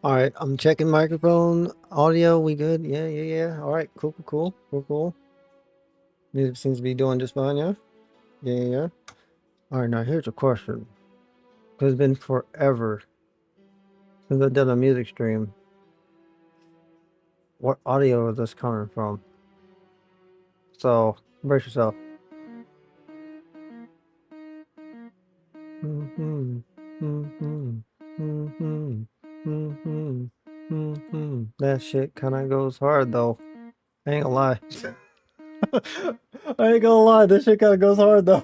All right, I'm checking microphone, audio. We good? Yeah, yeah, yeah. All right, cool, cool, cool, cool, cool. Music seems to be doing just fine. Yeah, yeah, yeah, yeah. All right, now here's a question. Cause it's been forever since I've done a music stream. What audio is this coming from? So brace yourself. Mm-hmm. Mm-hmm. Mm-hmm. Mm-hmm. Mm-hmm. That shit kind of goes hard though. I ain't gonna lie. I ain't gonna lie. This shit kind of goes hard though.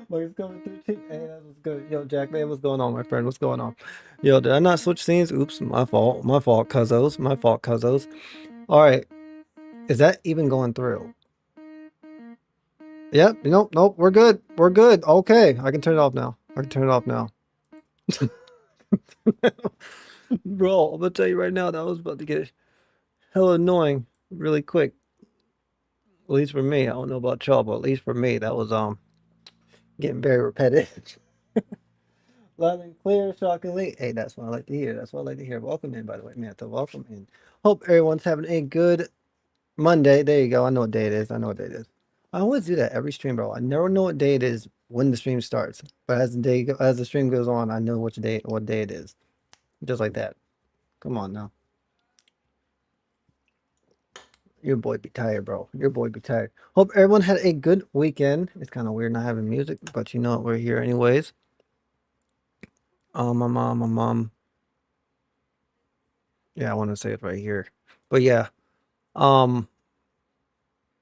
Like it's coming through cheap. Hey, that was good. Yo, Jack, man, what's going on, my friend? What's going on? Yo, did I not switch scenes? Oops, my fault. My fault, cuzzos. My fault, cuzzos. All right. Is that even going through? Yep. Nope. Nope. We're good. We're good. Okay. I can turn it off now. I can turn it off now. Bro, I'm gonna tell you right now that was about to get hella annoying really quick. At least for me. I don't know about y'all, but at least for me, that was getting very repetitive. Loud and clear, shockingly. Hey, that's what I like to hear. That's what I like to hear. Welcome in, by the way, man. So welcome in. Hope everyone's having a good Monday. There you go. I know what day it is. I know what day it is. I always do that every stream, bro. I never know what day it is when the stream starts. But as the stream goes on, I know what day it is. Just like that. Come on now. Your boy be tired, bro. Your boy be tired. Hope everyone had a good weekend. It's kind of weird not having music, but you know what? We're here anyways. My mom. Yeah, I want to say it right here. But yeah. Um,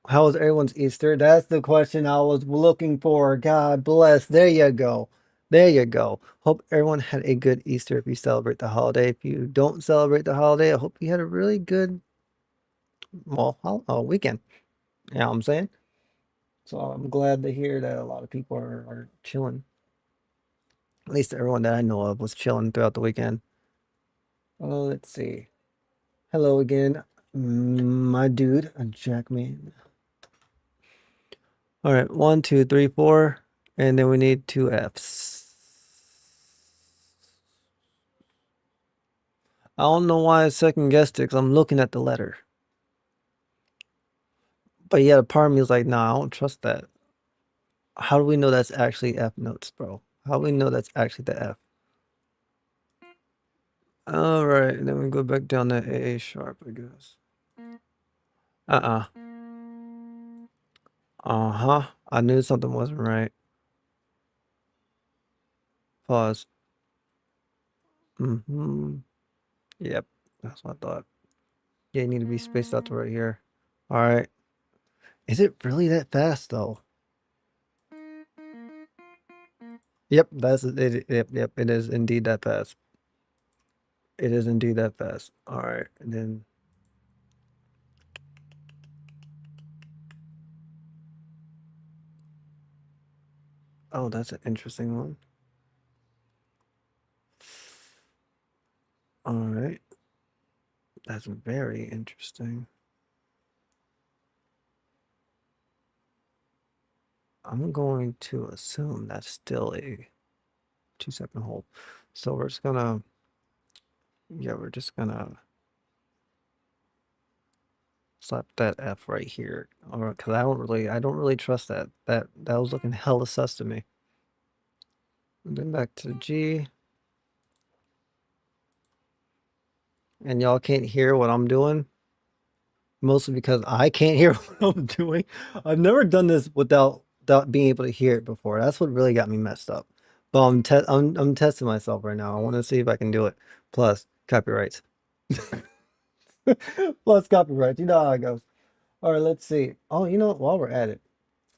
how was everyone's Easter? That's the question I was looking for. God bless. There you go. There you go. Hope everyone had a good Easter if you celebrate the holiday. If you don't celebrate the holiday, I hope you had a really good, weekend. You know what I'm saying? So I'm glad to hear that a lot of people are chilling. At least everyone that I know of was chilling throughout the weekend. Let's see. Hello again, my dude, Jackman. All right, 1, 2, 3, 4, and then we need two Fs. I don't know why I second guessed it because I'm looking at the letter. But yeah, part of me is like, nah, I don't trust that. How do we know that's actually F notes, bro? How do we know that's actually the F? All right, and then we go back down to A sharp, I guess. Uh-uh. Uh-huh. I knew something wasn't right. Pause. Mm-hmm. Yep, that's what I thought. Yeah, you need to be spaced out to right here. All right. Is it really that fast though? Yep, that's it. Yep, yep. It is indeed that fast. It is indeed that fast. All right, and then oh, that's an interesting one. All right, that's very interesting. I'm going to assume that's still a 2-second hold. So we're just gonna, yeah, we're just gonna slap that F right here. All right, because I don't really trust that. That was looking hella sus to me. And then back to G. And y'all can't hear what I'm doing, mostly because I can't hear what I'm doing. I've never done this without being able to hear it before. That's what really got me messed up. But I'm testing myself right now. I want to see if I can do it. Plus copyrights. Plus copyrights. You know how it goes. All right, let's see. Oh, you know what? While we're at it.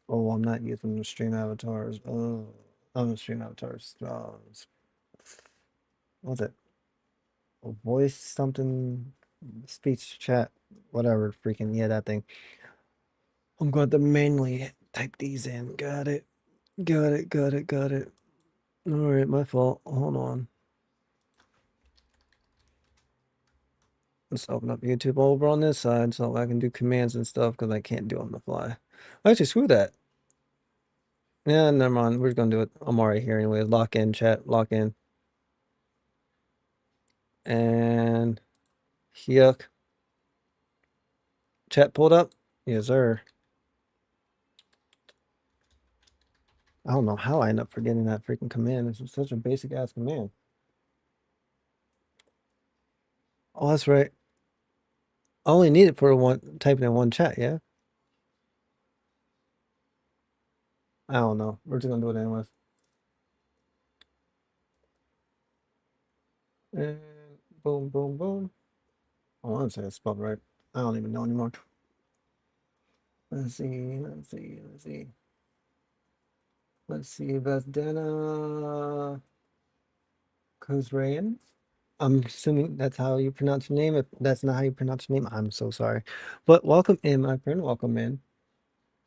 Oh, I'm not using the stream avatars. I'm the stream avatars. What's it? A voice something, speech chat, whatever. Freaking yeah, that thing. I'm going to manually type these in. Got it. Got it. Got it. Got it. All right, my fault. Hold on. Let's open up YouTube over on this side so I can do commands and stuff because I can't do on the fly. Actually, screw that. Yeah, never mind. We're just gonna do it. I'm already here anyway. Lock in, chat. Lock in. And yuck. Chat pulled up? Yes, sir. I don't know how I end up forgetting that freaking command. It's such a basic ass command. Oh, that's right. I only need it for one typing in one chat, yeah? I don't know. We're just gonna do it anyways. And boom, boom, boom. I want to say it's spelled right. I don't even know anymore. Let's see, let's see, let's see. Let's see if that's Dana Kuzrayan. I'm assuming that's how you pronounce your name. If that's not how you pronounce your name, I'm so sorry. But welcome in, my friend. Welcome in.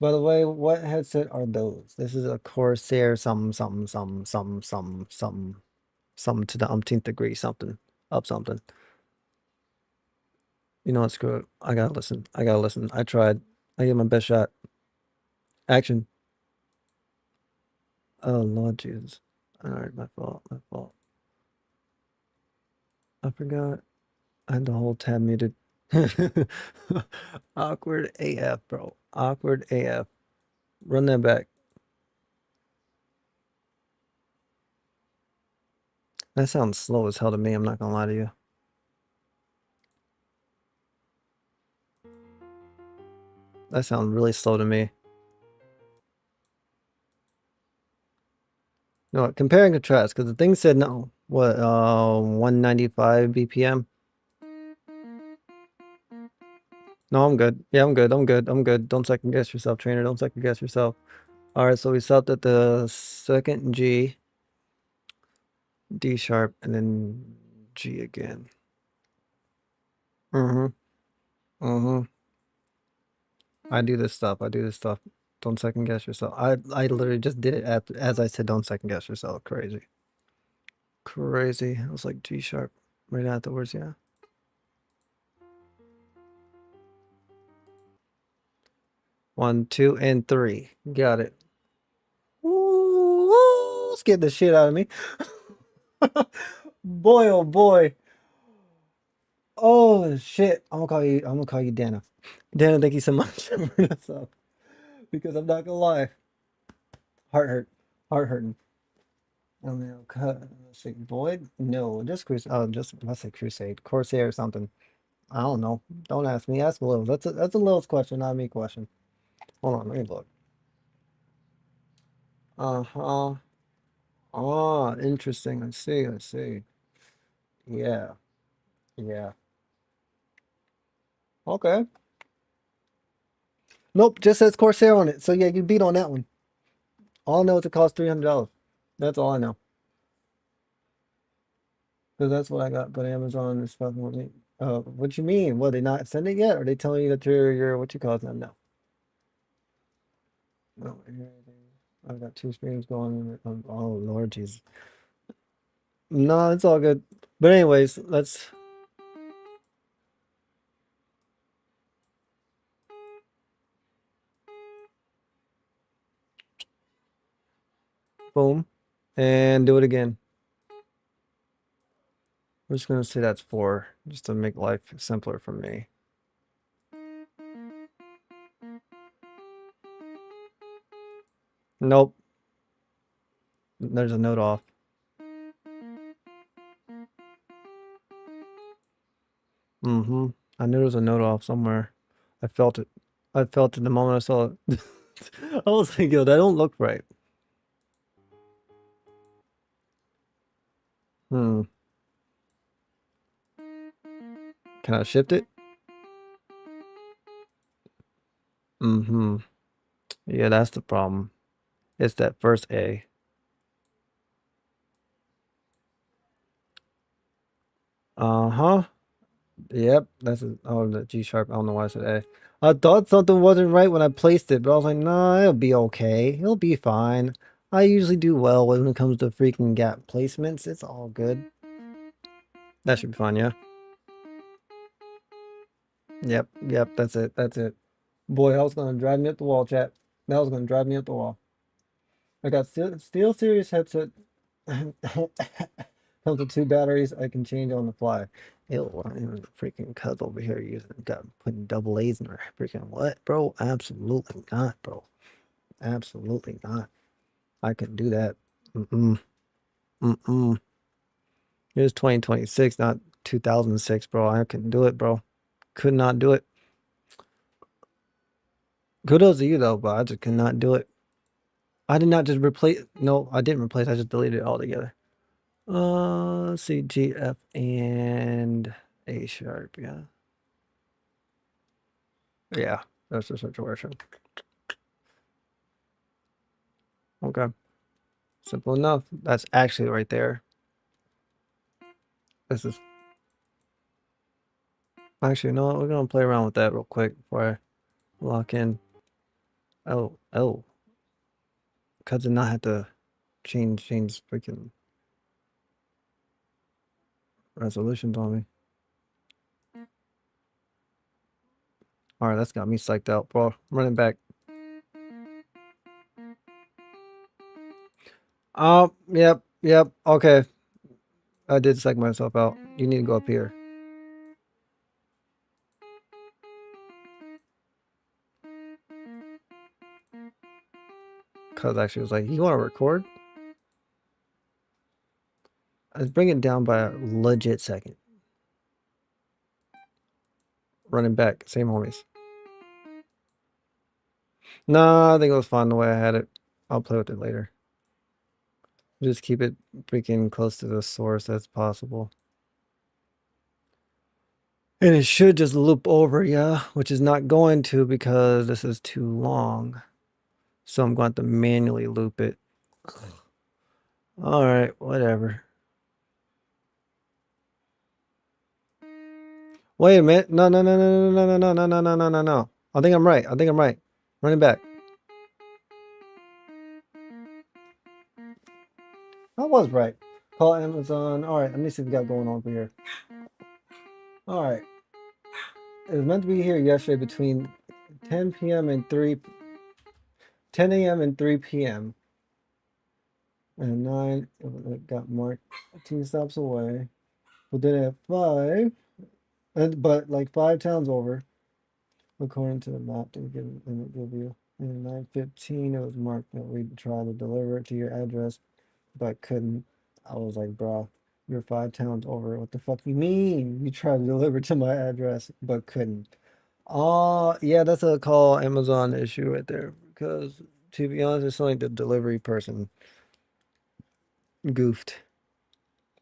By the way, what headset are those? This is a Corsair some to the umpteenth degree something up something. You know what? Screw it. I gotta listen. I gotta listen. I tried. I gave my best shot. Action. Oh Lord Jesus. All right, my fault. My fault. I forgot. I had the whole tab muted. Awkward AF, bro. Awkward AF. Run that back. That sounds slow as hell to me. I'm not gonna lie to you. That sounds really slow to me. No, compare and contrast, because the thing said no. What, 195 BPM? No, I'm good. Yeah, I'm good. I'm good. I'm good. Don't second guess yourself, trainer. Don't second guess yourself. All right, so we stopped at the second G, D sharp, and then G again. Mm-hmm. Mm-hmm. I do this stuff. I do this stuff. Don't second guess yourself. I literally just did it as I said, don't second guess yourself. Crazy. Crazy. I was like G sharp right afterwards, yeah. 1, 2, and 3. Got it. Ooh, scared the shit out of me. Boy, oh boy. Oh shit. I'm gonna call you Dana. Dana, thank you so much for bringing this up. Because I'm not gonna lie. Heart hurt. Heart hurting. I mean, let's see, Void? No, just Crusade. Oh, just let's say Crusade, Corsair or something. I don't know. Don't ask me. Ask Lil. That's a Lil's question, not me question. Hold on, let me look. Uh-huh. Oh, interesting. I see. I see. Yeah. Yeah. Okay. Nope, just says Corsair on it. So yeah, you beat on that one. All I know is it costs $300. That's all I know. Because that's what I got. But Amazon is fucking with me. What you mean? What, they not send it yet? Or they telling you that you're what you call it now? No. No. I've got two screens going. Oh Lord Jesus. No, it's all good. But anyways, let's boom and do it again. We're just gonna say that's 4, just to make life simpler for me. Nope. There's a note off. Mm-hmm. I knew there was a note off somewhere. I felt it. I felt it the moment I saw it. I was like, yo, that don't look right. Hmm. Can I shift it? Mm-hmm. Yeah, that's the problem. It's that first A. Uh-huh. Yep, that's a, oh, the G sharp. I don't know why I said A. I thought something wasn't right when I placed it, but I was like, nah, it'll be okay. It'll be fine. I usually do well when it comes to freaking gap placements. It's all good. That should be fine, yeah. Yep, yep, that's it. That's it. Boy, that was gonna drive me up the wall, chat. That was gonna drive me up the wall. I got Steel Series headset. Comes with 2 batteries. I can change on the fly. Ew, I'm freaking cuz over here putting double A's in her. Freaking what, bro? Absolutely not, bro. Absolutely not. I can do that. Mm-mm. Mm-mm. It was 2026, not 2006, bro. I couldn't do it, bro. Could not do it. Kudos to you, though, but I just could not do it. I did not just replace. No, I didn't replace. I just deleted it altogether. Let's see. G, F, and A sharp. Yeah. Yeah. That's the situation. Okay. Simple enough. That's actually right there. This is. Actually, no, we're going to play around with that real quick before I lock in. Oh. Cuz did not have to change freaking resolutions on me. All right, that's got me psyched out, bro. Running back. Yep. Okay, I did psych myself out. You need to go up here. Cause actually was like, you want to record? Let's bring it down by a legit second. Running back, same homies. Nah, I think it was fine the way I had it. I'll play with it later. Just keep it freaking close to the source as possible. And it should just loop over, yeah, which is not going to because this is too long. So I'm going to manually loop it. All right, whatever. Wait a minute. No. I think I'm right. Running back. I was right. Call Amazon. All right, let me see what we got going on over here. All right. It was meant to be here yesterday between 10 p.m. and 10 a.m. and 3 p.m. And 9, it got marked 2 stops away. But then at 5, but like 5 towns over, according to the map they give you. And 9:15, it was marked that we'd try to deliver it to your address, but couldn't. I was like, bro, you're 5 towns over. What the fuck you mean? You tried to deliver to my address, but couldn't. Oh, yeah, that's a call Amazon issue right there. Because to be honest, it's like the delivery person goofed.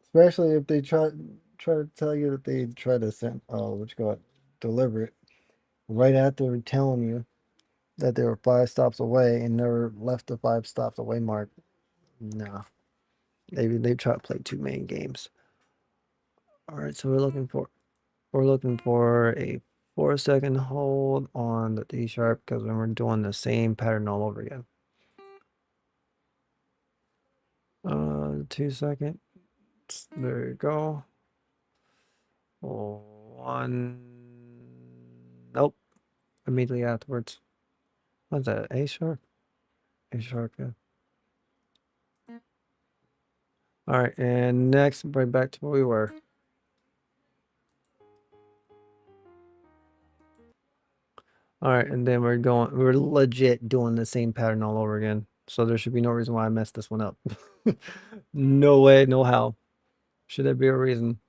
Especially if they try to tell you that they try to send what you call it, deliver it right after telling you that they were 5 stops away and never left the 5 stops away mark. No, they try to play too many games. All right, so we're looking for a 4-second hold on the D sharp because when we're doing the same pattern all over again. 2 seconds. There you go. 1. Nope. Immediately afterwards. What's that? A sharp? A sharp, yeah. All right, and next, right back to where we were. All right, and then we're legit doing the same pattern all over again. So there should be no reason why I messed this one up. No way, no how. Should there be a reason?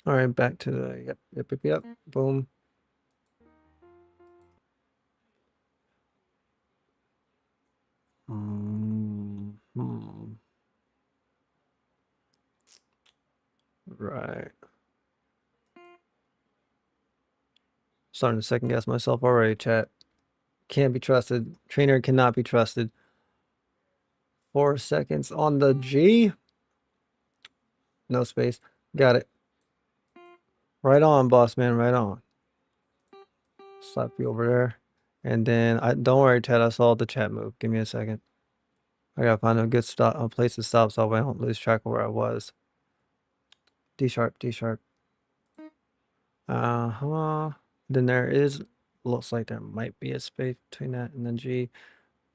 All right, back to the, yep. Boom. Right. Starting to second guess myself already, chat. Can't be trusted. Trainer cannot be trusted. 4 seconds on the G. No space. Got it. Right on, boss man. Right on. Slap you over there. And then don't worry, Ted. I saw the chat move. Give me a second. I gotta find a good place to stop so I don't lose track of where I was. D sharp, D sharp. Then there is, looks like there might be a space between that and the G,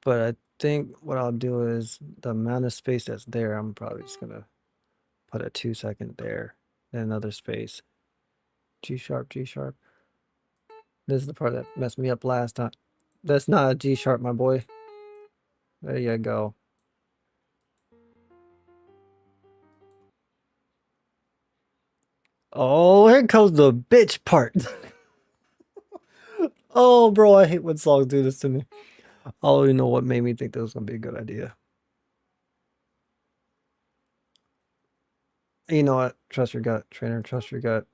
But I think what I'll do is the amount of space that's there, I'm probably just gonna put a 2-second there, then another space. G sharp, G sharp. This is the part that messed me up last time. That's not a G sharp, my boy. There you go. Oh, here comes the bitch part. Oh, bro, I hate when songs do this to me. I don't even know what made me think that was gonna be a good idea. You know what? Trust your gut, trainer. Trust your gut.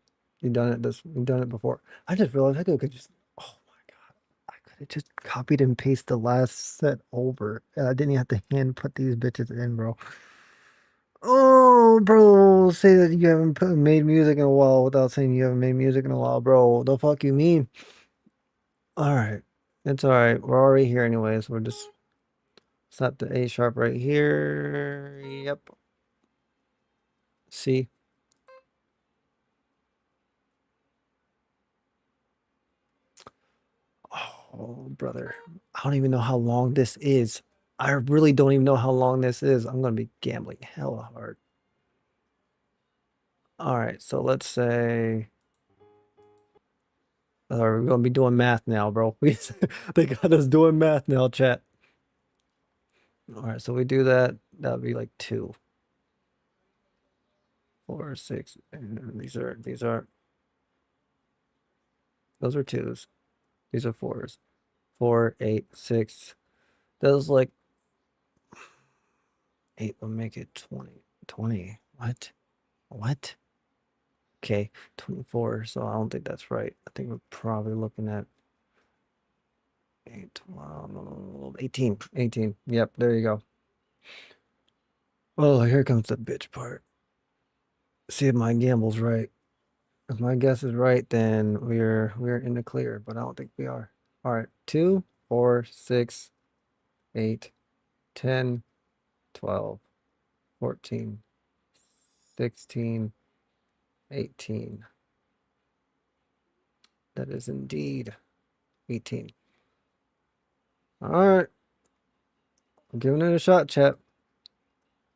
You've done it before. I just realized I could just. Oh my god! I could have just copied and pasted the last set over, and I didn't even have to hand put these bitches in, bro. Oh, bro, say that you haven't made music in a while without saying you haven't made music in a while, bro. The fuck you mean? All right, it's all right. We're already here anyways. We're just set the A sharp right here. Yep. C. Oh, brother. I don't even know how long this is. I really don't even know how long this is. I'm gonna be gambling hella hard. All right, so let's say we're gonna be doing math now, bro. They got us doing math now, chat. All right, so we do that. That'll be like 2, 4, 6. And those are twos. These are fours. 4, 8, 6. Those like 8 will make it 20. 20. What? What? Okay, 24. So I don't think that's right. I think we're probably looking at 8, 12, 18. 18. Yep, there you go. Oh, here comes the bitch part. See if my gamble's right. If my guess is right, then we're in the clear, but I don't think we are. All right, 2, 4, 6, 8, 10, 12, 14, 16, 18. That is indeed 18. All right, I'm giving it a shot, chat.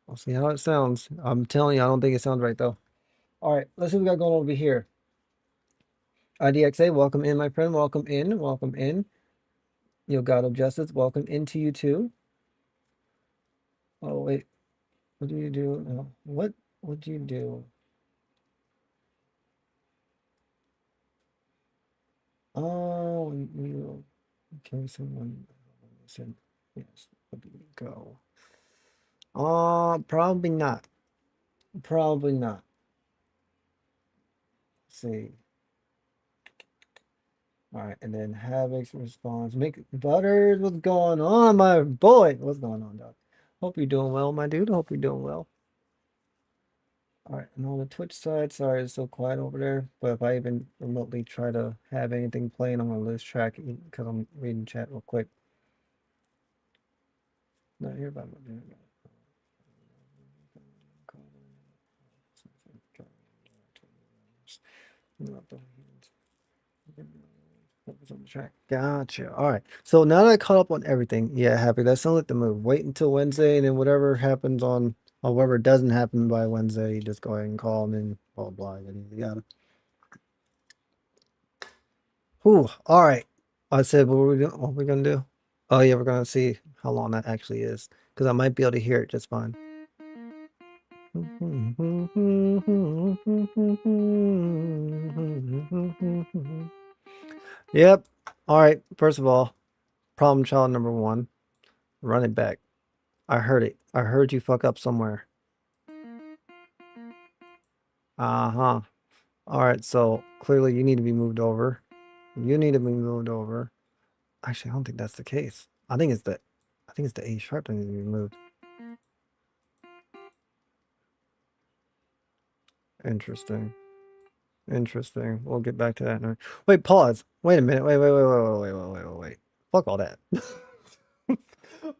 We'll see how it sounds. I'm telling you, I don't think it sounds right though. All right, let's see what we got going over here. IDXA, welcome in, my friend. Welcome in. Welcome in. Yo, God of Justice, welcome into you too. Oh wait, what do you do? No. What would you do? Oh, you okay? Someone said yes. Where do you go? Probably not. Probably not. Let's see. All right, and then Havoc's response. Make Butters, what's going on, my boy? What's going on, dog? Hope you're doing well, my dude. Hope you're doing well. All right, and on the Twitch side, sorry it's so quiet over there, but if I even remotely try to have anything playing, I'm gonna lose track because I'm reading chat real quick. Not here by my on the track. Gotcha. All right. So now that I caught up on everything, yeah, happy. That sounds like the move. Wait until Wednesday, and then whatever happens on, or whatever doesn't happen by Wednesday, you just go ahead and call them and blah blah. You got it. Whew. All right. I said, what were we doing? What we gonna do? Oh yeah, we're gonna see how long that actually is, because I might be able to hear it just fine. Yep. All right. First of all, problem child number 1. Run it back. I heard it. I heard you fuck up somewhere. Uh-huh. All right. So clearly you need to be moved over. You need to be moved over. Actually, I don't think that's the case. I think it's the A sharp that needs to be moved. Interesting. Interesting. We'll get back to that in a minute. Wait, pause. Wait a minute. Wait. Fuck all that.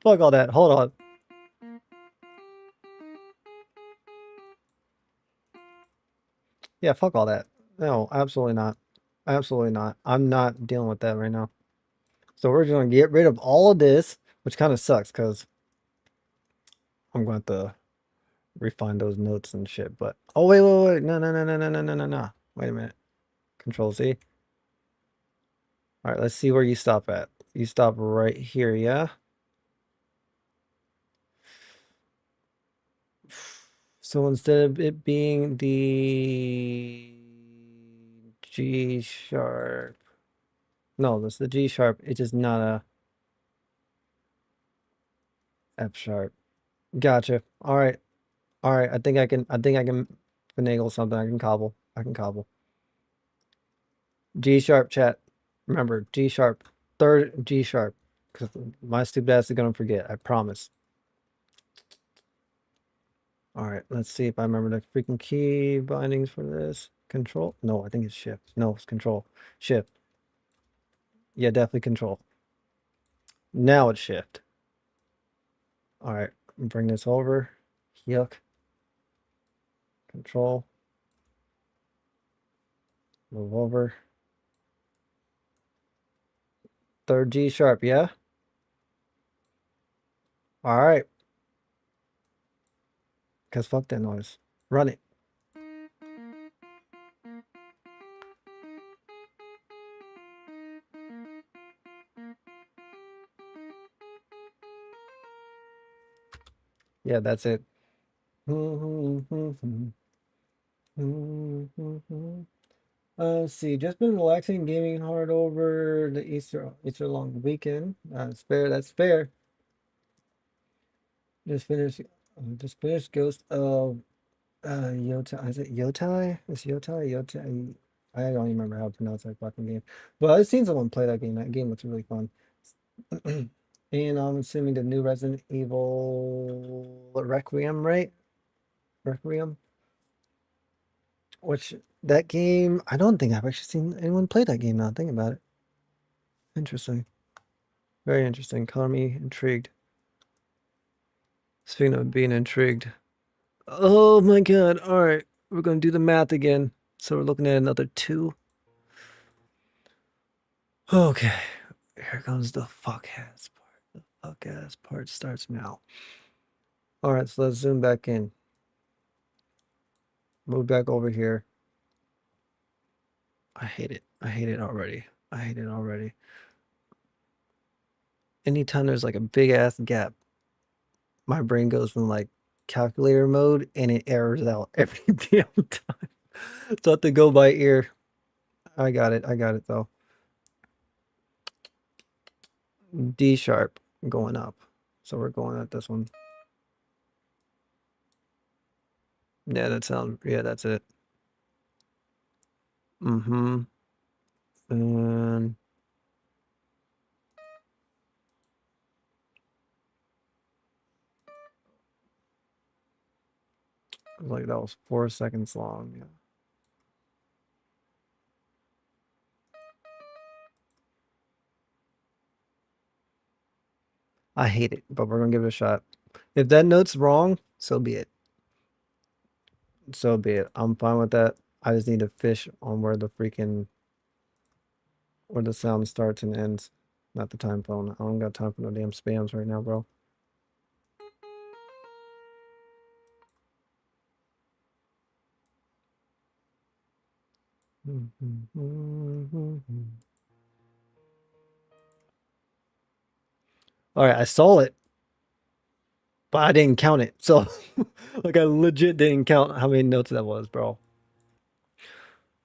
Fuck all that. Hold on. Yeah, fuck all that. No, absolutely not. Absolutely not. I'm not dealing with that right now. So we're just gonna get rid of all of this. which kind of sucks because I'm going to have to refine those notes and shit. But oh wait, no, no. Wait a minute. Control Z. All right, let's see where you stop at. You stop right here, yeah? So instead of it being the G sharp, no, that's the G sharp. It's just not a F sharp. Gotcha. All right. I think I can finagle something. I can cobble. I can cobble. G sharp chat. Remember, G sharp. Third G sharp. Because my stupid ass is gonna forget. I promise. All right, let's see if I remember the freaking key bindings for this. Control? No, I think it's shift. No, it's control. Shift. Yeah, definitely control. Now it's shift. All right, bring this over. Yuck. Control. Move over. Third G sharp, yeah? All right. Because fuck that noise. Run it. Yeah, that's it. Let's see. Just been relaxing, gaming hard over the Easter long weekend. That's fair. That's fair. Just finished. Just finished Ghost of Yotai. Is it Yotai? It's Yotai. Yotai. I don't even remember how to pronounce that fucking game. But I've seen someone play that game. That game looks really fun. And I'm assuming the new Resident Evil Requiem, right? Requiem. Which that game, I don't think I've actually seen anyone play that game now. Think about it. Interesting. Very interesting. Color me intrigued. Speaking of being intrigued. Oh my god. All right. We're going to do the math again. So we're looking at another 2. Okay. Here comes the fuck ass part. The fuck ass part starts now. All right. So let's zoom back in. Move back over here. I hate it. I hate it already. I hate it already. Anytime there's like a big ass gap, my brain goes from like calculator mode and it errors out every damn time. So I have to go by ear. I got it. I got it though. D sharp going up. So we're going at this one. Yeah, that sounds, yeah, that's it. Mm-hmm. And like that was 4 seconds long. Yeah. I hate it, but we're gonna give it a shot. If that note's wrong, so be it. So be it. I'm fine with that. I just need to fish on where the sound starts and ends, not the time phone. I don't got time for no damn spams right now, bro. All right, I saw it, but I didn't count it. So, like, I legit didn't count how many notes that was, bro.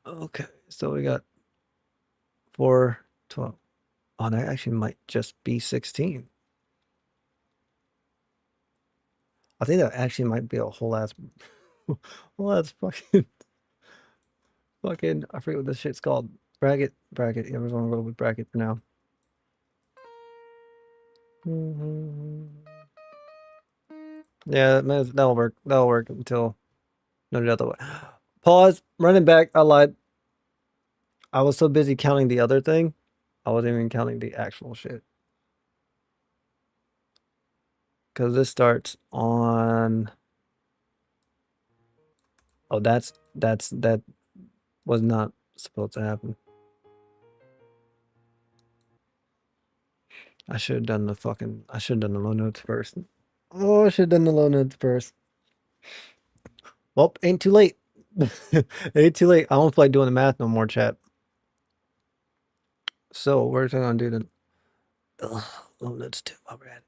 Okay, so we got 4, 12. Oh, that actually might just be 16. I think that actually might be a whole ass, whole ass fucking, I forget what this shit's called. Bracket. Yeah, we're gonna go with bracket for now. Yeah, that'll work. That'll work until no the other way. Pause. Running back. I lied. I was so busy counting the other thing, I wasn't even counting the actual shit. Because this starts on. Oh, that was not supposed to happen. I should have done the low notes first. Oh, I should have done the low notes first. Well, ain't too late. Ain't too late. I don't feel like doing the math no more, chat. So we're gonna do the low notes too while we're at it.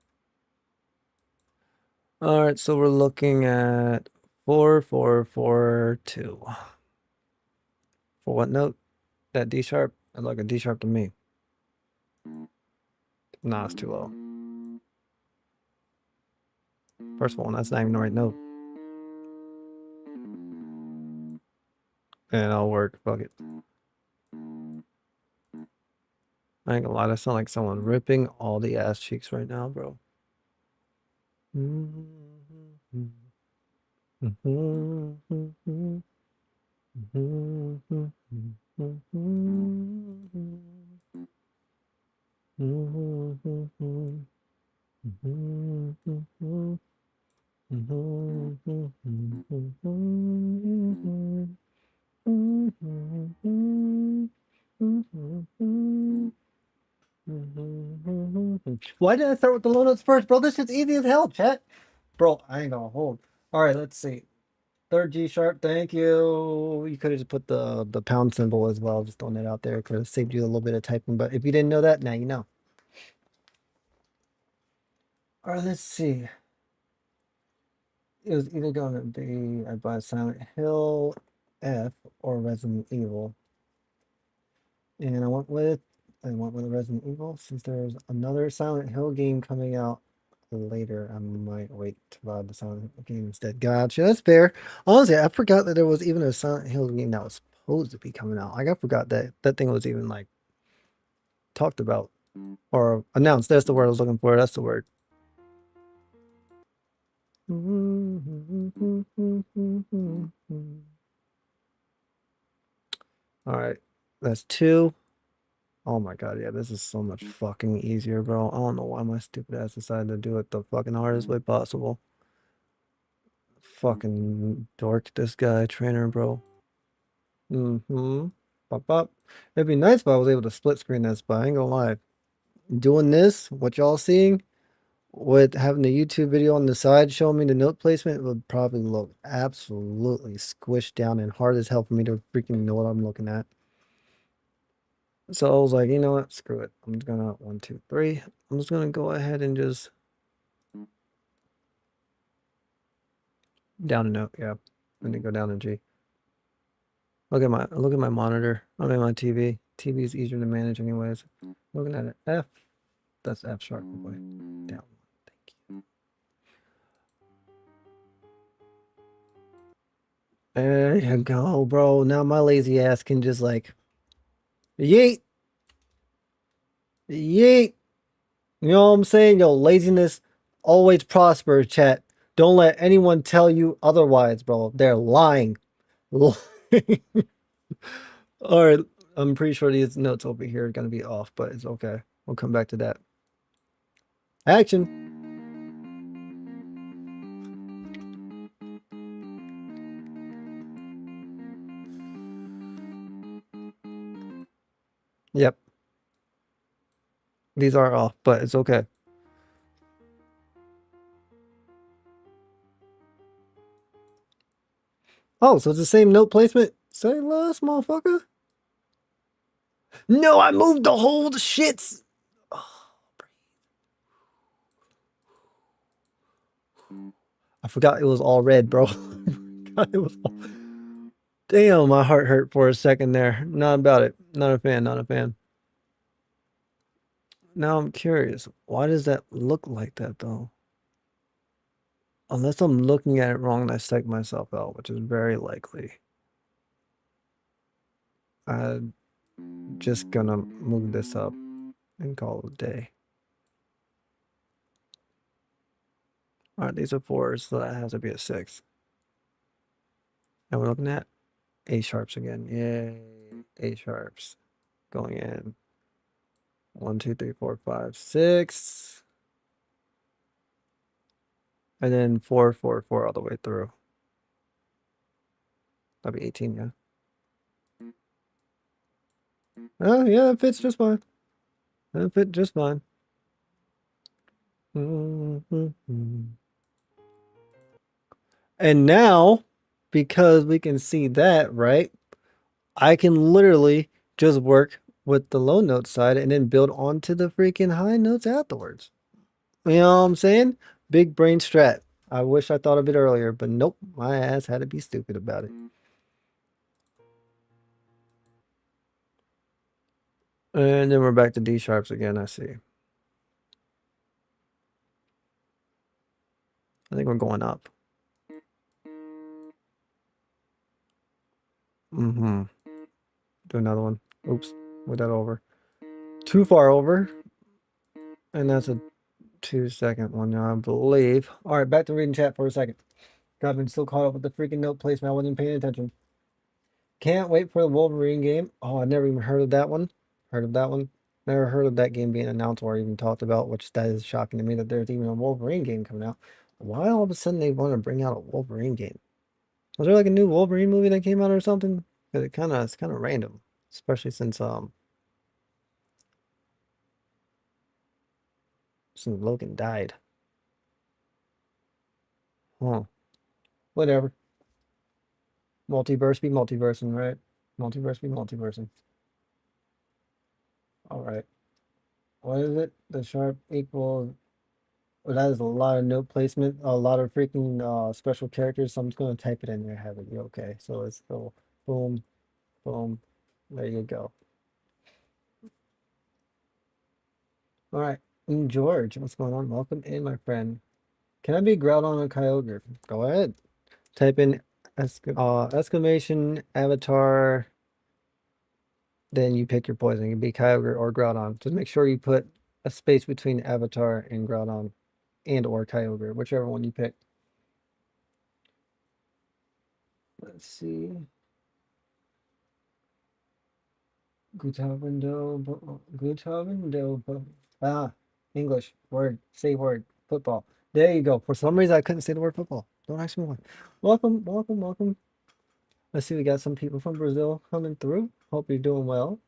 All right, so we're looking at 4 4 4 2. For what note? That D sharp? I like a D sharp to me. Nah, it's too low. First of all, that's not even the right note. And I'll work. Fuck it. I ain't gonna lie, that sound like someone ripping all the ass cheeks right now, bro. Why did I start with the low notes first, bro? This shit's easy as hell, chat. Bro, I ain't gonna hold. All right, let's see. Third G sharp, thank you. You could have just put the pound symbol as well, just throwing that out there. Could have saved you a little bit of typing, but if you didn't know that, now you know. All right, let's see. It was either going to be I buy Silent Hill F or Resident Evil. And I went with Resident Evil since there's another Silent Hill game coming out later. I might wait to buy the Silent Hill game instead. Gotcha, that's fair. Honestly, I forgot that there was even a Silent Hill game that was supposed to be coming out. Like I forgot that that thing was even like talked about or announced. That's the word I was looking for. That's the word. All right, that's 2. Oh my god, yeah, this is so much fucking easier, bro. I don't know why my stupid ass decided to do it the fucking hardest way possible. Fucking dork, this guy, trainer, bro. Mm-hmm. Pop up. It'd be nice if I was able to split screen this, but I ain't gonna lie. Doing this, what y'all seeing, with having the YouTube video on the side showing me the note placement would probably look absolutely squished down and hard as hell for me to freaking know what I'm looking at. So I was like, you know what? Screw it. I'm just gonna 1, 2, 3. I'm just gonna go ahead and just down a note, yeah. And then go down a G. Look at my monitor. I mean my TV. TV is easier to manage anyways. Looking at it. F. That's F sharp boy. Down. Thank you. There you go, bro. Now my lazy ass can just like yeet. Yeet. You know what I'm saying? Yo, laziness always prospers, chat. Don't let anyone tell you otherwise, bro. They're lying. All right, I'm pretty sure these notes over here are gonna be off, but it's okay. We'll come back to that. Action. Yep. These are off, but it's okay. Oh, so it's the same note placement? Say less, motherfucker. No, I moved the whole shits. Oh, I forgot it was all red, bro. It was all... Damn, my heart hurt for a second there. Not about it. Not a fan, not a fan. Now I'm curious. Why does that look like that, though? Unless I'm looking at it wrong and I psych myself out, which is very likely. I'm just gonna move this up and call it a day. All right, these are 4s, so that has to be a 6. And we're looking at A sharps again. Yay. A sharps going in. 1, 2, 3, 4, 5, 6. And then 4, 4, 4 all the way through. That'd be 18, yeah. Oh, yeah, it fits just fine. That fit just fine. And now, because we can see that, right? I can literally just work with the low note side and then build onto the freaking high notes afterwards. You know what I'm saying? Big brain strat. I wish I thought of it earlier, but nope, my ass had to be stupid about it. And then we're back to D sharps again, I see. I think we're going up. Mm-hmm. Do another one. Oops, with that over. Too far over. And that's a 2-second one now, I believe. All right, back to reading chat for a second. I've been so caught up with the freaking note placement, I wasn't paying attention. Can't wait for the Wolverine game. Oh, I never even heard of that one. Heard of that one? Never heard of that game being announced or even talked about, which that is shocking to me that there's even a Wolverine game coming out. Why all of a sudden they want to bring out a Wolverine game? Was there like a new Wolverine movie that came out or something? Because it's kind of random, especially since Logan died. Huh. Whatever. Multiverse be multiversing, right? Multiverse be multiversing. All right. What is it? The sharp equals. Well, that is a lot of note placement, a lot of freaking special characters. So I'm just gonna type it in there. Have it be okay. So let's go. Boom, boom. There you go. All right. George, what's going on? Welcome in, my friend. Can I be Groudon or Kyogre? Go ahead. Type in exclamation avatar. Then you pick your poison. It can be Kyogre or Groudon. Just make sure you put a space between avatar and Groudon and or Kyogre, whichever one you pick. Let's see. Guitar window, guitar window, English word, say word, football. There you go. For some reason, I couldn't say the word football. Don't ask me why. Welcome, welcome, welcome. Let's see, we got some people from Brazil coming through. Hope you're doing well.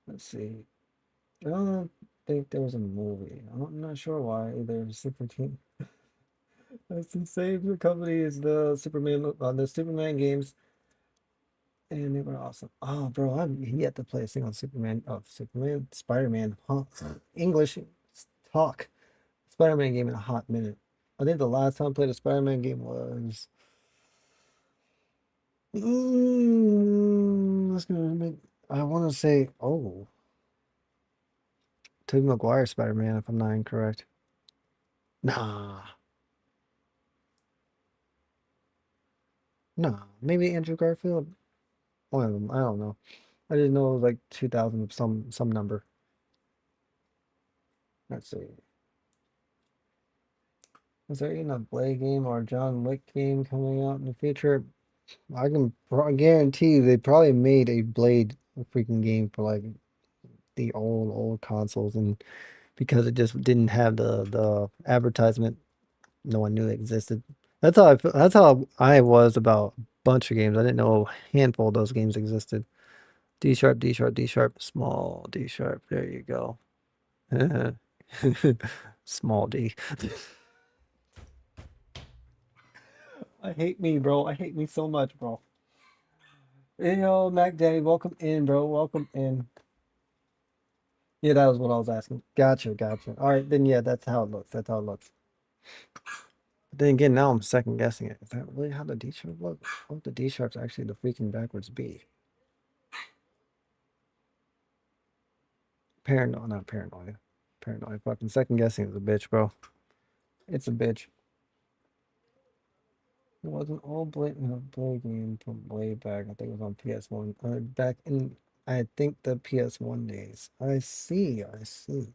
Let's see. I don't think there was a movie. I'm not sure why there's Super Team. That's insane. The company is the Superman games, and they were awesome. Oh, bro, I'm yet to play a single Superman. Oh, Superman, Spider-Man. Huh? English talk. Spider-Man game in a hot minute. I think the last time I played a Spider-Man game was. Let's go. I want to say, Tobey Maguire Spider-Man, if I'm not incorrect. Nah, nah. Maybe Andrew Garfield. One of them. I don't know. I didn't know it was like 2000 some number. Let's see. Is there even a Blade game or a John Wick game coming out in the future? I can guarantee you they probably made a Blade freaking game for like the old consoles, and because it just didn't have the advertisement, no one knew it existed. That's how I was about a bunch of games. I didn't know a handful of those games existed. D sharp, D sharp, D sharp, small D sharp. There you go. Small D. I hate me, bro. I hate me so much, bro. Hey, yo, Mac Daddy, welcome in, bro. Welcome in. Yeah, that was what I was asking. Gotcha, gotcha. All right, then yeah, that's how it looks. That's how it looks. But then again, now I'm second guessing it. Is that really how the D sharp look? What would the D sharp's actually the freaking backwards B? Paranoid, not paranoid. Paranoid. Fucking second guessing is a bitch, bro. It's a bitch. It was an old Blade game from way back. I think it was on PS1. Back in, I think, the PS1 days. I see. I see.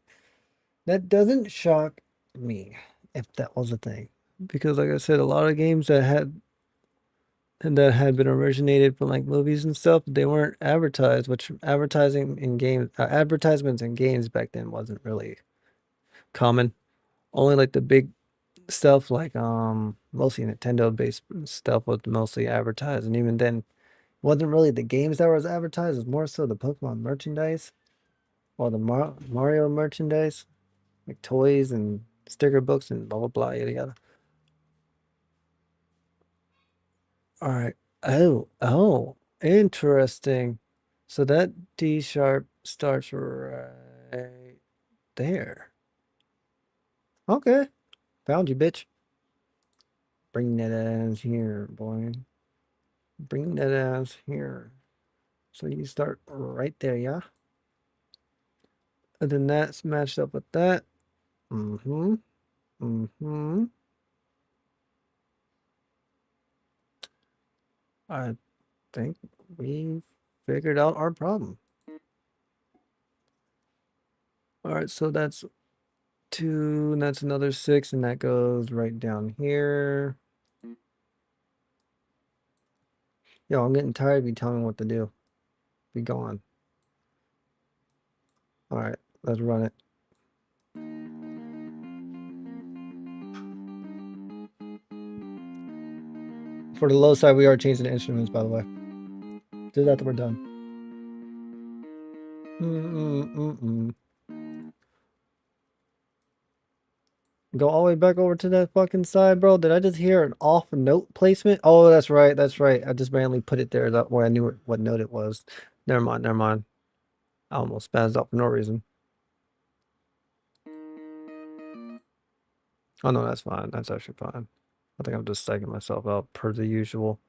That doesn't shock me if that was a thing. Because like I said, a lot of games that had been originated from like movies and stuff, they weren't advertised, which advertisements in games back then wasn't really common. Only like the big stuff like mostly Nintendo based stuff was mostly advertised, and even then wasn't really the games that was advertised, it was more so the Pokemon merchandise or the Mario merchandise. like toys and sticker books and blah blah blah yada yada. All right. Oh, interesting. So that D sharp starts right there. Okay, found you, bitch. Bring that ass here, boy. Bring that ass here. So you start right there, yeah? And then that's matched up with that. Mm-hmm. Mm-hmm. I think we figured out our problem. All right, so that's 2, and that's another 6, and that goes right down here. Yo, I'm getting tired of you telling me what to do. Be gone. All right, let's run it. For the low side, we are changing the instruments, by the way. Do that till we're done. Mm-mm-mm-mm. Go all the way back over to that fucking side, bro. Did I just hear an off note placement? Oh, that's right. That's right. I just randomly put it there that where I knew what note it was. Never mind. Never mind. I almost spazzed out for no reason. Oh, no, that's fine. That's actually fine. I think I'm just psyching myself out per the usual.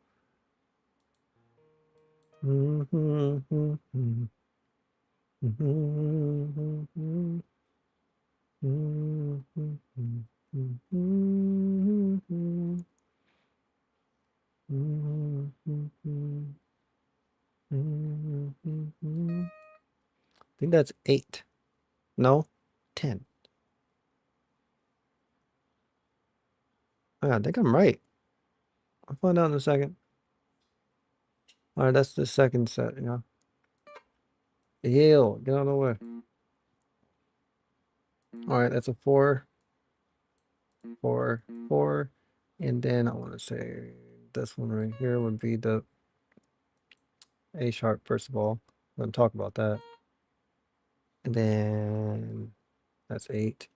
I think that's 8. No, 10. I think I'm right. I'll find out in a second. All right, that's the second set, yeah. Ew, get out of the way. All right, that's a 4, 4, 4. And then I want to say this one right here would be the A sharp, first of all. I'm going to talk about that. And then that's 8.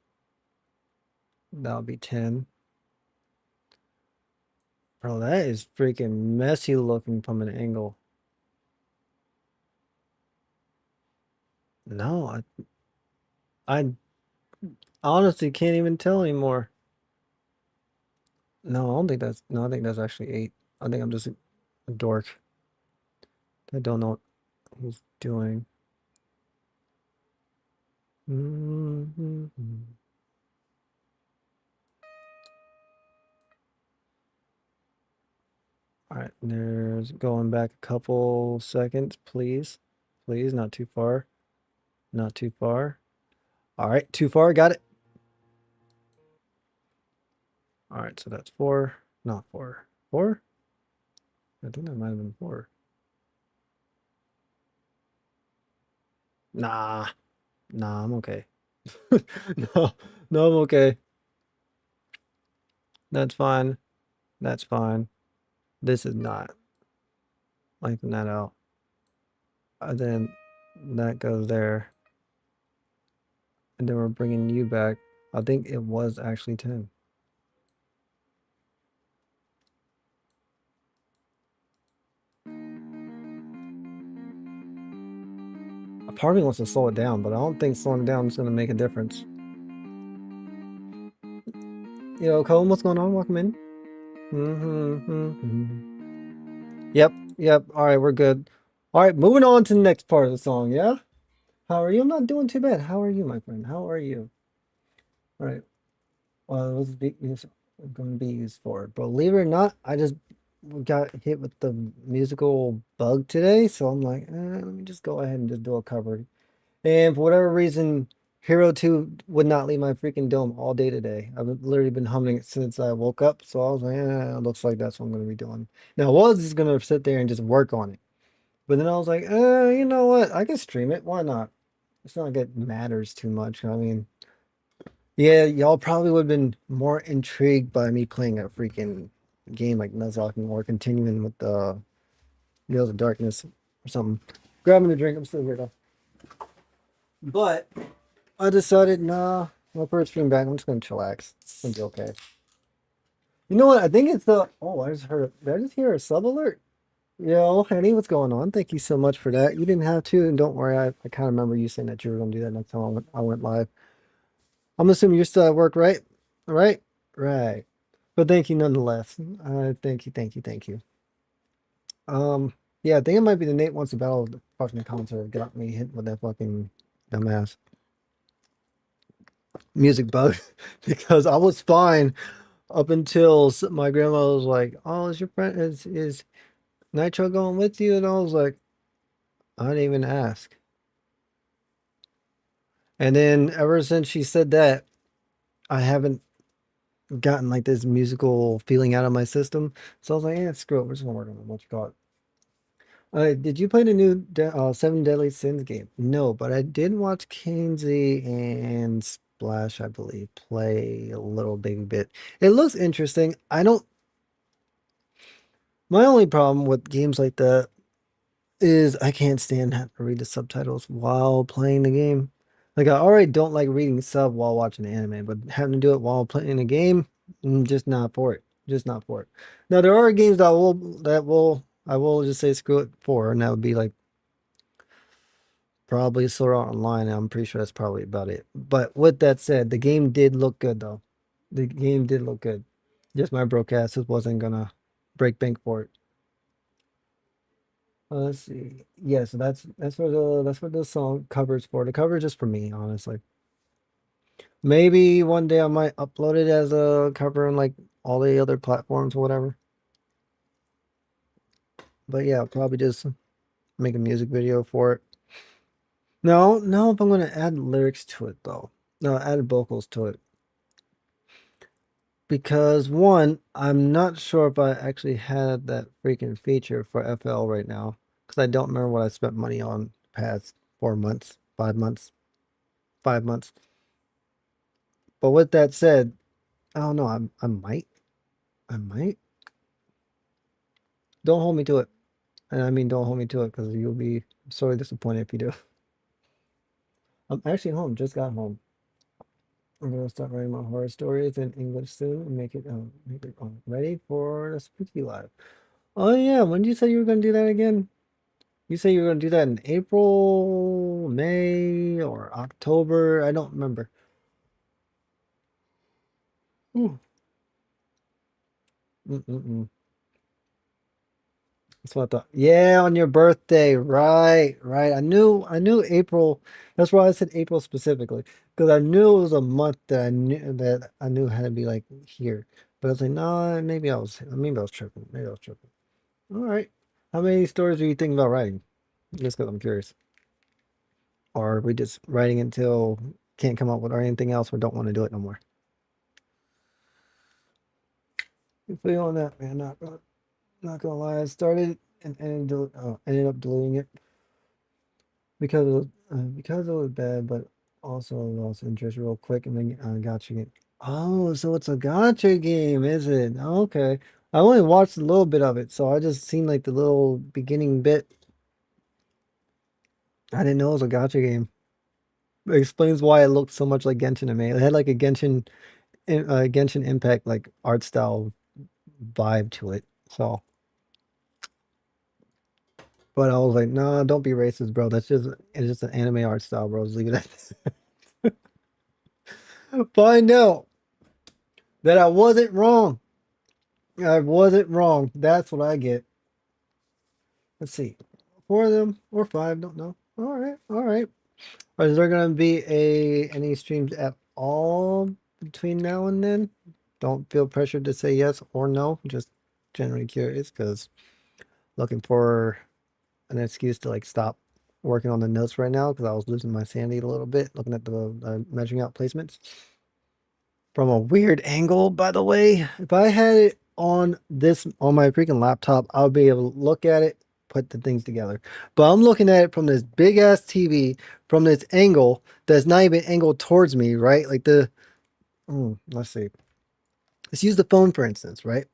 That'll be 10. Bro, that is freaking messy looking from an angle. No, I honestly can't even tell anymore. No, I don't think that's, no, I think that's actually 8. I think I'm just a dork. I don't know what he's doing. All right, there's going back a couple seconds, please. Please, not too far. Not too far. All right, too far, got it. All right, so that's 4, not 4. 4? I think that might have been 4. Nah, nah, I'm okay. No, no, I'm okay. That's fine. That's fine. This is not. Lengthen that out. And then that goes there. And then we're bringing you back. I think it was actually 10. A part of me wants to slow it down, but I don't think slowing it down is going to make a difference. Yo, Colin, what's going on? Welcome in. Yep. All right, we're good. All right, moving on to the next part of the song, yeah? How are you? I'm not doing too bad. How are you, my friend? How are you? All right. Well, this is going to be used for. Believe it or not, I just got hit with the musical bug today, so I'm like, let me just go ahead and just do a cover. And for whatever reason, Hero 2 would not leave my freaking dome all day today. I've literally been humming it since I woke up, so I was like, it looks like that's what I'm going to be doing. Now, I was just going to sit there and just work on it. But then I was like, you know what? I can stream it. Why not? It's not like it matters too much. I mean, yeah, y'all probably would have been more intrigued by me playing a freaking game like Nuzlocke or continuing with the Veils of Darkness or something. Grabbing a drink. I'm still here though. But I decided, nah, My first stream back. I'm just gonna chillax. It's gonna be okay. You know what? I think it's the. Oh, I just heard. Did I just hear a sub alert? Yo, Henny, what's going on? Thank you so much for that. You didn't have to, and don't worry. I kind of remember you saying that you were gonna do that next time I went live. I'm assuming you're still at work, right? All right, right. But thank you nonetheless. Thank you, thank you, thank you. Yeah, I think it might be the Nate wants to battle the fucking concert got me hit with that fucking dumbass music bug because I was fine up until my grandma was like, "Oh, is your friend is Nitro going with you?" And I was like, "I didn't even ask." And then ever since she said that, I haven't gotten like this musical feeling out of my system. So I was like, "Yeah, screw it. We're just gonna work on it. What you call it?" Did you play the new Seven Deadly Sins game? No, but I did watch Kinsey and Splash, I believe, play a little baby bit. It looks interesting. I don't. My only problem with games like that is I can't stand having to read the subtitles while playing the game. Like I already don't like reading sub while watching the anime, but having to do it while playing the game, just not for it. Just not for it. Now there are games that will I will just say screw it for, and that would be like probably Sword Art Online. I'm pretty sure that's probably about it. But with that said, the game did look good though. The game did look good. Just my broadcast wasn't gonna break bank for it. Let's see. Yeah, so that's what the song covers for. The cover is just for me, honestly. Maybe one day I might upload it as a cover on like all the other platforms or whatever. But yeah, I'll probably just make a music video for it. No, no, if I'm gonna add lyrics to it though. No, add vocals to it. Because one, I'm not sure if I actually had that freaking feature for FL right now. Because I don't remember what I spent money on past 4 months, 5 months, 5 months. But with that said, I don't know. I might. Don't hold me to it. And I mean, don't hold me to it because you'll be sorely disappointed if you do. I'm actually home. Just got home. I'm gonna start writing my horror stories in English soon and make it ready for the spooky live. Oh yeah, when did you say you were gonna do that again? You say you were gonna do that in April, May, or October? I don't remember. Ooh. Mm-mm-mm. That's what I thought. Yeah, on your birthday. Right, right. I knew April. That's why I said April specifically. Because I knew it was a month that I knew had to be like here. But I was like, no, maybe I was tripping. Maybe I was tripping. All right. How many stories are you thinking about writing? Just because I'm curious. Or are we just writing until can't come up with or anything else or don't want to do it no more? You feel on that, man. Not gonna lie. I started and ended up deleting it because it was bad, but also lost interest real quick, and then gotcha game. Oh, so it's a gotcha game, is it? Okay. I only watched a little bit of it, so I just seen like the little beginning bit. I didn't know it was a gotcha game. It explains why it looked so much like Genshin to me. It had like a Genshin Impact like art style vibe to it. So, but I was like, no, don't be racist, bro. It's just an anime art style, bro. Just leave it at that. Find out that I wasn't wrong. I wasn't wrong. That's what I get. Let's see. Four of them or five, don't know. All right, all right. Is there gonna be any streams at all between now and then? Don't feel pressured to say yes or no. Just generally curious because looking for an excuse to like stop working on the notes right now because I was losing my sanity a little bit looking at the measuring out placements from a weird angle, by the way. If I had it on my freaking laptop, I would be able to look at it, put the things together. But I'm looking at it from this big ass TV from this angle that's not even angled towards me, right? Let's see. Let's use the phone for instance, right?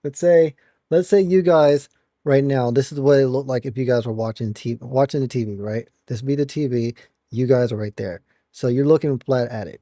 Let's say let's say you guys right now, this is what it looked like if you guys were watching the TV, right? This would be the TV. You guys are right there. So you're looking flat at it.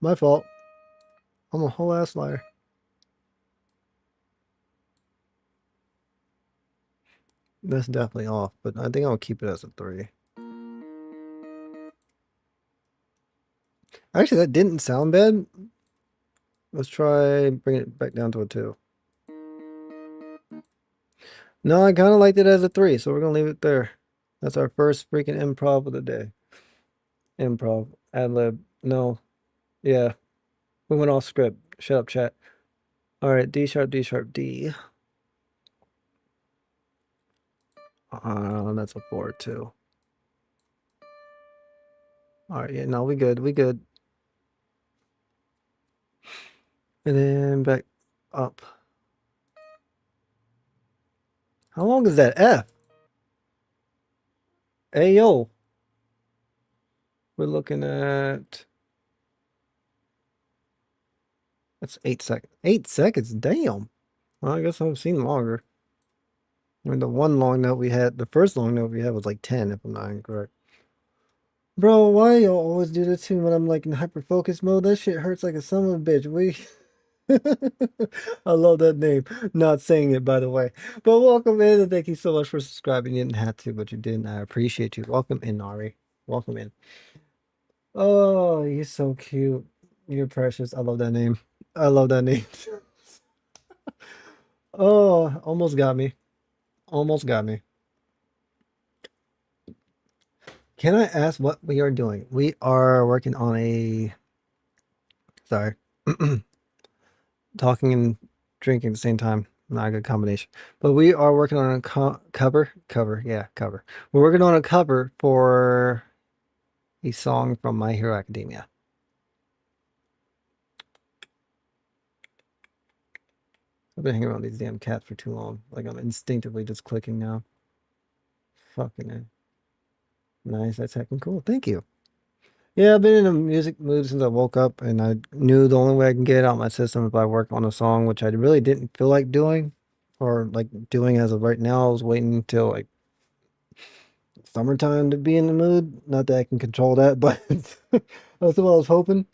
My fault. I'm a whole ass liar. That's definitely off, but I think I'll keep it as a 3. Actually, that didn't sound bad. Let's try bring it back down to a 2. No, I kind of liked it as a 3, so we're gonna leave it there. That's our first freaking improv of the day. Improv, ad lib. No, yeah, we went off script. Shut up, chat. All right, D sharp, D sharp, D. That's a 4 too. All right, yeah, no, we good, we good. And then back up. How long is that F? Hey, yo. We're looking at... That's 8 seconds. 8 seconds? Damn. Well, I guess I've seen longer. I mean, the one long note we had, the first long note we had was like 10, if I'm not incorrect. Bro, why y'all always do this to me when I'm like in hyper focus mode? That shit hurts like a son of a bitch. I love that name. Not saying it, by the way. But welcome in, and thank you so much for subscribing. You didn't have to, but you did, and I appreciate you. Welcome in, Nari. Welcome in. Oh, you're so cute. You're precious. I love that name. I love that name. Oh, almost got me. Almost got me. Can I ask what we are doing? We are working on a... Sorry. Talking and drinking at the same time. Not a good combination. But we are working on a cover. Yeah, cover. We're working on a cover for a song from My Hero Academia. I've been hanging around these damn cats for too long. Like I'm instinctively just clicking now. Fucking it. Nice, that's heckin' cool. Thank you. Yeah, I've been in a music mood since I woke up, and I knew the only way I can get it out my system is by work on a song, which I really didn't feel like doing, or like doing as of right now. I was waiting until like summertime to be in the mood. Not that I can control that, but that's what I was hoping.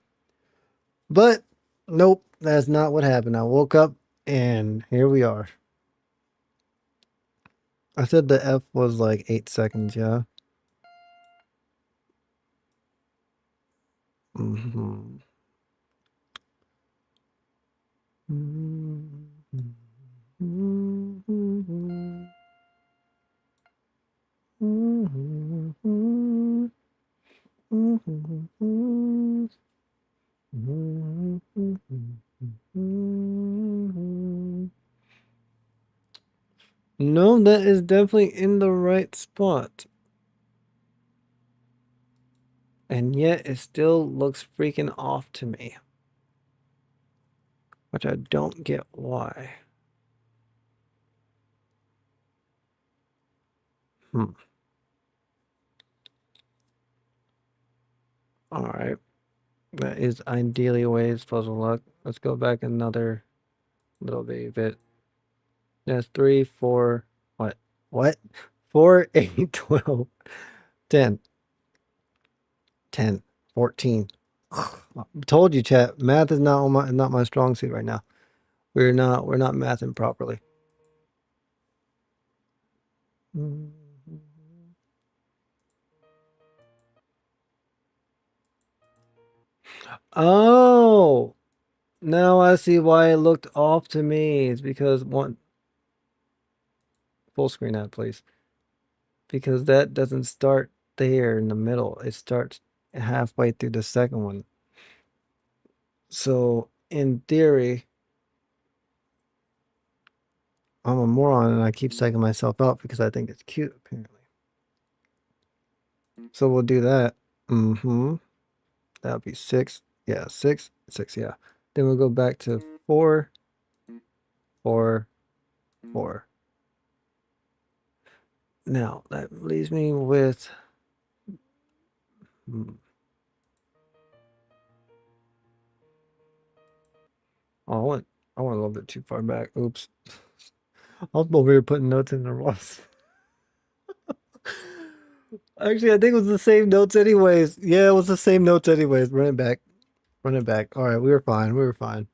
But nope, that's not what happened. I woke up and here we are. I said the F was like 8 seconds, yeah. Mm-hmm. No, that is definitely in the right spot. And yet it still looks freaking off to me. Which I don't get why. Alright. That is ideally the way it's supposed to look. Let's go back another little bit. That's 3, 4, what? What? 4, 8, 12, 10, 10, 14. Told you, chat. Math is not my strong suit right now. We're not mathing properly. Oh, now I see why it looked off to me. It's because one full screen ad, please. Because that doesn't start there in the middle. It starts halfway through the second one. So in theory, I'm a moron and I keep psyching myself out because I think it's cute, apparently. So we'll do that. That would be 6. Yeah, 6, 6, yeah. Then we'll go back to 4, 4, 4. Now, that leaves me with... Oh, I went a little bit too far back. Oops. I was over here putting notes in the wrong... Actually, I think it was the same notes anyways. Yeah, it was the same notes anyways. Run it back. Run it back. All right, we were fine. We were fine.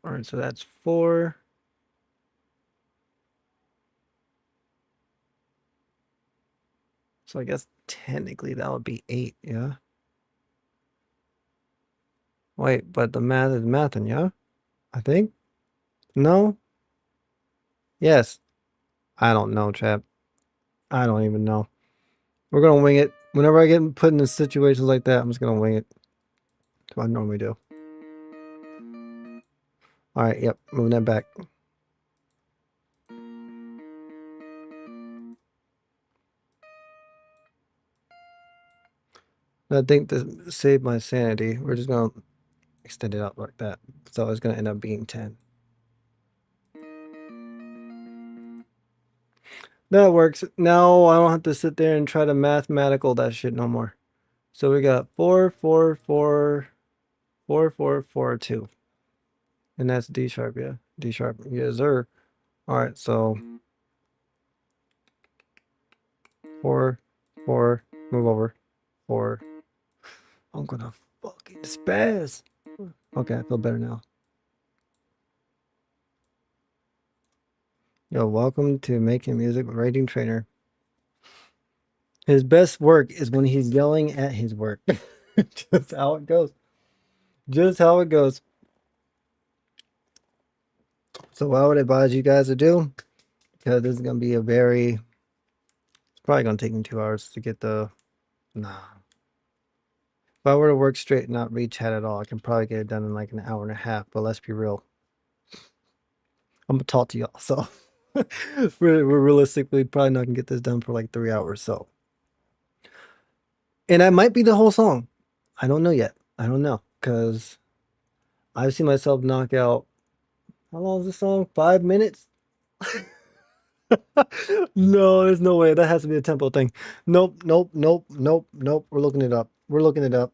All right, so that's 4. So I guess technically that would be 8, yeah? Wait, but the math is mathing, yeah? I think? No? Yes. I don't know, chap. I don't even know. We're gonna wing it. Whenever I get put in situations like that, I'm just gonna wing it. That's what I normally do. All right, yep, moving that back. I think to save my sanity, we're just gonna extend it out like that. So it's gonna end up being 10. That works. Now I don't have to sit there and try to mathematical that shit no more. So we got 4, 4, 4, 4, 4, 4, 2. And that's D sharp, yeah. D sharp, yes, sir. All right, so 4, 4, move over. 4. I'm gonna fucking spaz. Okay, I feel better now. Yo, welcome to Making Music with Rating Trainer. His best work is when he's yelling at his work. Just how it goes. Just how it goes. So what I would advise you guys to do, because this is going to be it's probably going to take me 2 hours to get nah. If I were to work straight and not read chat at all, I can probably get it done in like an hour and a half, but let's be real. I'm going to talk to y'all, so we're realistically probably not going to get this done for like 3 hours, so. And that might be the whole song. I don't know yet. I don't know, because I've seen myself knock out, how long is this song? 5 minutes? No, there's no way. That has to be a tempo thing. Nope, nope, nope, nope, nope. We're looking it up. We're looking it up.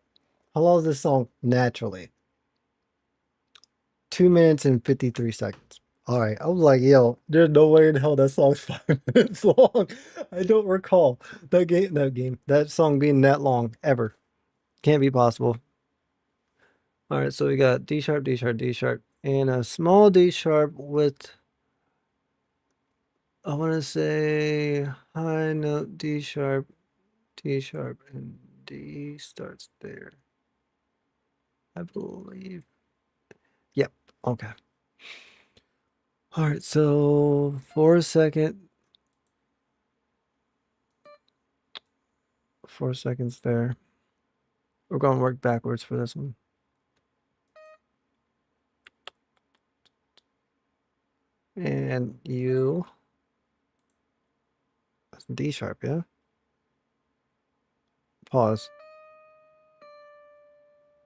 How long is this song naturally? 2 minutes and 53 seconds. All right. I was like, yo, there's no way in hell that song's 5 minutes long. I don't recall that song being that long ever. Can't be possible. All right. So we got D sharp, D sharp, D sharp, and a small D sharp with, I want to say, high note D sharp, and D starts there. I believe. Yep. Okay. All right. So for a second, 4 seconds there. We're going to work backwards for this one. And you. That's D sharp, yeah? Pause.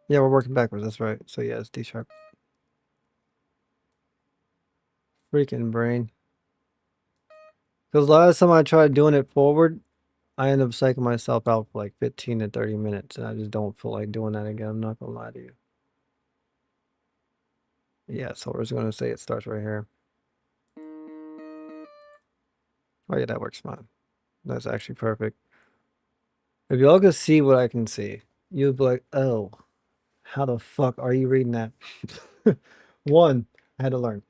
Yeah, we're working backwards. That's right. So yeah, it's D sharp. Freaking brain. Because last time I tried doing it forward, I ended up psyching myself out for like 15 to 30 minutes. And I just don't feel like doing that again. I'm not going to lie to you. Yeah, so we're just going to say it starts right here. Oh yeah, that works fine. That's actually perfect. If y'all could see what I can see, you'd be like, oh, how the fuck are you reading that? One, I had to learn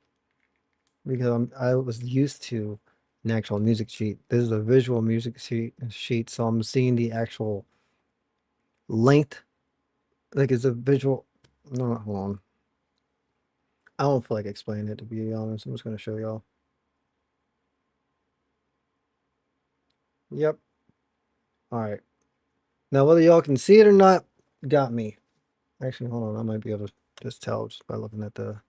because I was used to an actual music sheet. This is a visual music sheet, so I'm seeing the actual length. Like it's a visual. No, hold on. I don't feel like explaining it, to be honest. I'm just gonna show y'all. Yep. All right. Now whether y'all can see it or not, got me. Actually, hold on. I might be able to just tell just by looking at the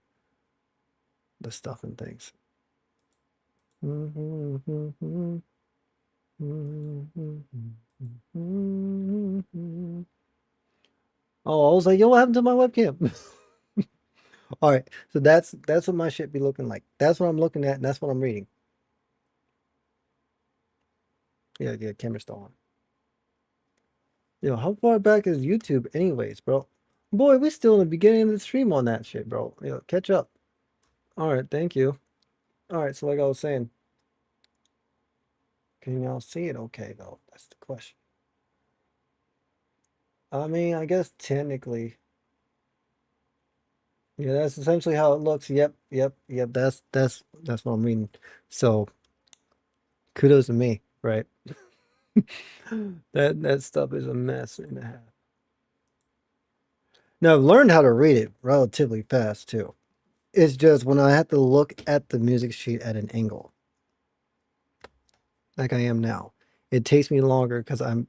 stuff and things. Oh, I was like, yo, what happened to my webcam? All right, so that's what my shit be looking like. That's what I'm looking at, and that's what I'm reading. Yeah, camera's still on. Yo, how far back is YouTube anyways, bro? Boy, we still in the beginning of the stream on that shit, bro. Yo, catch up. All right, thank you. All right, so like I was saying, can you now see it okay though? That's the question. I mean, I guess technically, yeah, that's essentially how it looks. Yep, yep, yep. That's what I'm reading. So kudos to me, right? That stuff is a mess and a half. Now I've learned how to read it relatively fast too. It's just when I have to look at the music sheet at an angle, like I am now, it takes me longer because I'm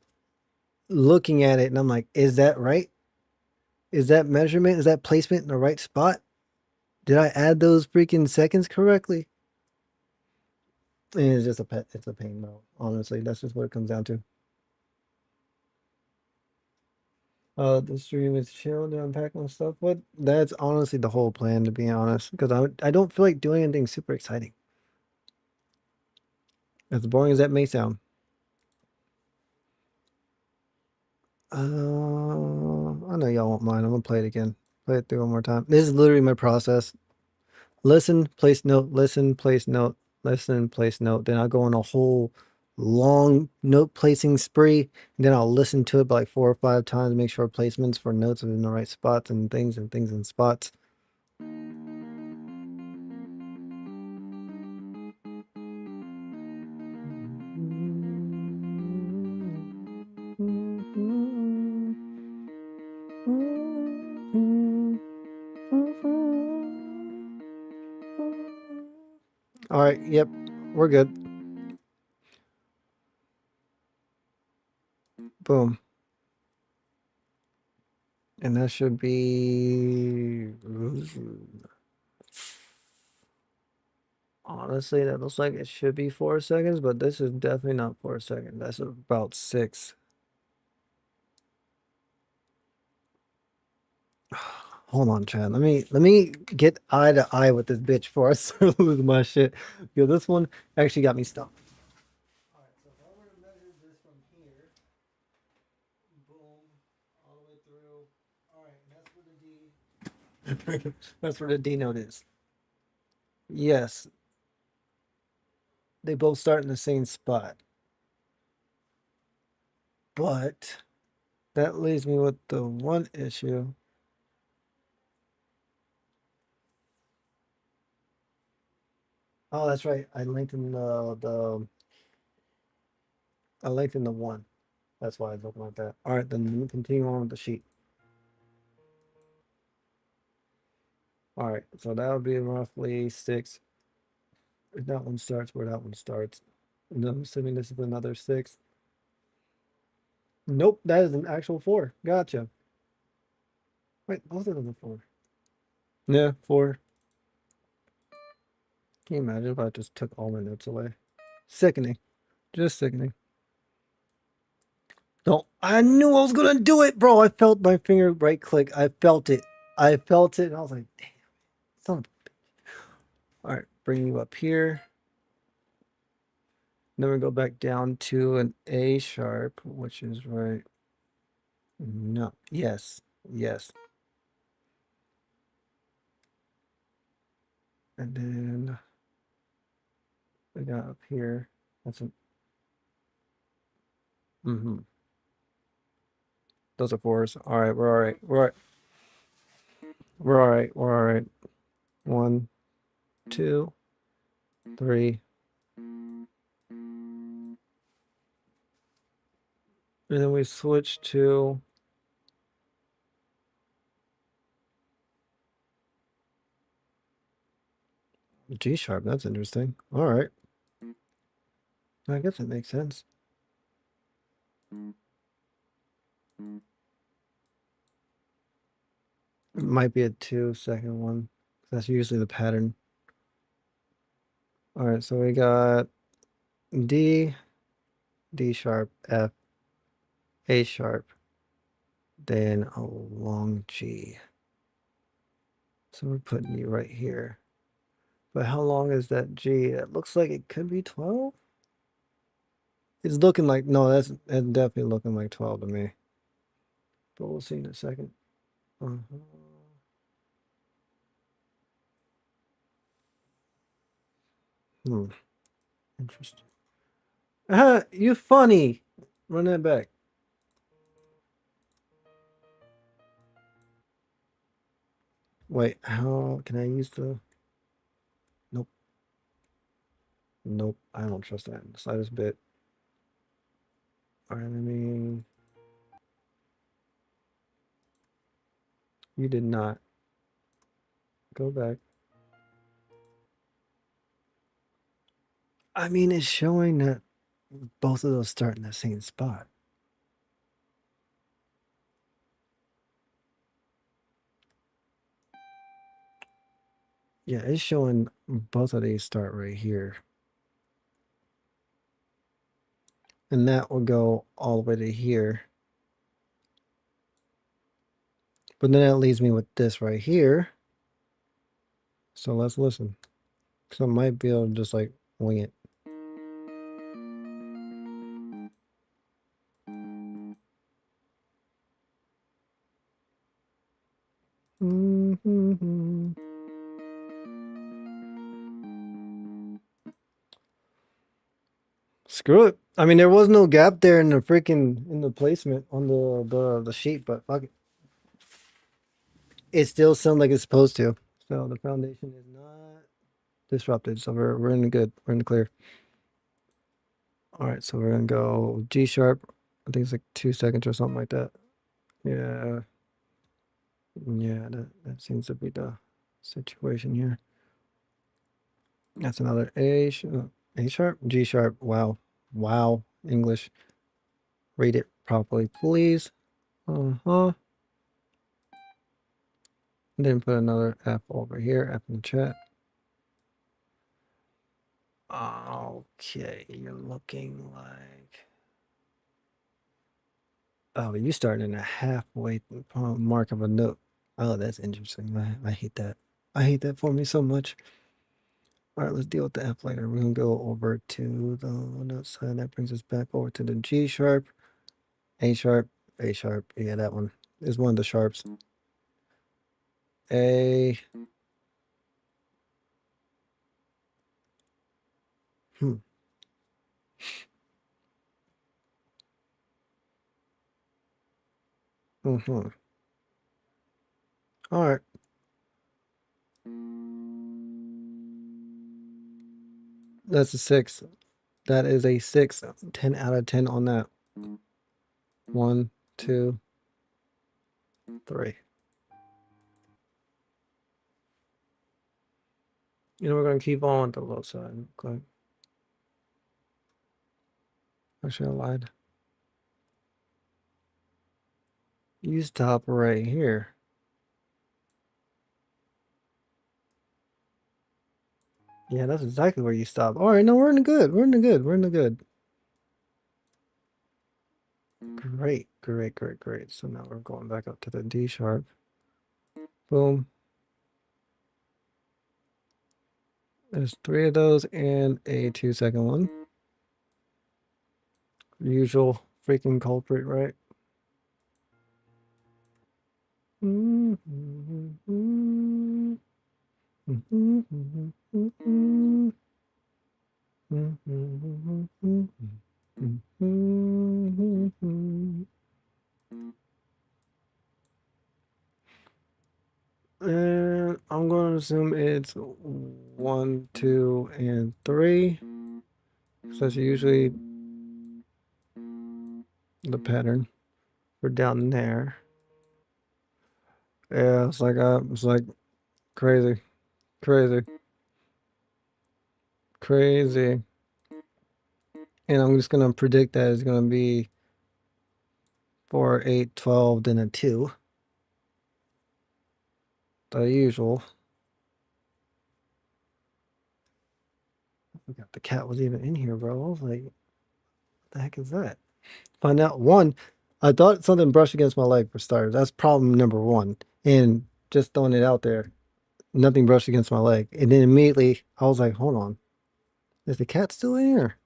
looking at it and I'm like, is that right? Is that measurement? Is that placement in the right spot? Did I add those freaking seconds correctly? And it's just a pet. It's a pain, bro. Honestly, that's just what it comes down to. The stream is chill to unpack my stuff. What? That's honestly the whole plan, to be honest, because I don't feel like doing anything super exciting. As boring as that may sound. I know y'all won't mind. I'm gonna play it again. Play it through one more time. This is literally my process. Listen, place note, listen, place note, listen, place note. Then I'll go on a whole long note placing spree. And then I'll listen to it like 4 or 5 times, make sure placements for notes are in the right spots and things in spots. All right, yep, we're good. Boom. And that should be. Honestly, that looks like it should be 4 seconds, but this is definitely not 4 seconds. That's about 6. Hold on, Chad. Let me get eye to eye with this bitch before I start losing my shit. Yo, this one actually got me stumped. All right, so if I were to measure this from here, boom, all the way through. All right, that's where the D. That's where the D note is. Yes, they both start in the same spot, but that leaves me with the one issue. Oh, that's right. I lengthened the one. That's why it's looking like that. All right, then let me continue on with the sheet. All right, so that would be roughly 6. If that one starts where that one starts. And I'm assuming this is another 6. Nope, that is an actual 4. Gotcha. Wait, both of them are 4. Yeah, 4. Can you imagine if I just took all my notes away? Sickening. Just sickening. No, I knew I was gonna do it, bro. I felt my finger right click. I felt it. I felt it, and I was like, damn, son of a-" All right, bring you up here. Then we go back down to an A sharp, which is right. No, yes, yes. And then we got up here. That's an. Mm-hmm. Those are 4s. All right, we're all right. We're all right. We're all right. We're all right. 1, 2, 3. And then we switch to G sharp. That's interesting. All right. I guess it makes sense. It might be a 2-second one. That's usually the pattern. All right, so we got D, D sharp, F, A sharp, then a long G. So we're putting you right here. But how long is that G? It looks like it could be 12. It's looking like, no, that's definitely looking like 12 to me. But we'll see in a second. Uh-huh. Hmm. Interesting. You funny. Run that back. Wait, how can I use the? Nope. Nope. I don't trust that in the slightest bit. All right, let me. You did not go back. I mean, it's showing that both of those start in the same spot. Yeah, it's showing both of these start right here. And that will go all the way to here. But then that leaves me with this right here. So let's listen. So I might be able to just like wing it. Mm-hmm. Screw it. I mean, there was no gap there in the freaking in the placement on the sheet, but fuck it. It still sounds like it's supposed to. So the foundation is not disrupted. So we're in the good. We're in the clear. All right, so we're gonna go G sharp. I think it's like 2 seconds or something like that. Yeah, yeah, that seems to be the situation here. That's another A sharp, G sharp. Wow, wow. English. Read it properly, please. Uh-huh. Then put another F over here, F in the chat. Okay, you're looking like. Oh, you starting in a halfway mark of a note. Oh, that's interesting. I hate that. I hate that for me so much. All right, let's deal with the F later. We're gonna go over to the note side. That brings us back over to the G sharp, A sharp, A sharp. Yeah, that one is one of the sharps. A. Hmm. Mm-hmm. All right. That's a 6. That is a 6. 10 out of 10 on that. 1, 2, 3. You know, we're gonna keep on with the low side. Okay. Actually, I lied. You stop right here. Yeah, that's exactly where you stop. All right, no, we're in the good. We're in the good. We're in the good. Great, great, great, great. So now we're going back up to the D sharp. Boom. There's 3 of those and a 2-second one. Usual freaking culprit, right? And I'm going to assume it's 1, 2, and 3. So that's usually the pattern for down there. Yeah, it's like crazy, crazy, crazy. And I'm just gonna predict that it's gonna be 4, 8, 12, then a 2. The usual. I forgot the cat was even in here, bro. I was like, what the heck is that? Find out one, I thought something brushed against my leg for starters. That's problem number one. And just throwing it out there, nothing brushed against my leg. And then immediately I was like, hold on. Is the cat still in here?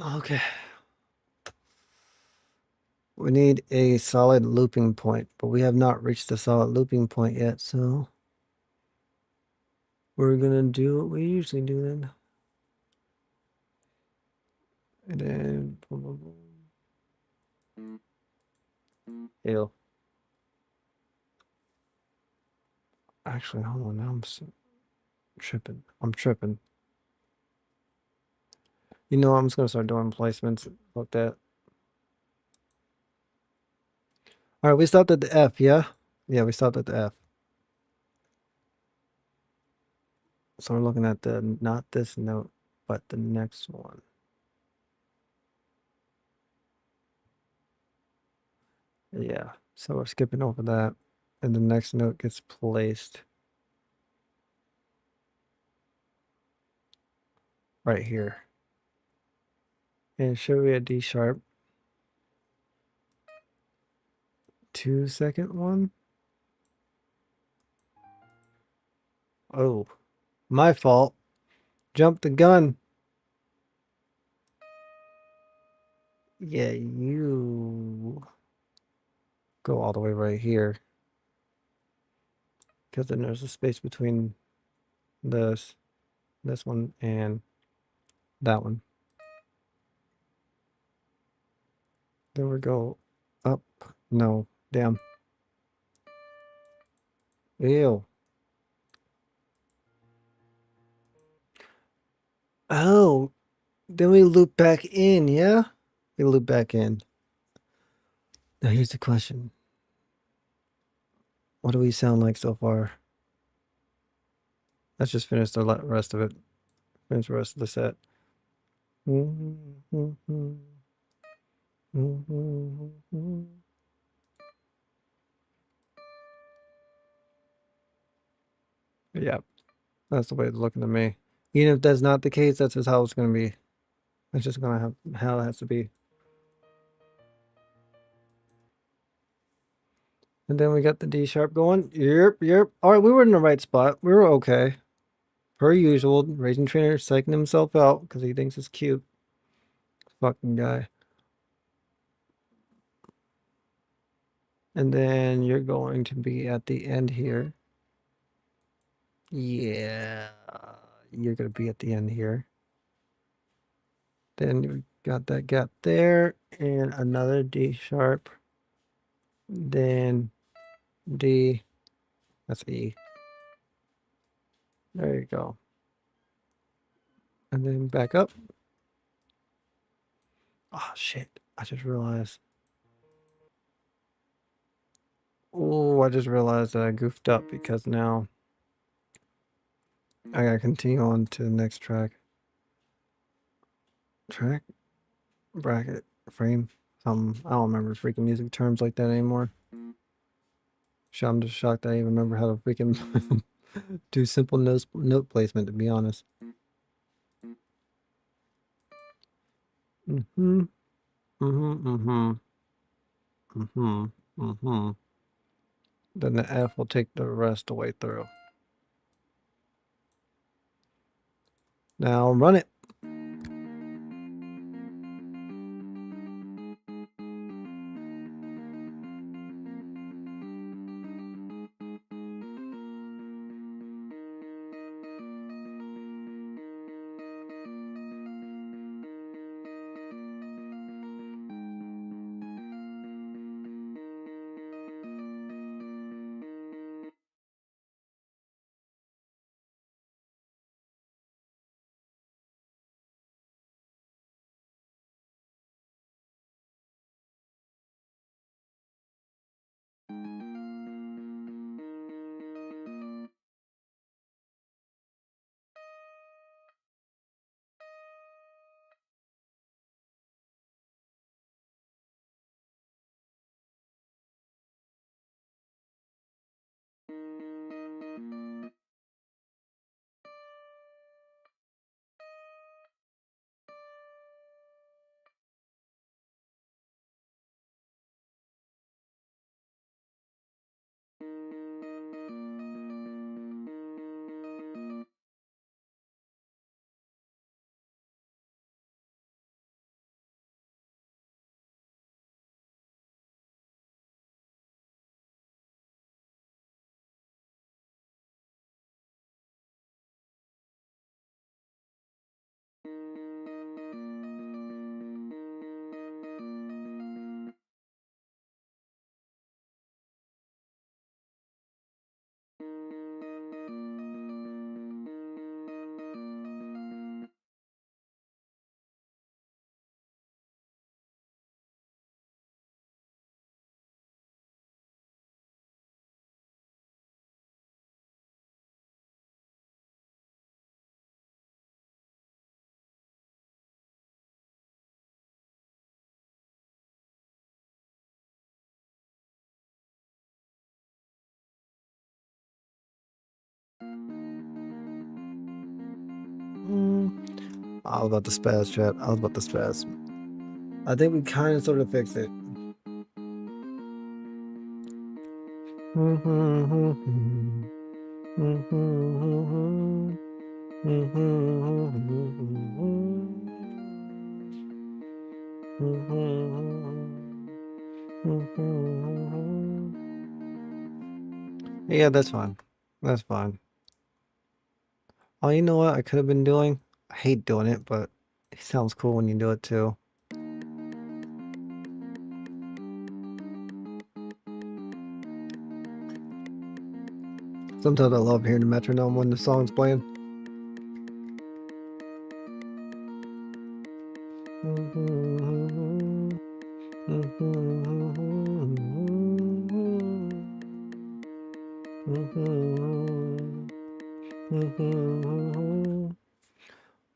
Okay. We need a solid looping point, but we have not reached the solid looping point yet, so We're gonna do what we usually do then. And then boom, boom, boom. Ew. Actually, hold on. Now I'm tripping. I'm tripping. You know, I'm just gonna start doing placements like that. All right, we stopped at the F, yeah? Yeah, we stopped at the F. So we're looking at the, not this note, but the next one. Yeah, so we're skipping over that. And the next note gets placed right here. And should be a D sharp. 2-second one. Oh, my fault. Jump the gun. Yeah, you go all the way right here. Because then there's a space between this one, and that one. Then we go up. No, damn. Ew. Oh, then we loop back in, yeah? We loop back in. Now here's the question. What do we sound like so far? Let's just finish the rest of it. Finish the rest of the set. Yeah, that's the way it's looking to me. Even if that's not the case, that's just how it's going to be. It's just going to have how it has to be. And then we got the D sharp going. Yep. All right, we were in the right spot. We were okay. Per usual, Raging Trainer psyching himself out because he thinks it's cute. Fucking guy. And then you're going to be at the end here. Yeah, you're going to be at the end here. Then you got that gap there and another D sharp. Then D, that's E. There you go. And then back up. Oh, shit. I just realized. Oh, I just realized that I goofed up because now I gotta continue on to the next track. Track? Bracket? Frame? Something. I don't remember freaking music terms like that anymore. Shit, I'm just shocked I even remember how to freaking do simple note placement, to be honest. Mm-hmm. Mm-hmm. Mm-hmm. Mm-hmm. Mm-hmm. Then the F will take the rest of the way through. Now run it. I was about to spaz, chat. I was about to spaz. I think we kind of sort of fixed it. Yeah, that's fine. That's fine. Oh, you know what I could have been doing? I hate doing it, but it sounds cool when you do it too. Sometimes I love hearing the metronome when the song's playing.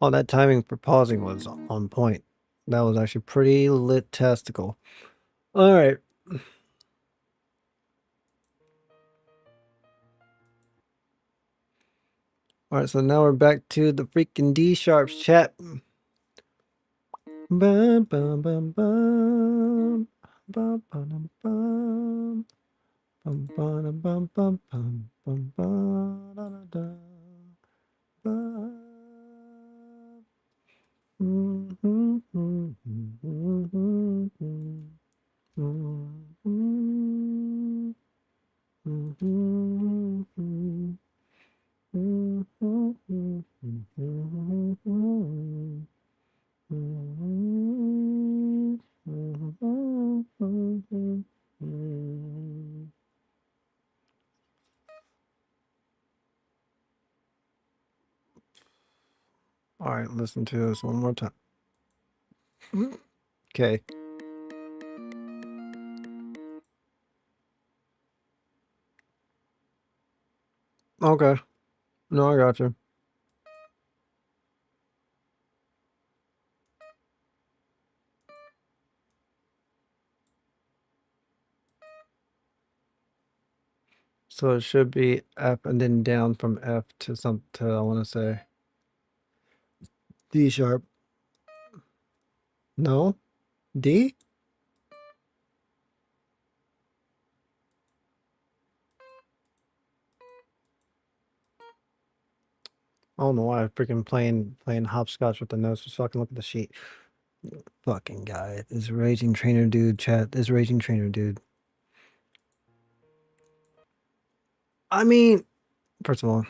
Oh, that timing for pausing was on point. That was actually pretty lit testicle. All right. All right, so now we're back to the freaking D sharps, chat. Bum, bum, bum, bum. Bum, bum, bum. Bum, bum, bum, bum, bum, bum, bum, da, da, da. Bum. Mhm, mhm, mhm, mhm, mhm, mhm, mhm. All right, listen to this one more time. Okay. Okay. No, I got you. So it should be F and then down from F to I want to say D sharp. No? D? I don't know why I'm freaking playing hopscotch with the notes. Just fucking look at the sheet. Fucking guy. This raging trainer dude, chat. This raging trainer dude. I mean, first of all,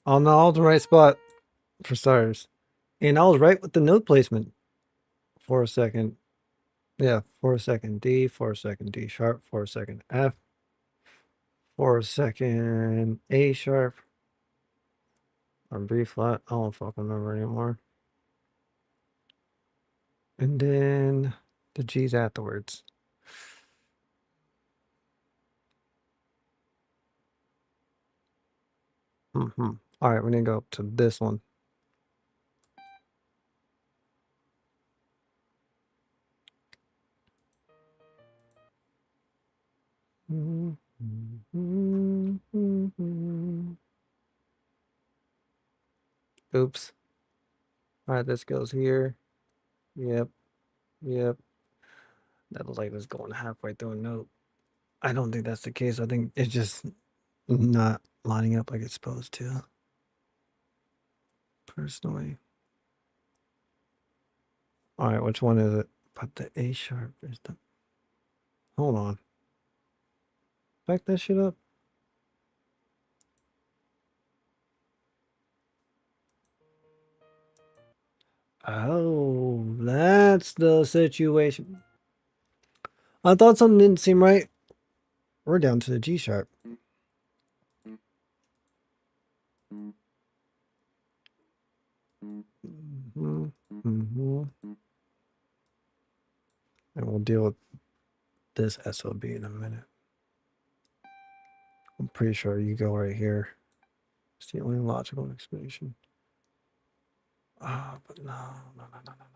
on all the right spot for starters. And I was right with the note placement for a second. Yeah, for a second D, for a second D sharp, for a second F, for a second A sharp, or B flat. I don't fucking remember anymore. And then the G's afterwards. Mm-hmm. All right, we need to go up to this one. Oops. All right, this goes here. Yep. Yep. That looks like it's going halfway through a note. I don't think that's the case. I think it's just not lining up like it's supposed to. Personally. All right, which one is it? But the A sharp is the. Hold on. Back that shit up. Oh, that's the situation. I thought something didn't seem right. We're down to the G sharp. Mm-hmm. Mm-hmm. And we'll deal with this SOB in a minute. I'm pretty sure you go right here. It's the only logical explanation. Ah, but no, no, no, no, no, no.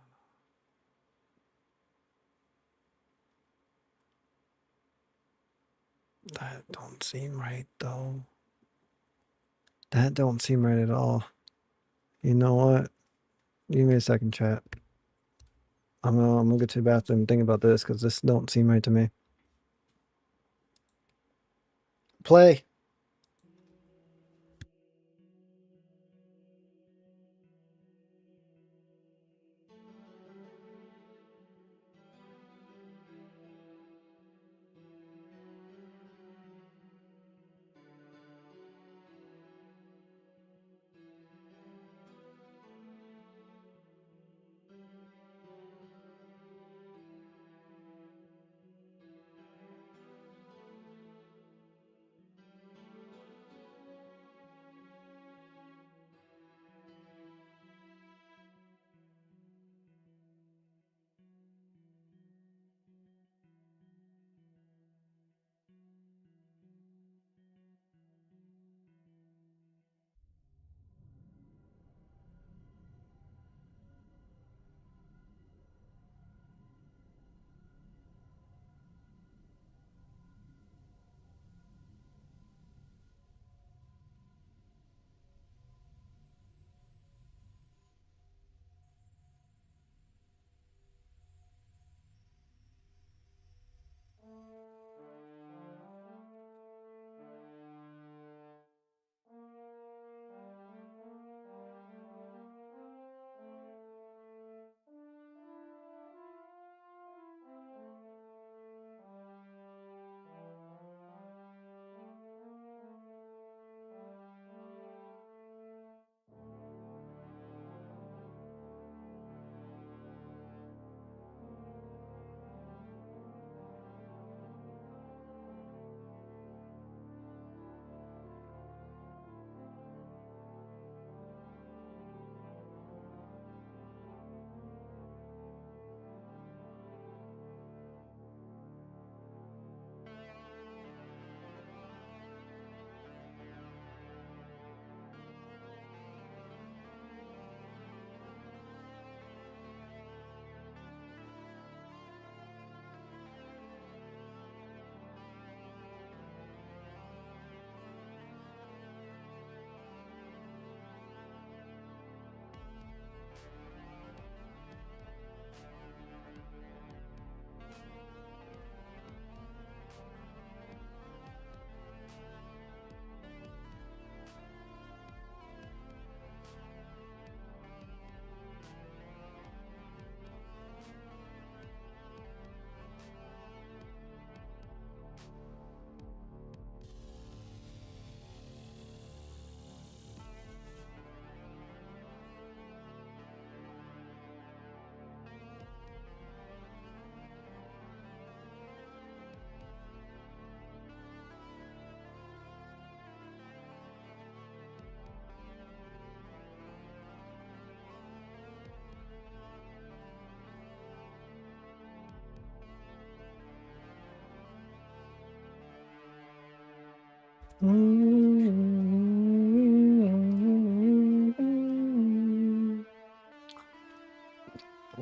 That don't seem right though. That don't seem right at all. You know what? Give me a second, chat. I'm gonna get to the bathroom and think about this because this don't seem right to me. Play.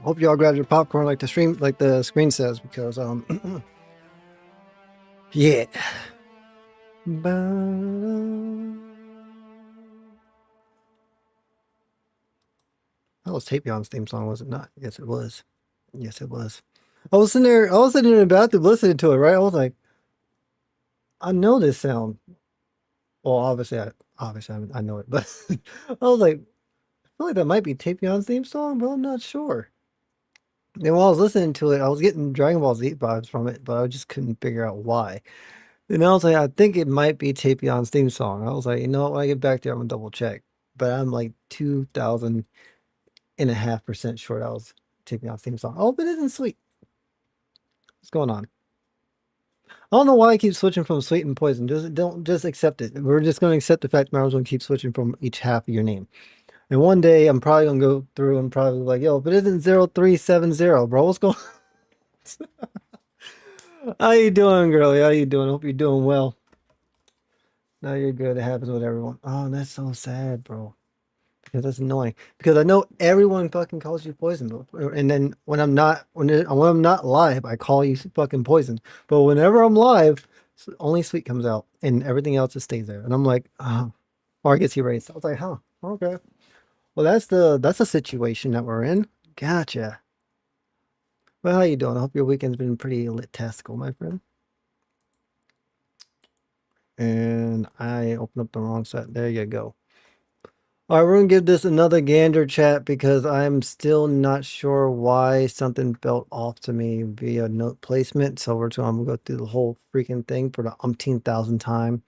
Hope y'all grabbed your popcorn like the screen says, because yeah. That was Tapion's theme song, was it not? Yes, it was. Yes, it was. I was sitting in the bathroom listening to it, right? I was like, I know this sound. Well, I know it, but I was like, I feel like that might be Tapion's theme song, but I'm not sure. And while I was listening to it, I was getting Dragon Ball Z vibes from it, but I just couldn't figure out why. And I was like, I think it might be Tapion's theme song. I was like, you know what, when I get back there, I'm gonna double check. But I'm like 2,5% sure that was Tapion's theme song. Oh, but it isn't Sweet. What's going on? I don't know why I keep switching from Sweet and Poison. Just accept it. We're just gonna accept the fact that I was gonna keep switching from each half of your name. And one day I'm probably gonna go through and probably like, yo, but it isn't 0370, bro. What's going on? How you doing, girlie? How you doing? Hope you're doing well. No, you're good. It happens with everyone. Oh, that's so sad, bro. Because that's annoying. Because I know everyone fucking calls you Poison, and then when I'm not live, I call you fucking Poison. But whenever I'm live, only Sweet comes out, and everything else just stays there. And I'm like, oh. Or I guess he raised. I was like, huh, okay. Well, that's the situation that we're in. Gotcha. Well, how you doing? I hope your weekend's been pretty lit-tastical, my friend. And I opened up the wrong set. There you go. All right, we're gonna give this another gander chat because I'm still not sure why something felt off to me via note placement. So I'm gonna go through the whole freaking thing for the umpteenth thousand time.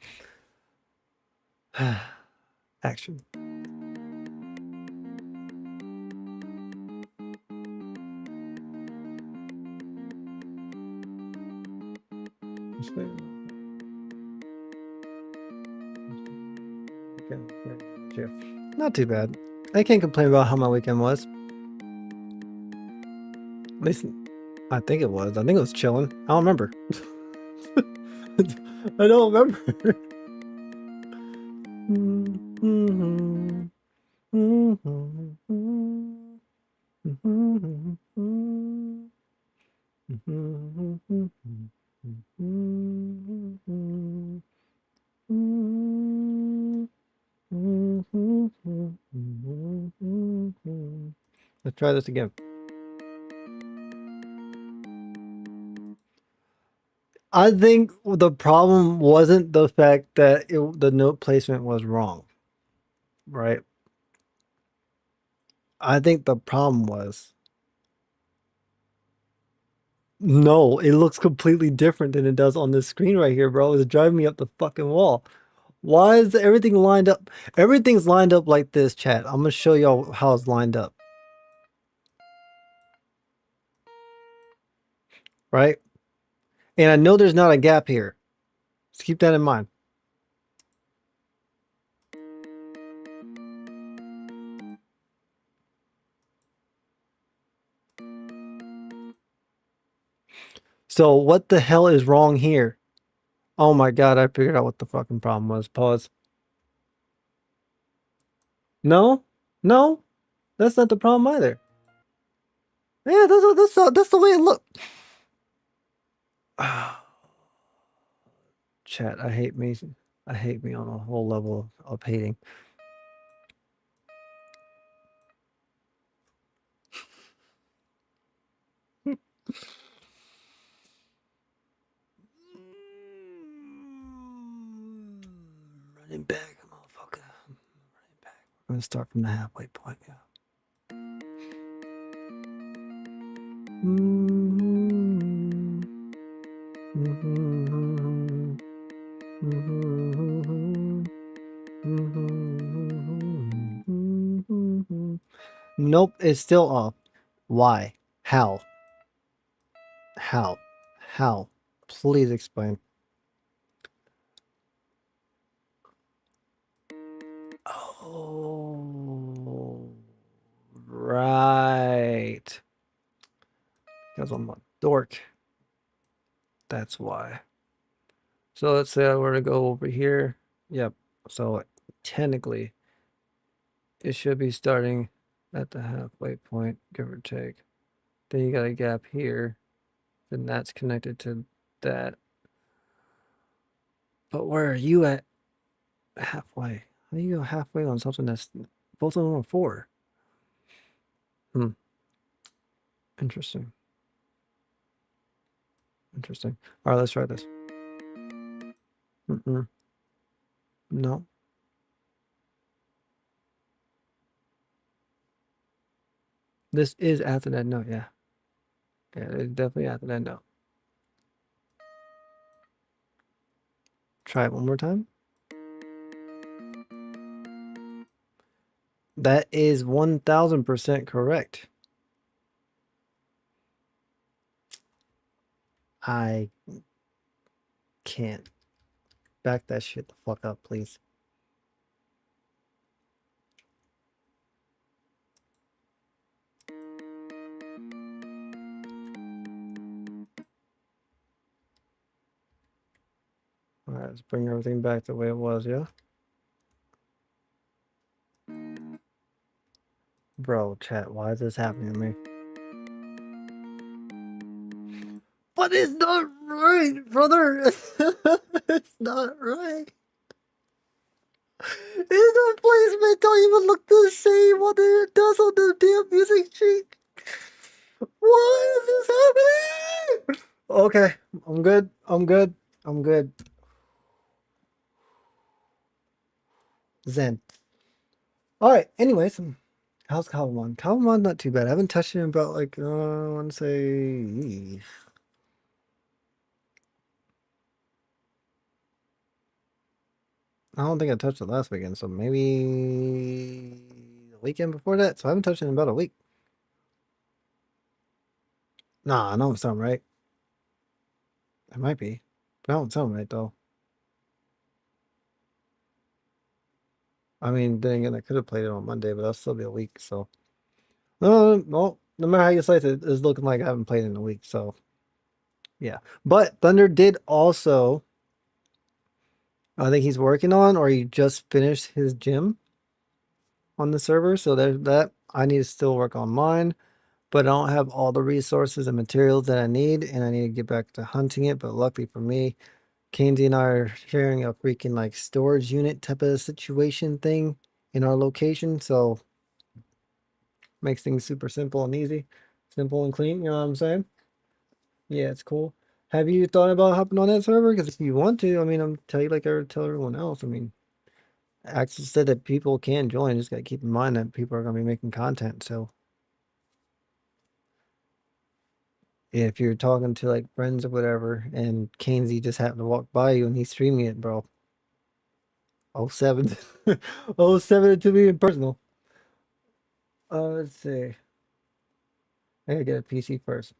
Action. Not too bad. I can't complain about how my weekend was. At least I think it was. I think it was chilling. I don't remember. I don't remember. Let's try this again. I think the problem wasn't the fact that the note placement was wrong, right? I think the problem was no, it looks completely different than it does on this screen right here, bro. It's driving me up the fucking wall. Why is everything lined up? Everything's lined up like this, chat. I'm gonna show y'all how it's lined up. Right? And I know there's not a gap here. Just keep that in mind. So what the hell is wrong here? Oh my god, I figured out what the fucking problem was. Pause. No? No? That's not the problem either. Yeah, that's the way it looked. Chat, I hate me. I hate me on a whole level of hating. Running back, motherfucker. Running back. I'm gonna start from the halfway point. Yeah. Nope, it's still off. Why? How? How? How? Please explain. Oh, right. Because I'm a dork. That's why. So let's say I were to go over here. Yep. So technically, it should be starting at the halfway point, give or take. Then you got a gap here. Then that's connected to that. But where are you at halfway? How do you go halfway on something that's both of them are 4? Interesting. Interesting. All right, let's try this. No. This is after that note, yeah. Yeah, it's definitely after that note. Try it one more time. That is 1000% correct. I can't. Back that shit the fuck up, please. All right, let's bring everything back the way it was, yeah? Bro, chat, why is this happening to me? But it's not right, brother. It's not right. The placement don't even look the same on it does on the damn music sheet. Why is this happening? Okay, I'm good. I'm good. I'm good. Zen. All right. Anyways, how's Calvin? Calvin not too bad. I haven't touched him in about like I want to say. I don't think I touched it last weekend, so maybe the weekend before that. So I haven't touched it in about a week. Nah, I don't sound right. It might be. But I don't sound right though. I mean, then again, I could have played it on Monday, but that'll still be a week. So no matter how you slice it, it's looking like I haven't played in a week. So yeah. But Thunder did also. I think he's working on, or he just finished his gym on the server. So there's that. I need to still work on mine, but I don't have all the resources and materials that I need, and I need to get back to hunting it. But luckily for me, Kenzie and I are sharing a freaking like storage unit type of situation thing in our location. So makes things super simple and easy, simple and clean. You know what I'm saying? Yeah, it's cool. Have you thought about hopping on that server? Because if you want to, I mean, I'm tell you like I tell everyone else. I mean, Axel said that people can join. Just got to keep in mind that people are going to be making content. So if you're talking to like friends or whatever, and Kenzie just happened to walk by you and he's streaming it, bro. Oh seven, oh seven to me in personal. Let's see. I gotta get a PC first.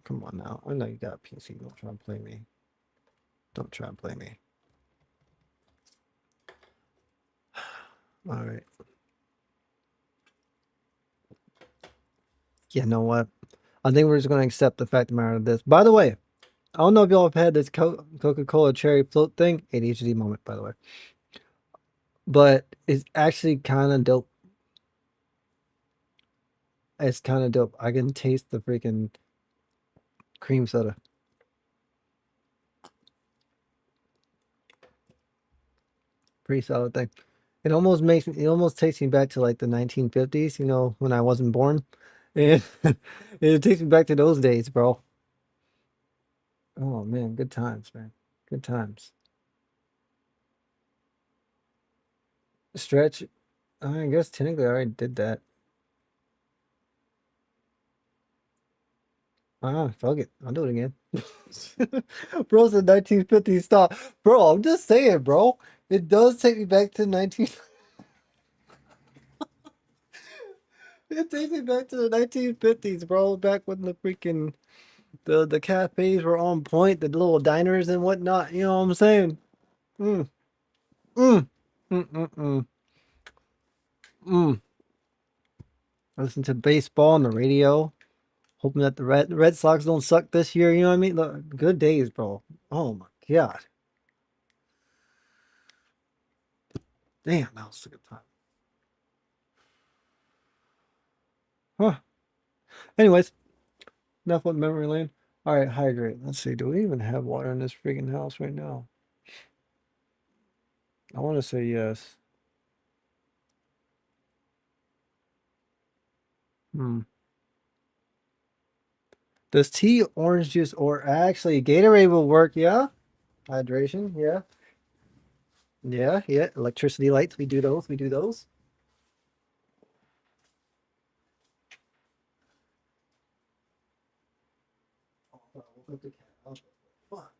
Come on now. I know you got a PC. Don't try and play me. Don't try and play me. All right. You know what? I think we're just going to accept the fact of the matter of this. By the way, I don't know if y'all have had this Coca-Cola cherry float thing. ADHD moment, by the way. But it's actually kind of dope. It's kind of dope. I can taste the freaking cream soda. Pretty solid thing. It almost takes me back to like the 1950s, you know, when I wasn't born. And it takes me back to those days, bro. Oh man, good times, man. Good times. Stretch. I guess technically I already did that. Ah, fuck it. I'll do it again. Bro said 1950s stop. Bro, I'm just saying, bro. It does take me back to 19. It takes me back to the 1950s, bro. Back when the freaking the cafes were on point, the little diners and whatnot. You know what I'm saying? Mm, mm, mm, mm, mm, mm. Listen to baseball on the radio, hoping that the Red Sox don't suck this year. You know what I mean? Look, good days, bro. Oh my god. Damn, that was a good time. Huh. Anyways, enough with memory lane. All right, hydrate. Let's see. Do we even have water in this freaking house right now? I want to say yes. Hmm. Does tea, orange juice, or actually Gatorade will work? Yeah. Hydration. Yeah. Yeah. Yeah. Electricity lights. We do those. We do those. Oh, we'll put the cat out. Fuck.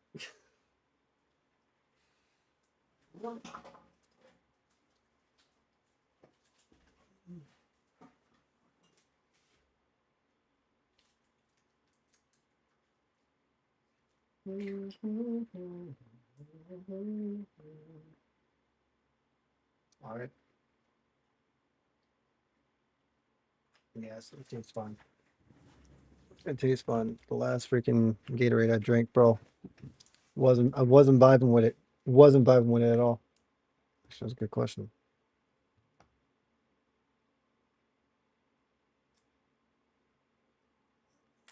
All right. Yes, it tastes fun. It tastes fun. The last freaking Gatorade I drank, bro, I wasn't vibing with it. Wasn't vibing with it at all. That's a good question.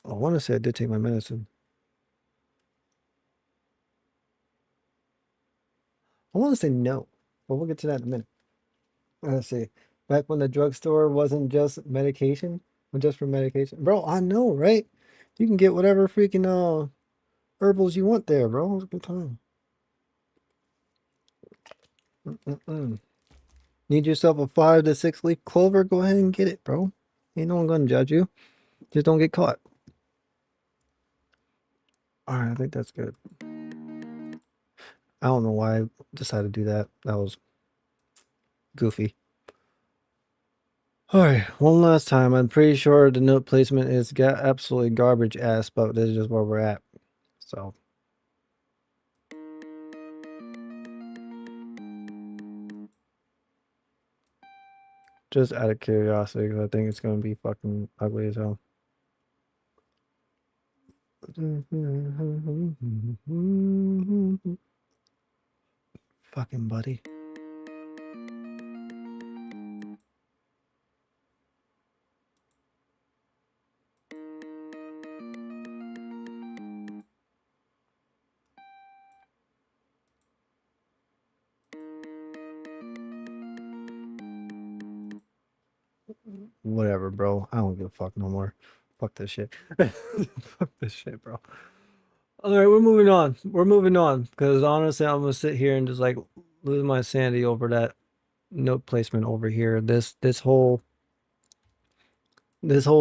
I want to say I did take my medicine. I want to say no. But we'll get to that in a minute. Let's see. Back when the drugstore wasn't just medication, just for medication. Bro, I know, right? You can get whatever freaking herbals you want there, bro. It was a good time. Mm-mm-mm. Need yourself a 5 to 6 leaf clover? Go ahead and get it, bro. Ain't no one gonna judge you. Just don't get caught. All right, I think that's good. I don't know why I decided to do that. That was goofy. All right, one last time. I'm pretty sure the note placement is absolutely garbage ass, but this is just where we're at. So, just out of curiosity, because I think it's gonna be fucking ugly as hell. Fucking buddy. Whatever, bro. I don't give a fuck no more. Fuck this shit. Fuck this shit, bro. All right, we're moving on. We're moving on because honestly, I'm gonna sit here and just like lose my sanity over that note placement over here. This whole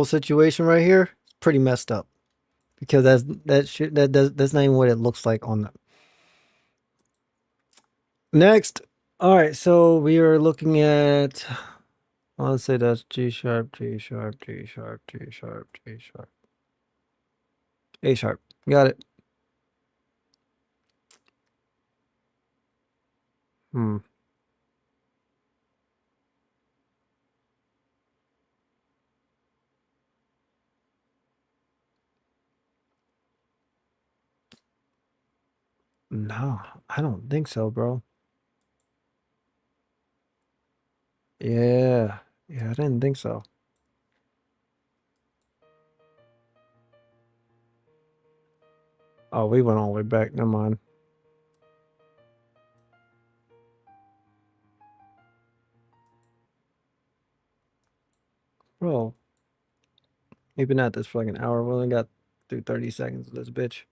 situation right here is pretty messed up because that's not even what it looks like on the next. All right, so we are looking at. I want to say that's G sharp, G sharp, G sharp, G sharp, G sharp, A sharp. Got it. Hmm. No, I don't think so, bro. Yeah. Yeah, I didn't think so. Oh, we went all the way back. Never mind. Bro, we've been at this for like an hour. We only got through 30 seconds of this bitch.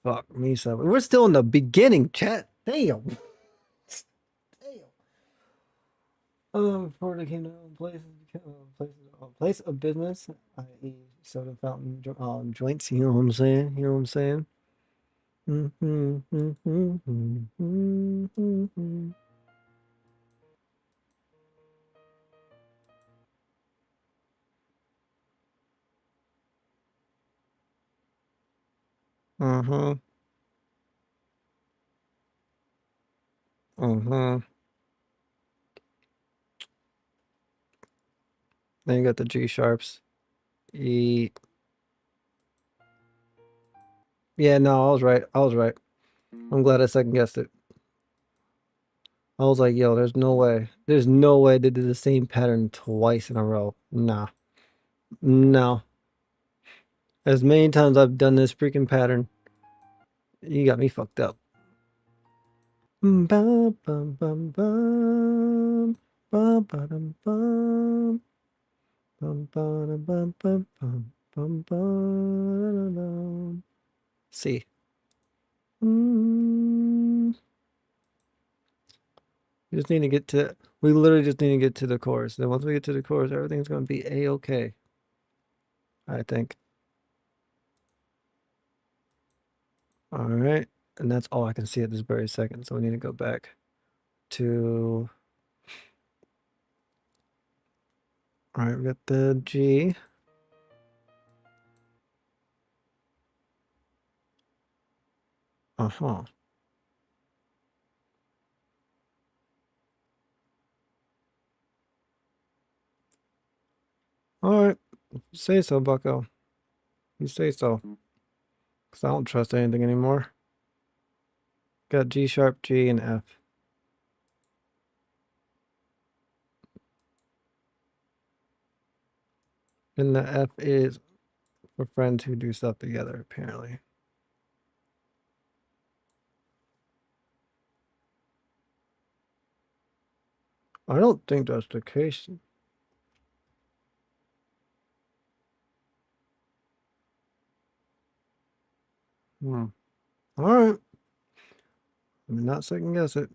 Fuck me, so we're still in the beginning, chat. Damn. Damn. Before they came to place of business, i.e., soda fountain joints. You know what I'm saying? You know what I'm saying? Mm-hmm, mm-hmm, mm-hmm, mm-hmm. Mm-hmm, mm-hmm. Then you got the G sharps. E. Yeah, no, I was right. I was right. I'm glad I second guessed it. I was like, yo, there's no way. There's no way they did the same pattern twice in a row. Nah. No. As many times I've done this freaking pattern, you got me fucked up. Bum, bum, bum, bum. Bum, ba-dum, bum. Bum, ba-dum, bum, bum, bum. Bum, ba-da-dum. See. Mm. We just need to get to, we literally just need to get to the chorus. Then once we get to the chorus, everything's going to be A-okay, I think. All right. And that's all I can see at this very second. So we need to go back to, all right, we got the G. Uh-huh. All right. Say so, bucko. You say so. Because I don't trust anything anymore. Got G sharp, G, and F. And the F is for friends who do stuff together, apparently. I don't think that's the case. Hmm. All right. I'm not second guess it.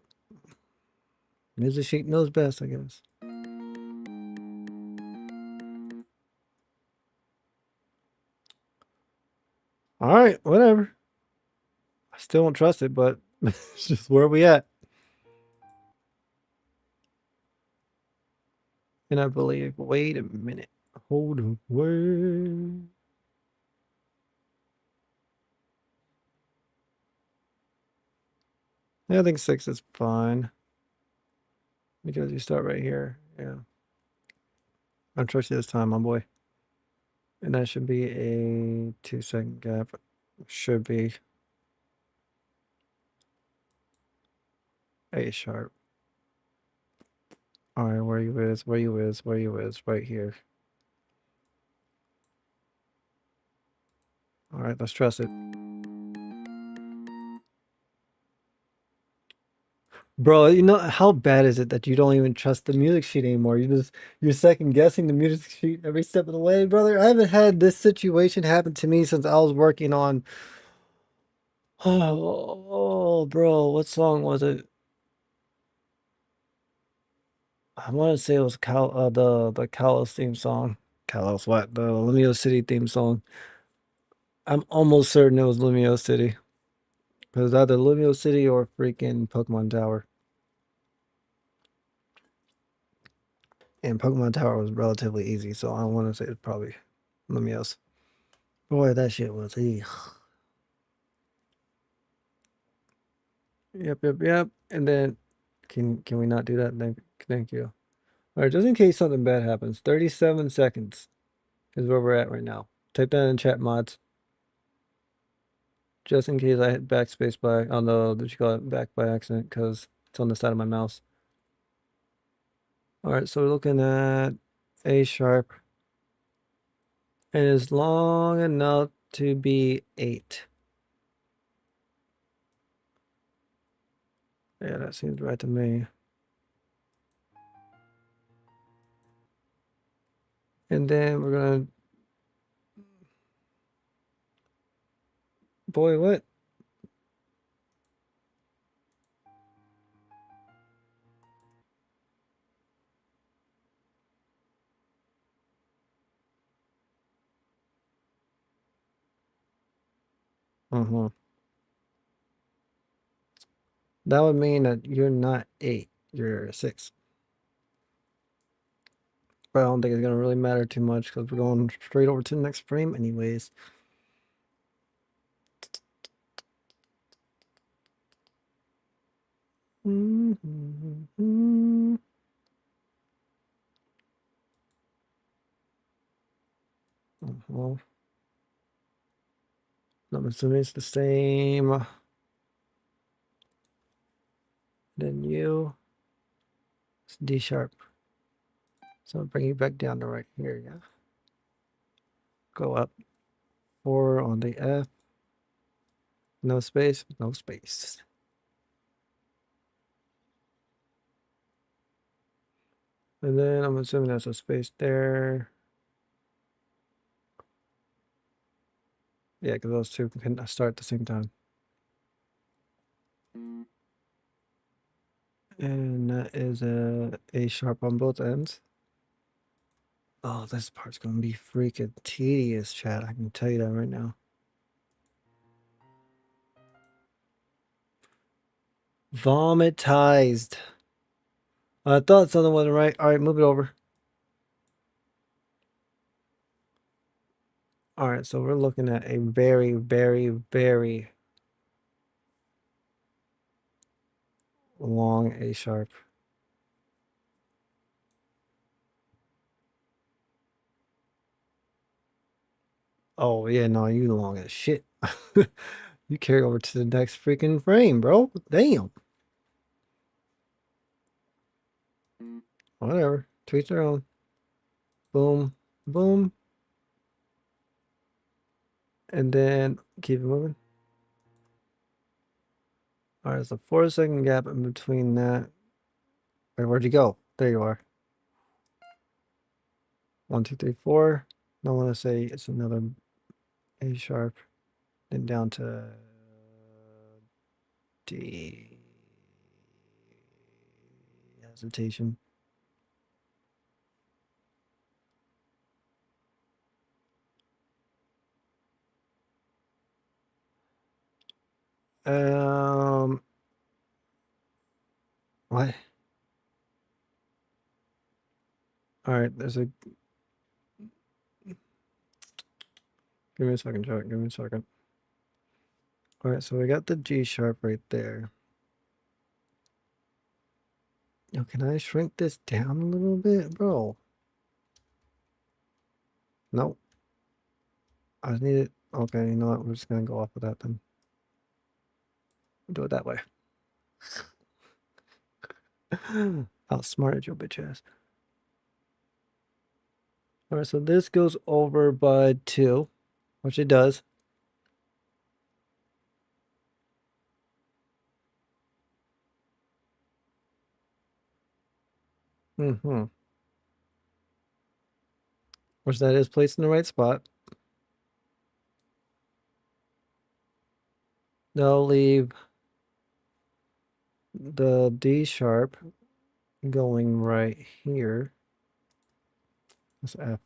Music sheet knows best, I guess. All right, whatever. I still don't trust it, but it's just where we at. And I believe, wait a minute. Hold on, wait. Yeah, I think 6 is fine. Because you start right here. Yeah. I trust you this time, my boy. And that should be a 2-second gap. Should be A sharp. All right, where you is, where you is, where you is, right here. All right, let's trust it. Bro, you know how bad is it that you don't even trust the music sheet anymore? You're second guessing the music sheet every step of the way, brother. I haven't had this situation happen to me since I was working on oh, bro, what song was it? I want to say it was the Kalos theme song. Kalos what? The Lumio City theme song. I'm almost certain it was Lumio City. Because either Lumio City or freaking Pokemon Tower. And Pokemon Tower was relatively easy, so I want to say it's probably Lumios. Boy, that shit was easy. Yep. And then can we not do that? Thank you. All right, just in case something bad happens, 37 seconds is where we're at right now. Type that in chat mods. Just in case I hit backspace by on the what you call it back by accident because it's on the side of my mouse. All right, so we're looking at A sharp. And it's long enough to be 8. Yeah, that seems right to me. And then we're gonna boy what? Uh-huh. That would mean that you're not 8, you're 6. But I don't think it's gonna really matter too much because we're going straight over to the next frame anyways. Mm-hmm. Uh-huh. I'm assuming it's the same. Then you. It's D sharp. So I'll bring you back down to right here, yeah. Go up. 4 on the F. No space, no space. And then I'm assuming there's a space there. Yeah, because those two can start at the same time. And that is a sharp on both ends. Oh, this part's gonna be freaking tedious, chat. I can tell you that right now. Vomitized. I thought something wasn't right. All right, move it over. All right, so we're looking at a very, very, very long A sharp. Oh, yeah, no, you long as shit. You carry over to the next freaking frame, bro. Damn. Whatever. Tweet their own. Boom. Boom. And then keep it moving. All right, so 4-second gap in between that. Wait, where'd you go? There you are. 1, 2, 3, 4. I want to say it's another A sharp, then down to D. Hesitation. What? All right, there's a. Give me a second, Chuck. Give me a second. All right, so we got the G sharp right there. Now, can I shrink this down a little bit, bro? Nope. I just need it. Okay, you know what? We're just gonna go off of that then. We'll do it that way. Outsmarted your bitch ass. All right, so this goes over by 2, which it does. Mm-hmm. Which that is placed in the right spot. They'll leave the D sharp going right here. That's F.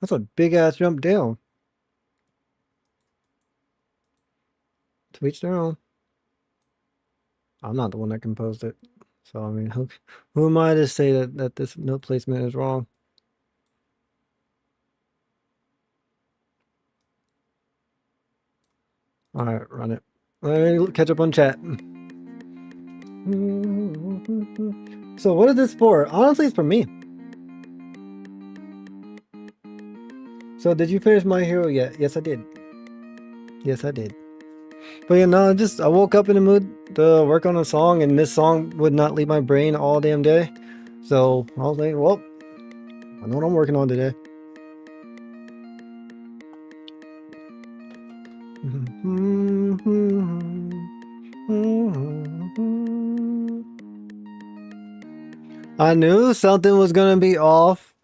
That's a big ass jump down. To each their own. I'm not the one that composed it. So, I mean, who am I to say that this note placement is wrong? All right, run it. Let me catch up on chat. So, what is this for? Honestly, it's for me. So, did you finish My Hero yet? Yes, I did. Yes, I did. But you know, I woke up in the mood to work on a song, and this song would not leave my brain all damn day. So I was like, well, I know what I'm working on today. I knew something was gonna be off.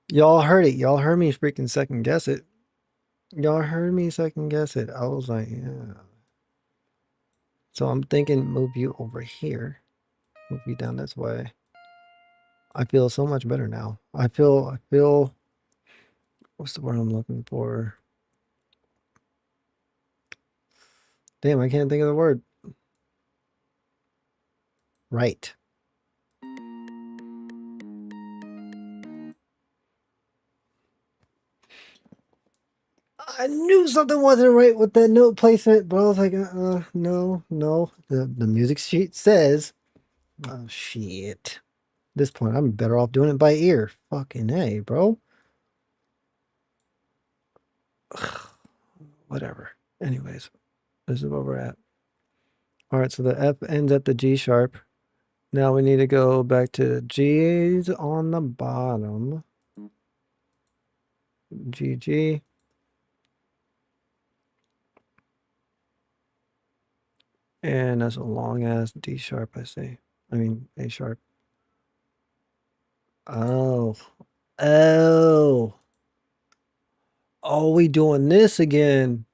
Y'all heard it. Y'all heard me freaking second guess it. Y'all heard me second guess it. I was like, yeah. So I'm thinking move you over here. Move you down this way. I feel so much better now. I feel what's the word I'm looking for? Damn, I can't think of the word. Right. I knew something wasn't right with that note placement, but I was like, no. The music sheet says, oh, shit. At this point, I'm better off doing it by ear. Fucking A, bro. Ugh, whatever. Anyways, this is where we're at. All right, so the F ends at the G sharp. Now we need to go back to G's on the bottom. G, G. And that's a long ass D sharp, I say. I mean, A sharp. Oh. Oh. Oh, we doing this again.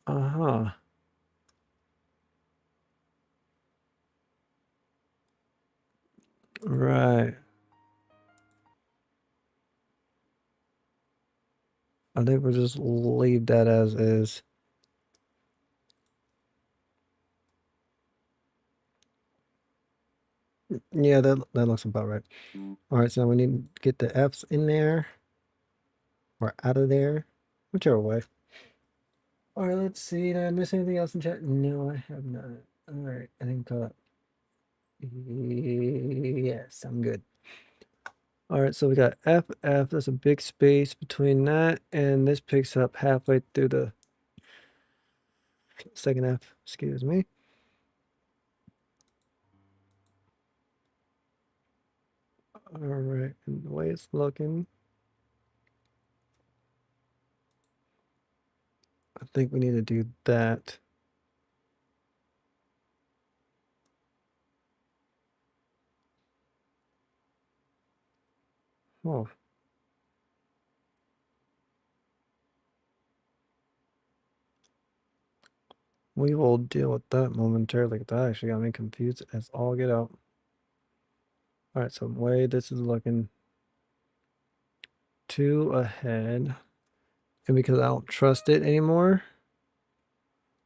Uh-huh. Right. I think we'll just leave that as is. Yeah, that looks about right. All right, so now we need to get the F's in there or out of there, whichever way. All right, let's see. Did I miss anything else in chat? No, I have not. All right, I think yes, I'm good. All right, so we got F, F. There's a big space between that, and this picks up halfway through the second F. Excuse me. All right, and the way it's looking, I think we need to do that. Oh. We will deal with that momentarily. That actually got me confused as all get out. Alright, so the way this is looking, 2 ahead. And because I don't trust it anymore,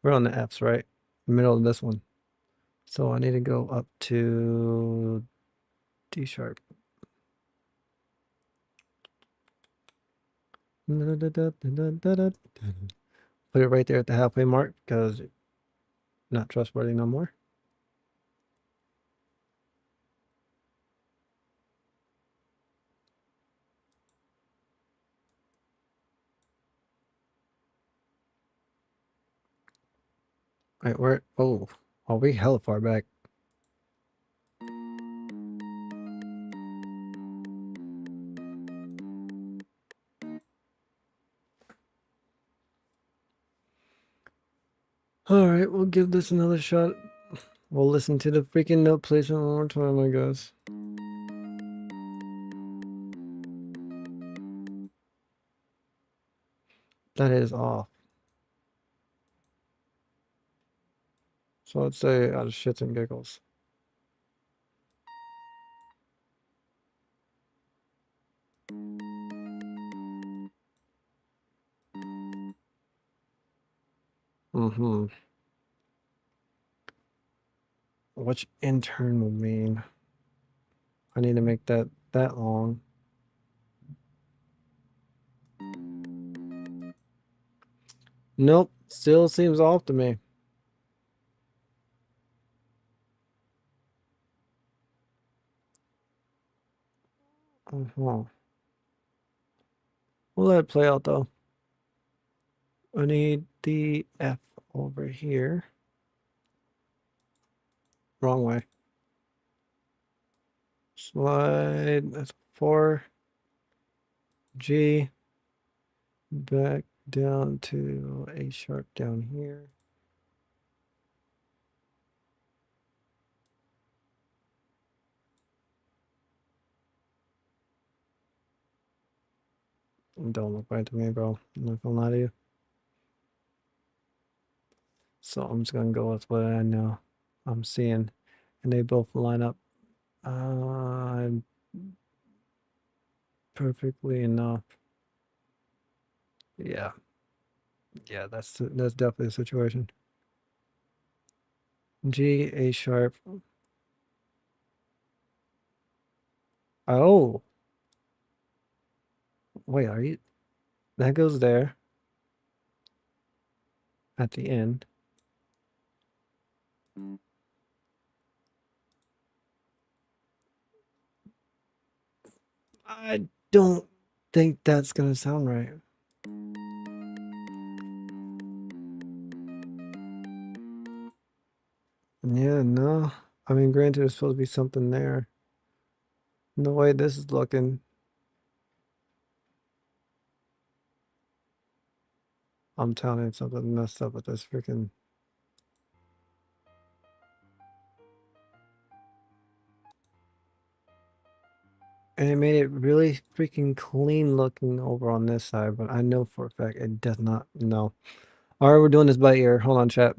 we're on the Fs, right? Middle of this one. So I need to go up to D sharp. Put it right there at the halfway mark because not trustworthy no more. All right, where? Oh, are we hella far back? All right, we'll give this another shot. We'll listen to the freaking note placement one more time, I guess. That is off. So I'd say out of shits and giggles. Mm-hmm. Which intern would mean I need to make that long. Nope, still seems off to me. Uh-huh. We'll let it play out though. I need the F over here. Wrong way. Slide, that's 4. G. Back down to A sharp down here. Don't look right to me, bro. I'm not gonna lie to you. So I'm just gonna go with what I know I'm seeing. And they both line up perfectly enough. Yeah. Yeah, that's definitely the situation. G, A sharp. Oh, wait, are you? That goes there at the end. I don't think that's gonna sound right. Yeah, no. I mean, granted, there's supposed to be something there. The way this is looking, I'm telling you, something messed up with this freaking. And it made it really freaking clean looking over on this side, but I know for a fact it does not. No. All right, we're doing this by ear. Hold on, chat.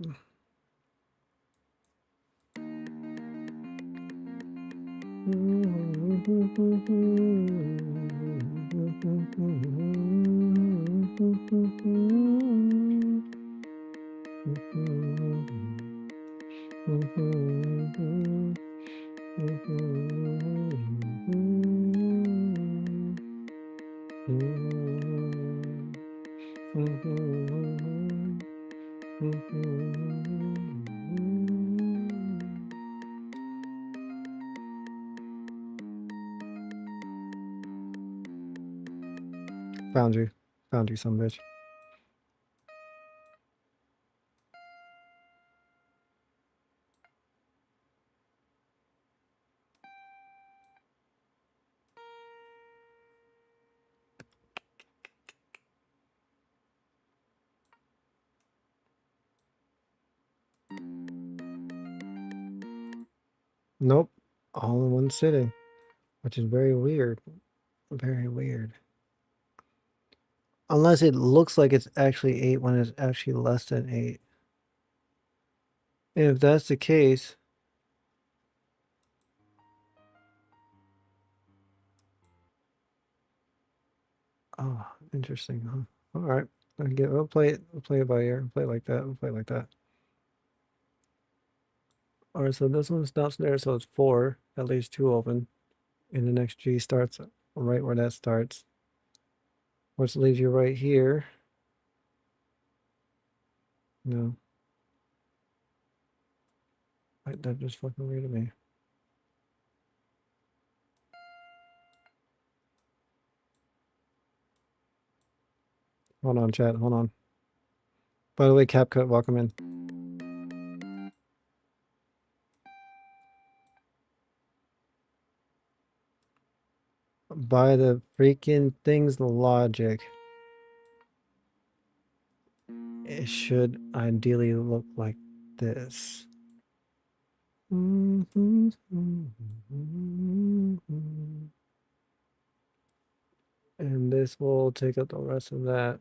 Found you. Found you, some bitch. Nope. All in one sitting, which is very weird. Very weird. Unless it looks like it's actually 8 when it's actually less than 8. And if that's the case, oh, interesting, huh? All right, we'll play it. We'll play it by ear. We'll play it like that. We'll play it like that. All right, so this one stops there, so it's 4. That leaves 2 open, and the next G starts right where that starts, which leaves you right here. No, that just fucking weird to me. Hold on, chat. Hold on. By the way, CapCut, welcome in. By the freaking thing's logic, it should ideally look like this. And this will take up the rest of that.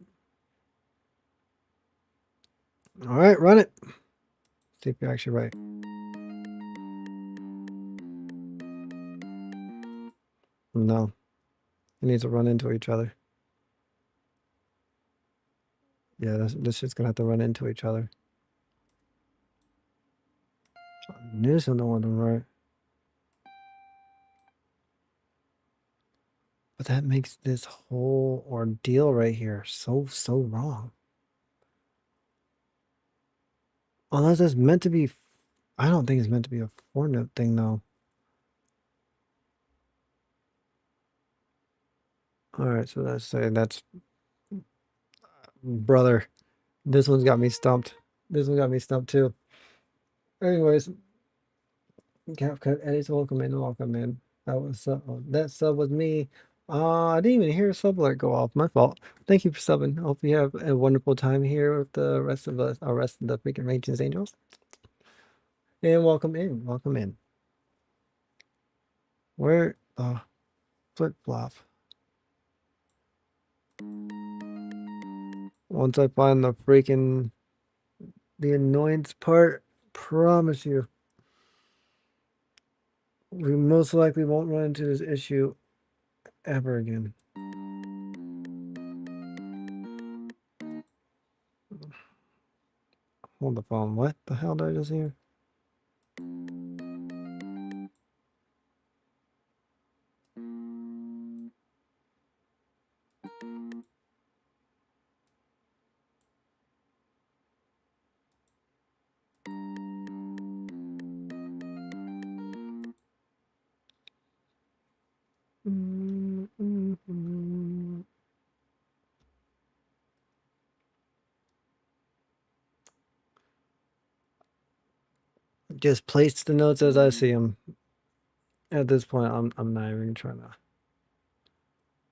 All right, run it. See if you're actually right. No, it needs to run into each other. Yeah, this shit's gonna have to run into each other. I knew something wasn't right. But that makes this whole ordeal right here so wrong. Unless it's meant to be, I don't think it's meant to be a 4-note thing though. All right, so that's brother. This one's got me stumped. This one got me stumped too. Anyways, CapCut Eddie's welcome in. That was that sub was me. I didn't even hear a sub alert go off. My fault. Thank you for subbing. Hope you have a wonderful time here with the rest of us, our rest of the freaking Raging Angels. And welcome in. Welcome in. Where the flip flop? Once I find the annoyance part, promise you, we most likely won't run into this issue ever again. Hold the phone. What the hell did I just hear? Just place the notes as I see them. At this point, I'm not even trying to.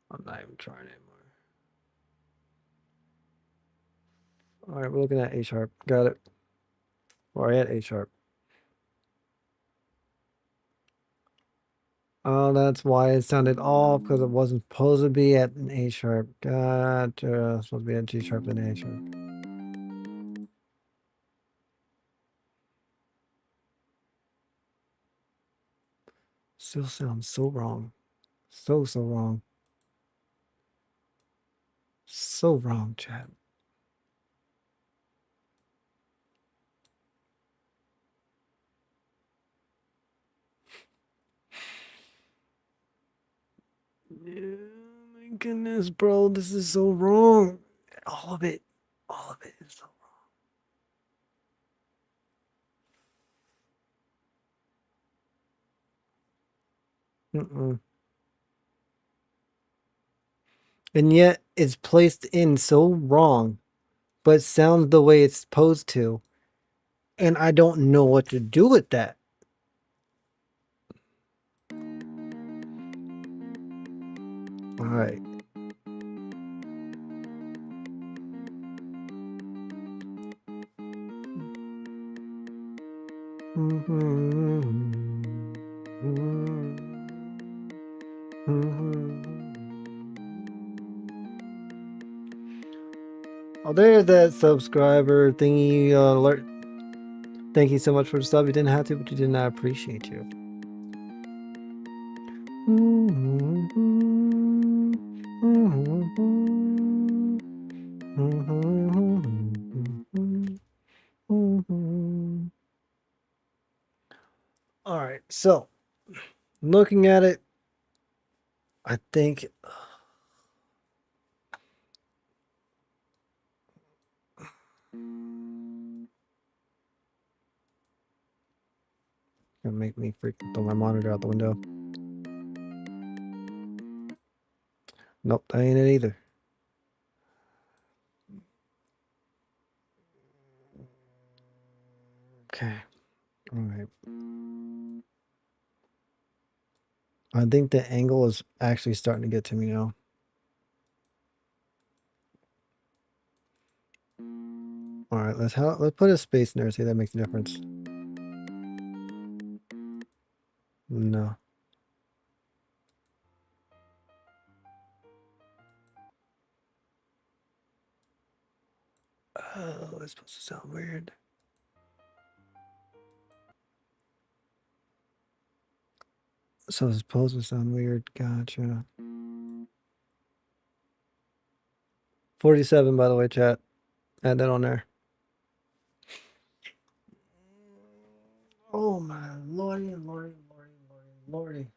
I'm not even trying anymore. All right, we're looking at A sharp. Got it. Or at A sharp. Oh, that's why it sounded off, because it wasn't supposed to be at an A sharp. Gotcha. It's supposed to be at G sharp and A sharp. Still sounds so wrong. So wrong. So wrong, chat. Yeah, my goodness, bro. This is so wrong. All of it. All of it is so wrong. And yet it's placed in so wrong, but sounds the way it's supposed to. And I don't know what to do with that. All right. Oh, there's that subscriber thingy alert. Thank you so much for the sub. You didn't have to, but you did not appreciate you. All right, so looking at it, I think gonna make me freaking throw my monitor out the window. Nope, that ain't it either. Okay, all right. I think the angle is actually starting to get to me now. All right, let's put a space in there. See if that makes a difference. No. Oh, it's supposed to sound weird. So it's supposed to sound weird. Gotcha. 47, by the way, chat. Add that on there. Oh my lordy, lordy, lordy, lordy, lordy.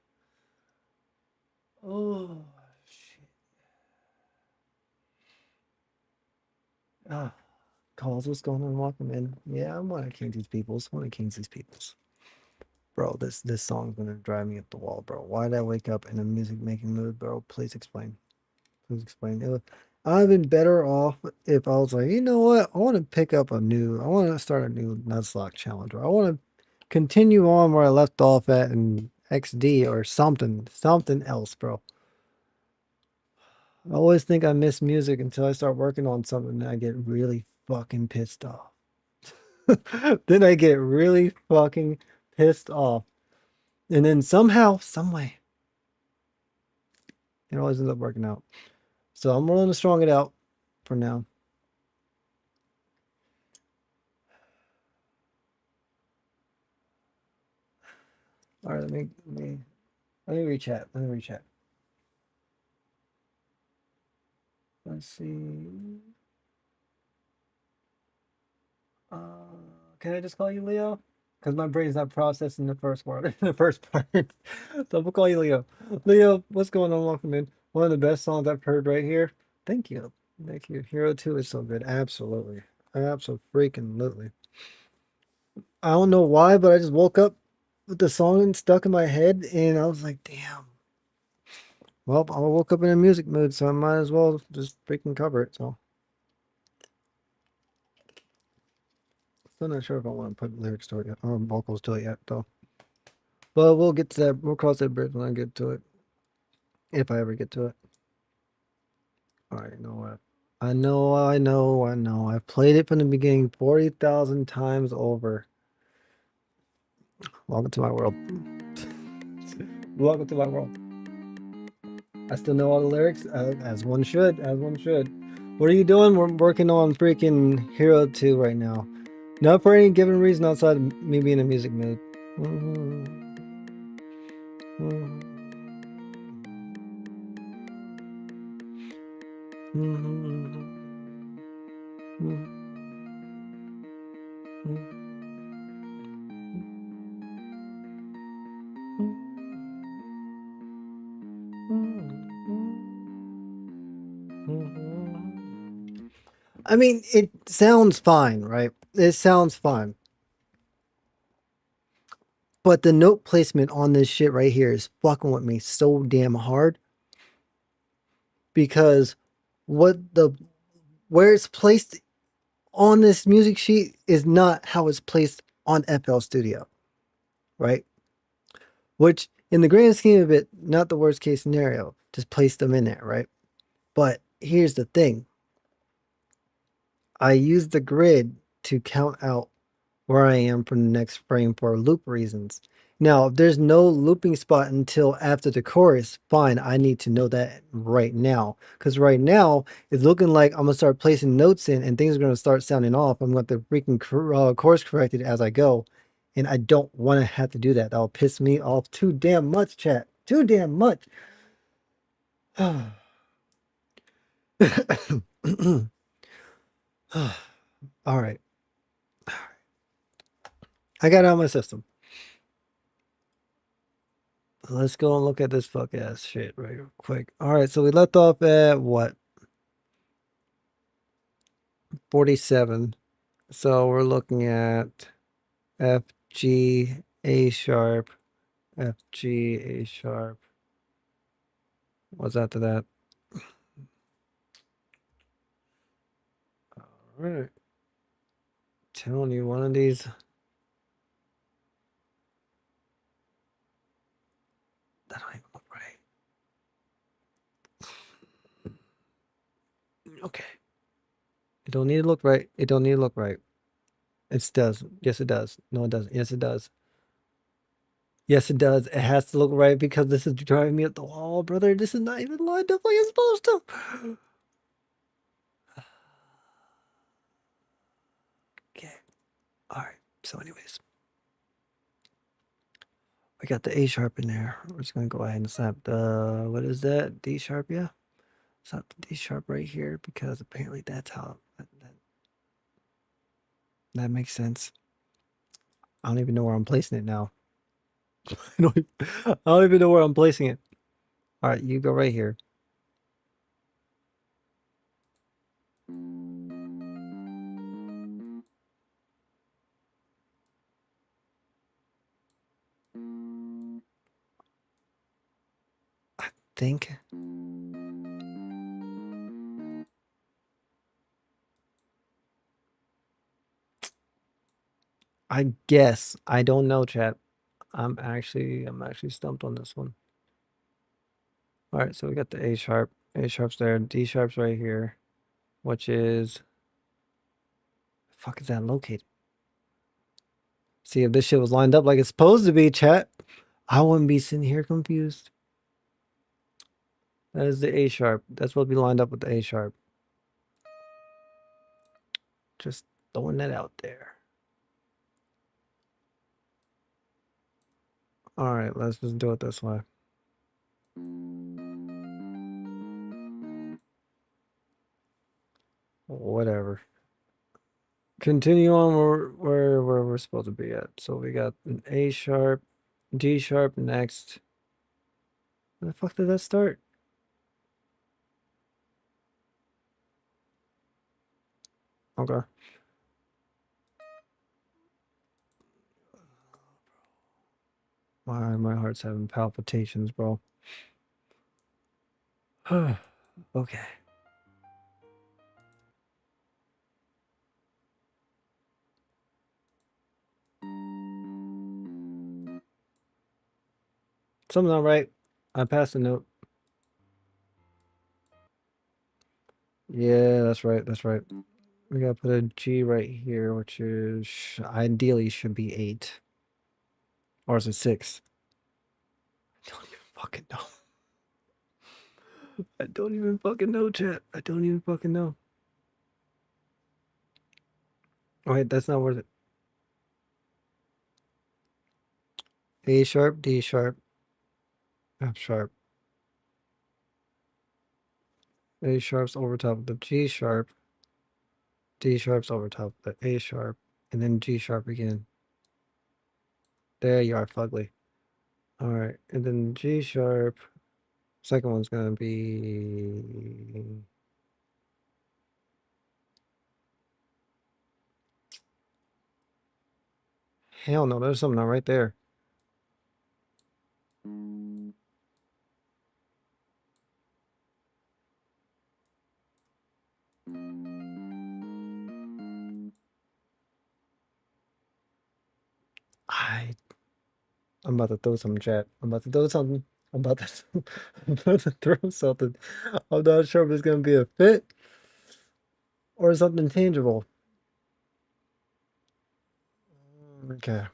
Oh shit. Ah, calls. What's going on? Welcome in. Yeah, I'm one of Kingsley's peoples. One of Kingsley's peoples. Bro, this song's gonna drive me up the wall, bro. Why did I wake up in a music making mood, bro? Please explain. Please explain. I've been better off if I was like, you know what? I want to pick up I want to start a new Nuzlocke challenge, or I want to continue on where I left off at in XD or something else, bro. I always think I miss music until I start working on something and I get really fucking pissed off. Then I get really fucking pissed off. And then somehow, some way, it always ends up working out. So I'm willing to strong it out for now. All right, let me rechat. Let me rechat. Let's see. Uh, can I just call you Leo? Because my brain's not processing the first word, the first part. So we'll call you Leo. Leo, what's going on? Welcome in. One of the best songs I've heard right here. Thank you. Thank you. Hero 2 is so good. Absolutely. Absolutely. I don't know why, but I just woke up with the song stuck in my head and I was like, damn. Well, I woke up in a music mood, so I might as well just freaking cover it. So still not sure if I want to put lyrics to it yet, or vocals to it yet, though. But we'll get to that. We'll cross that bridge when I get to it, if I ever get to it. All right, you know what? I know. I've played it from the beginning 40,000 times over. Welcome to my world. Welcome to my world. I still know all the lyrics, as one should, as one should. What are you doing? We're working on freaking Hero 2 right now. Not for any given reason outside of me being in a music mood. I mean, it sounds fine, right? It sounds fine. But the note placement on this shit right here is fucking with me so damn hard. Because where it's placed on this music sheet is not how it's placed on FL Studio. Right? Which in the grand scheme of it, not the worst case scenario. Just place them in there, right? But here's the thing. I use the grid to count out where I am from the next frame for loop reasons. Now, if there's no looping spot until after the chorus, fine, I need to know that right now. Because right now, it's looking like I'm going to start placing notes in and things are going to start sounding off. I'm going to freaking course correct it as I go. And I don't want to have to do that. That'll piss me off too damn much, chat. Too damn much. All right. I got it out of my system. Let's go and look at this fuck ass shit right real quick. All right, so we left off at what? 47. So we're looking at F, G, A sharp, F, G, A sharp. What's after that? All right. Telling you one of these. That don't even look right. Okay. It don't need to look right. It don't need to look right. It does. Yes, it does. No, it doesn't. Yes, it does. Yes, it does. It has to look right because this is driving me up the wall, brother. This is not even lined up like it's supposed to. Okay. All right. So, anyways, I got the A sharp in there. We're just gonna go ahead and slap the what is that? D sharp, yeah. Slap the D sharp right here because apparently that's how that makes sense. I don't even know where I'm placing it now. I don't even know where I'm placing it. All right, you go right here. I think. I guess. I don't know, chat. I'm actually stumped on this one. All right, so we got the A sharp. A sharp's there. D sharp's right here, which is fuck is that located? See if this shit was lined up like it's supposed to be, chat. I wouldn't be sitting here confused. That is the A sharp. That's supposed to be lined up with the A sharp. Just throwing that out there. All right, let's just do it this way. Whatever. Continue on where we're supposed to be at. So we got an A sharp, G sharp next. Where the fuck did that start? Okay. My heart's having palpitations, bro. Okay. Something's not right. I passed the note. Yeah, that's right. That's right. We gotta put a G right here, which is ideally should be 8. Or is it 6? I don't even fucking know. I don't even fucking know, chat. I don't even fucking know. Oh, wait, that's not worth it. A sharp, D sharp, F sharp. A sharp's over top of the G sharp. D sharp's over top of the A sharp. And then G sharp again. There you are, fugly. Alright, and then G sharp. Second one's gonna be. Hell no, there's something not right there. I'm about to throw some chat. I'm about to throw something. I'm about to, I'm about to throw something. I'm not sure if it's gonna be a fit or something tangible. Okay.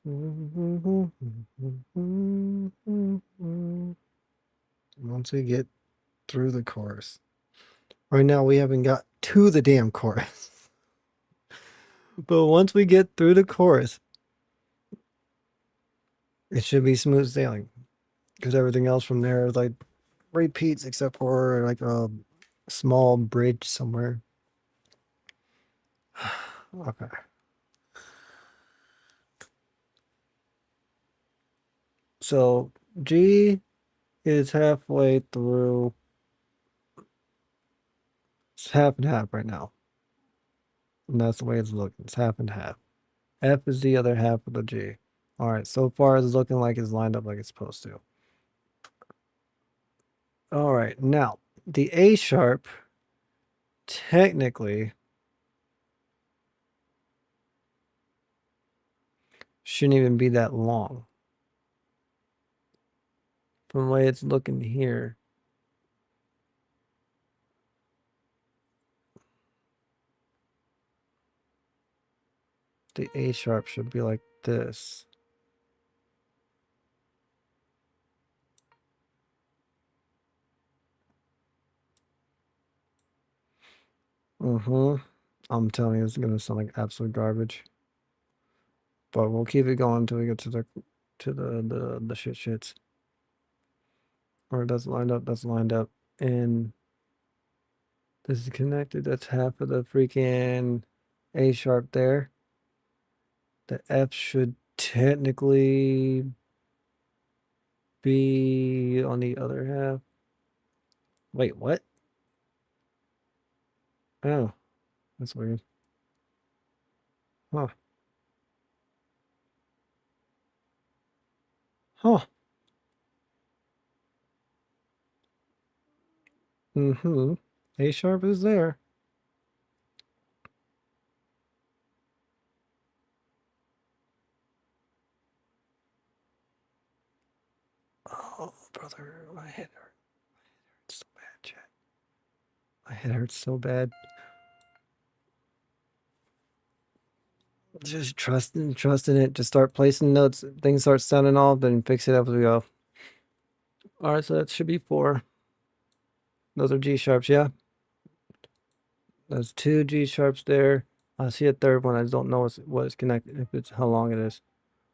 Once we get through the chorus. Right now, we haven't got to the damn chorus. But once we get through the chorus, it should be smooth sailing. Because everything else from there is like repeats except for like a small bridge somewhere. Okay. So G is halfway through. It's half and half right now. And that's the way it's looking. It's half and half. F is the other half of the G. All right. So far, it's looking like it's lined up like it's supposed to. All right. Now, the A sharp technically shouldn't even be that long. From the way it's looking here. The A sharp should be like this. I'm telling you, it's gonna sound like absolute garbage. But we'll keep it going until we get to the shits. Or that's lined up, that's lined up. And this is connected. That's half of the freaking A sharp there. The F should technically be on the other half. Wait, what? Oh, that's weird. Huh. Huh. A sharp is there. Oh, brother, my head hurts so bad, chat. My head hurts so bad. Just trusting it. Just start placing notes. Things start sounding off, then fix it up as we go. All right, so that should be 4. Those are G sharps, yeah. There's 2 G sharps there. I see a third one. I just don't know what it's connected. If it's how long it is.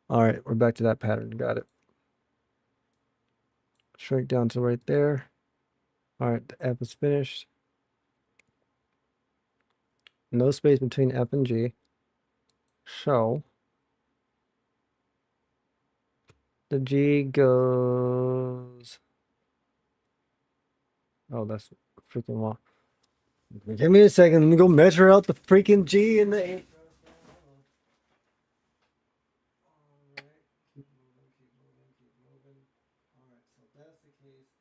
All right, we're back to that pattern. Got it. Shrink down to right there. All right, the F is finished. No space between F and G. So the G goes. Oh, that's freaking long. Give me a second. Let me go measure out the freaking G and the A. Keep moving, keep moving, keep moving. All right, so that's the case.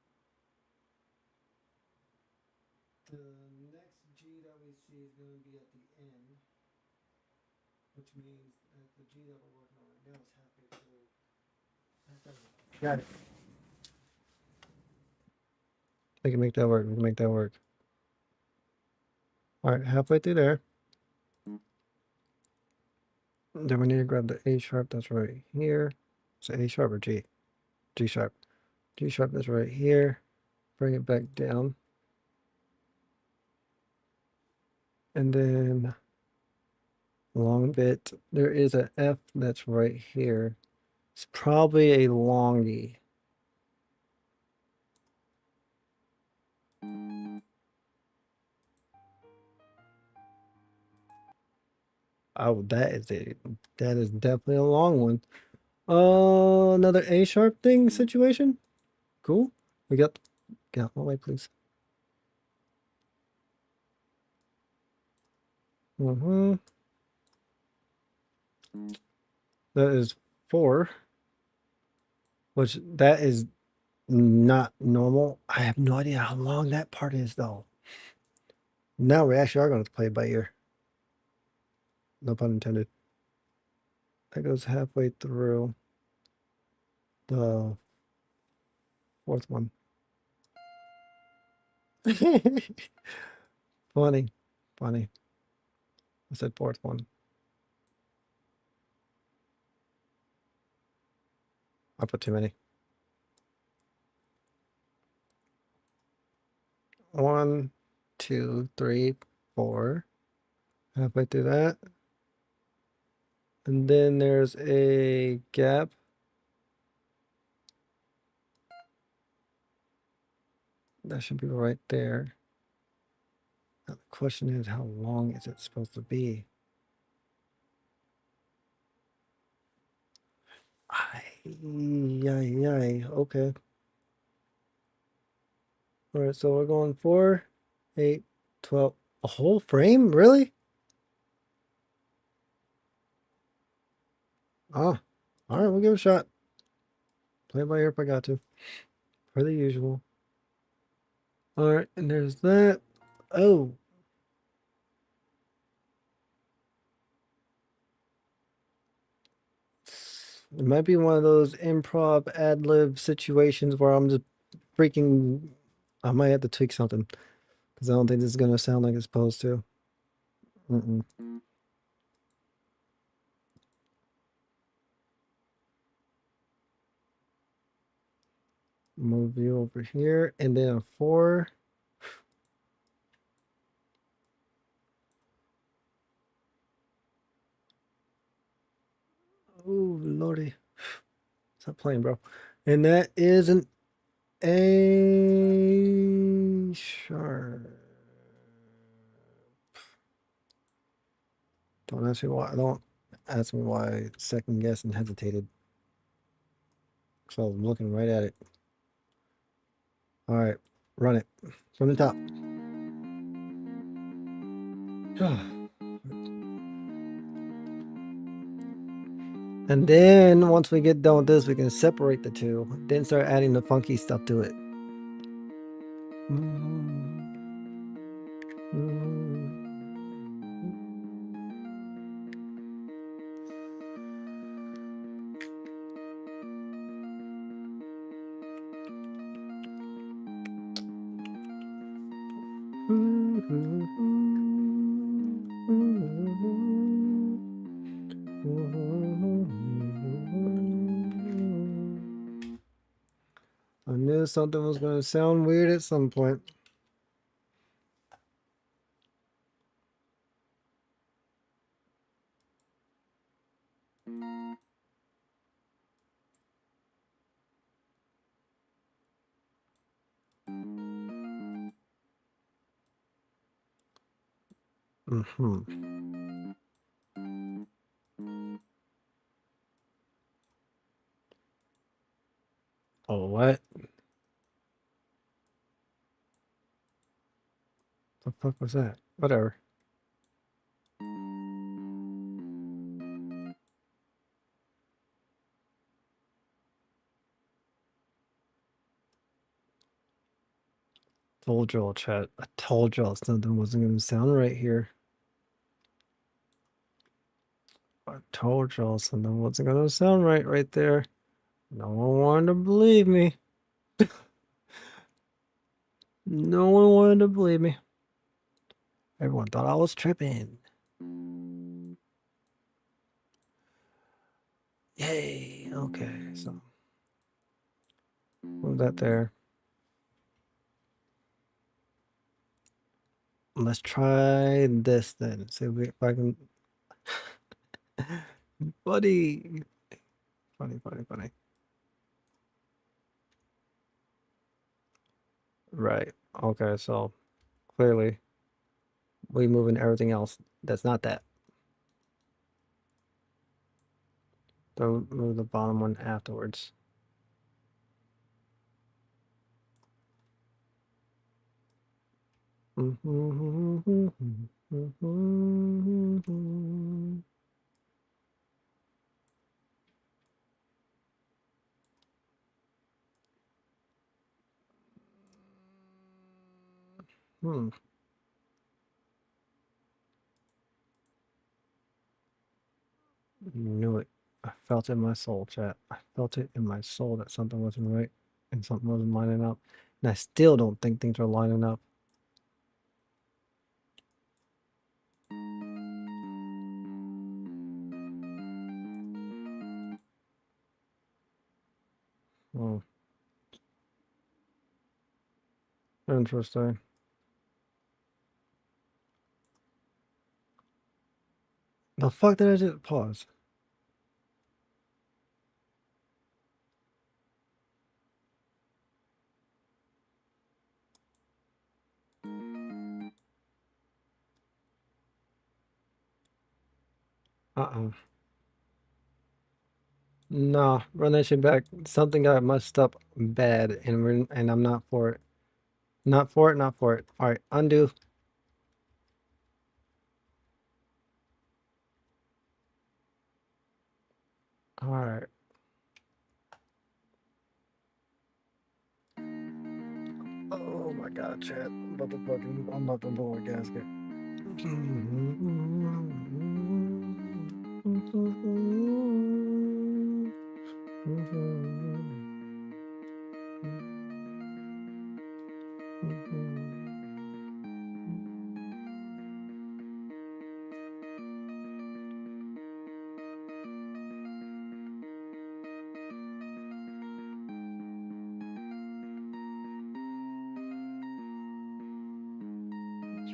The next G that we see is going to be at the end, which means that the G that we're working on right now is halfway through. Got it. We can make that work. We can make that work. All right, halfway through there. Then we need to grab the A sharp that's right here. So A sharp or G? G sharp. G sharp that's right here. Bring it back down. And then long bit. There is an F that's right here. It's probably a longie. Oh, that is definitely a long one. Another A sharp thing situation. Cool. We got get out my way, please. That is 4, which that is not normal. I have no idea how long that part is though. Now we actually are going to play it by ear. No pun intended. That goes halfway through the 4th one. Funny. Funny. I said 4th one. I put too many. 1, 2, 3, 4. Halfway through that. And then there's a gap. That should be right there. Now the question is, how long is it supposed to be? Okay. All right, so we're going 4, 8, 12. A whole frame? Really? Ah, all right, we'll give it a shot. Play it by ear if I got to. Per the usual. All right, and there's that. Oh. It might be one of those improv ad lib situations where I'm just freaking. I might have to tweak something because I don't think this is going to sound like it's supposed to. Mm-mm. Move you over here and then a 4. Oh, lordy. Stop playing, bro. And that is an A sharp. Don't ask me why. Don't ask me why I second guessed and hesitated. So I was looking right at it. All right, run it from the top. And then once we get done with this, we can separate the two. Then start adding the funky stuff to it. I knew something was going to sound weird at some point. Oh, what? The fuck was that? Whatever. Told y'all, chat. I told y'all something wasn't going to sound right here. I told y'all something wasn't going to sound right there. No one wanted to believe me. No one wanted to believe me. Everyone thought I was tripping. Yay. Okay, so move that there. Let's try this then. See if I can. Buddy. Funny. Right. Okay, so clearly we moving everything else that's not that. Don't move the bottom one afterwards. Knew it. I felt it in my soul, chat. I felt it in my soul that something wasn't right and something wasn't lining up. And I still don't think things are lining up. Oh, interesting. The fuck did I just pause? Uh-uh. Nah, run that shit back. Something got messed up bad, and I'm not for it. Not for it, not for it. All right, undo. All right. Oh my god, chat. I'm about to blow a gasket.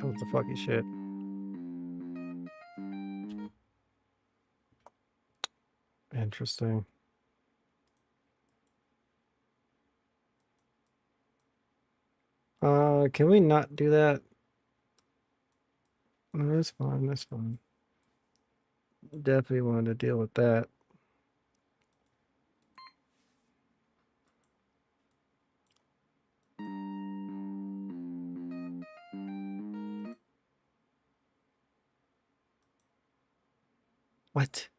What the fucky shit? Interesting. Can we not do that? No, that's fine, that's fine. Definitely wanted to deal with that. What?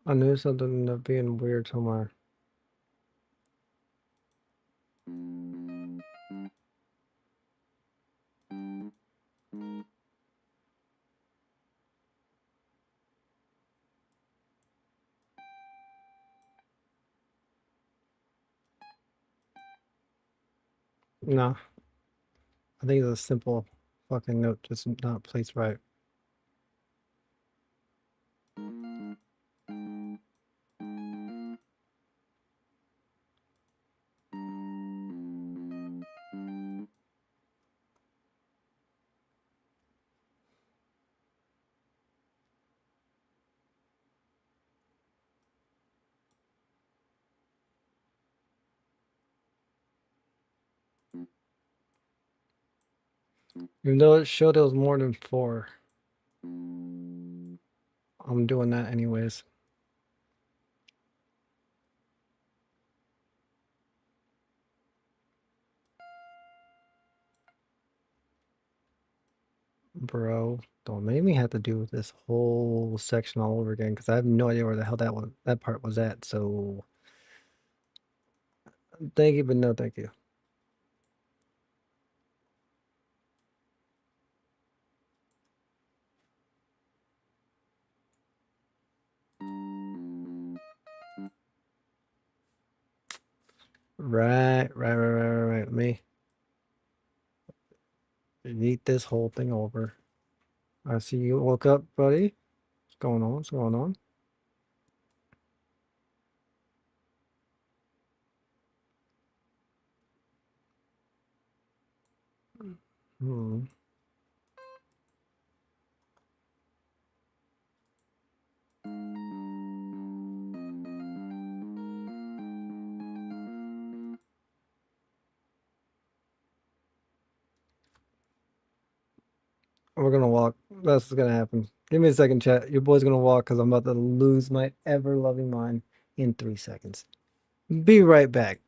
I knew something ended up being weird somewhere. No, I think it's a simple fucking note, just not placed right. Even though it showed it was more than 4. I'm doing that anyways. Bro, don't make me have to do this whole section all over again because I have no idea where the hell that part was at. So thank you, but no thank you. Right. Let me eat this whole thing over. I see you woke up, buddy. What's going on? What's going on? Hmm. We're gonna walk. That's what's gonna happen. Give me a second, chat. Your boy's gonna walk because I'm about to lose my ever loving mind in 3 seconds. Be right back.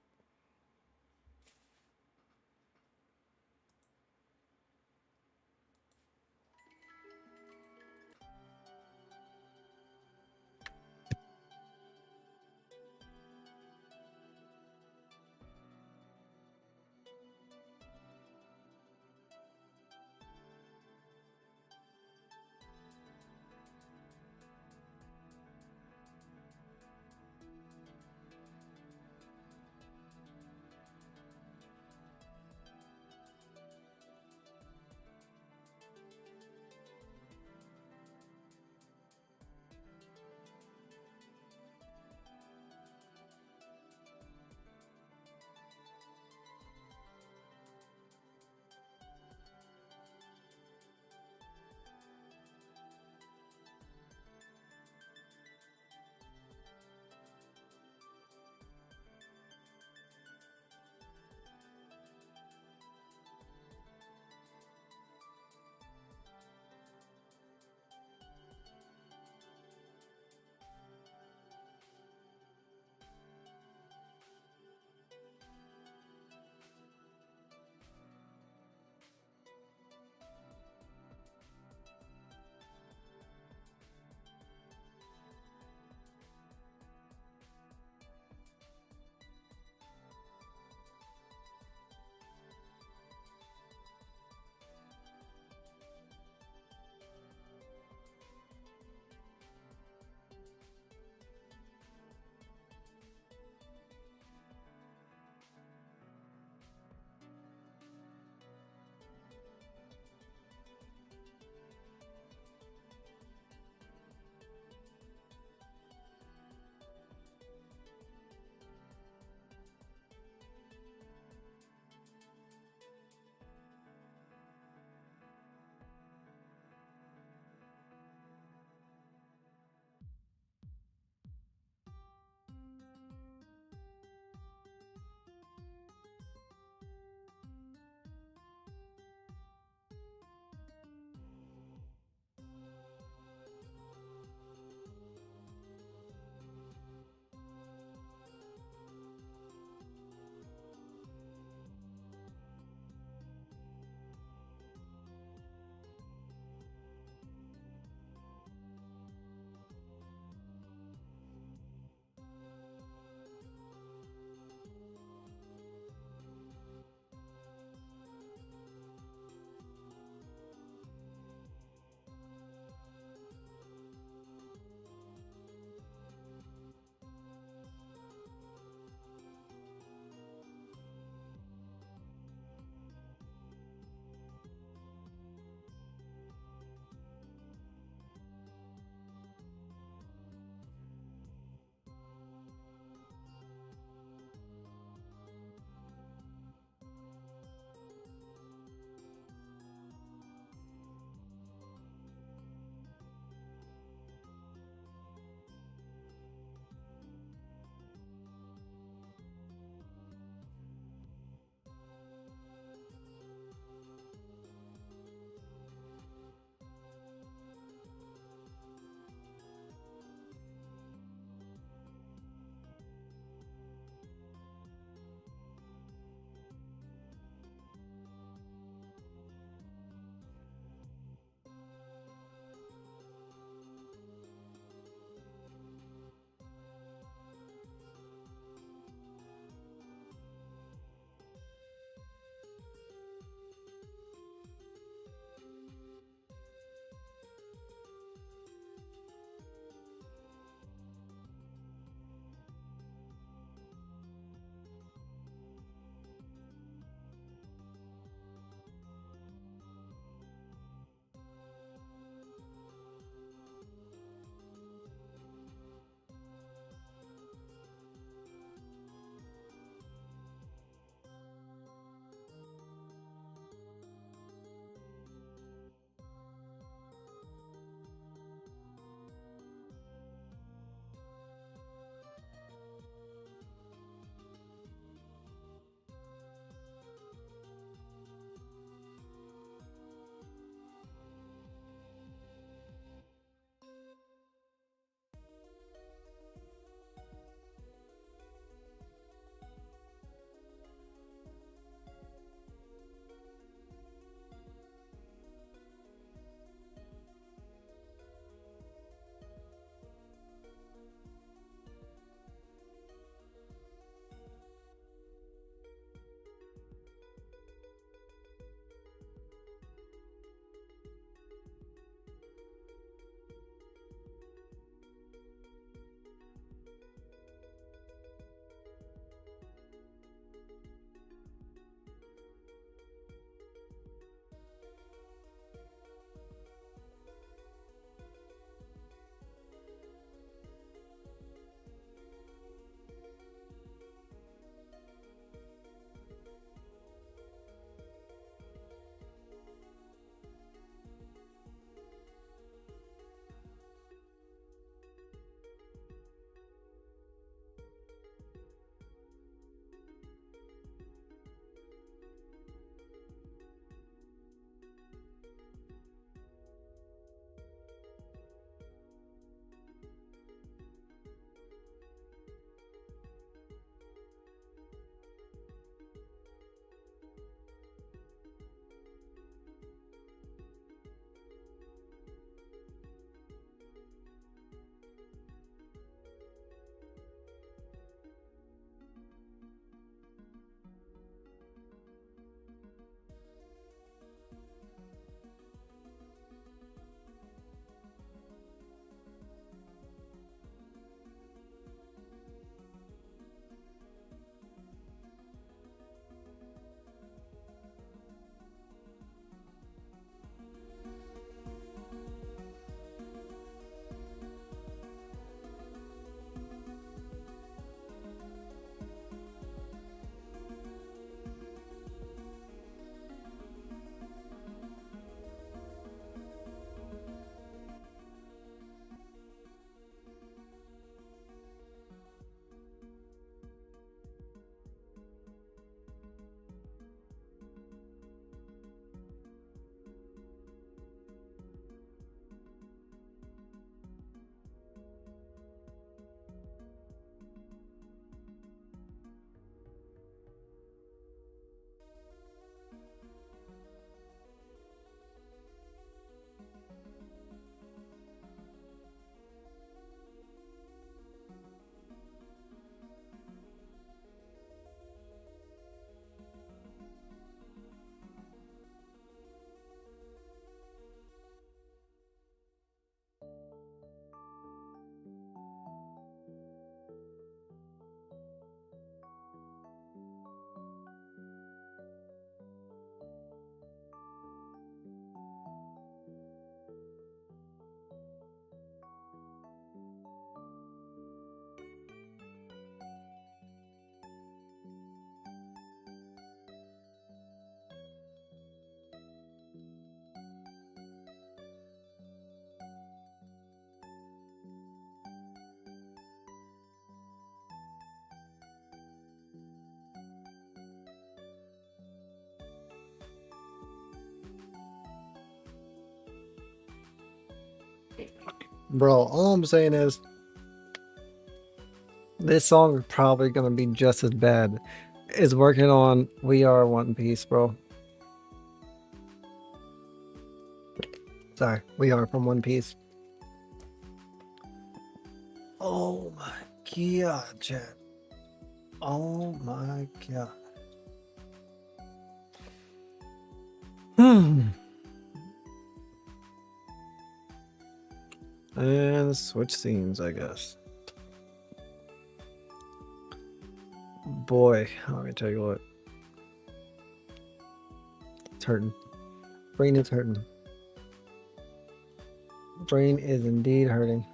Bro, all I'm saying is this song is probably gonna be just as bad. It's working on We Are One Piece, bro. Sorry, We Are from One Piece. Oh my god, chat. Oh my god. And switch scenes, I guess. Boy, let me tell you what. It's hurting. Brain is hurting. Brain is indeed hurting.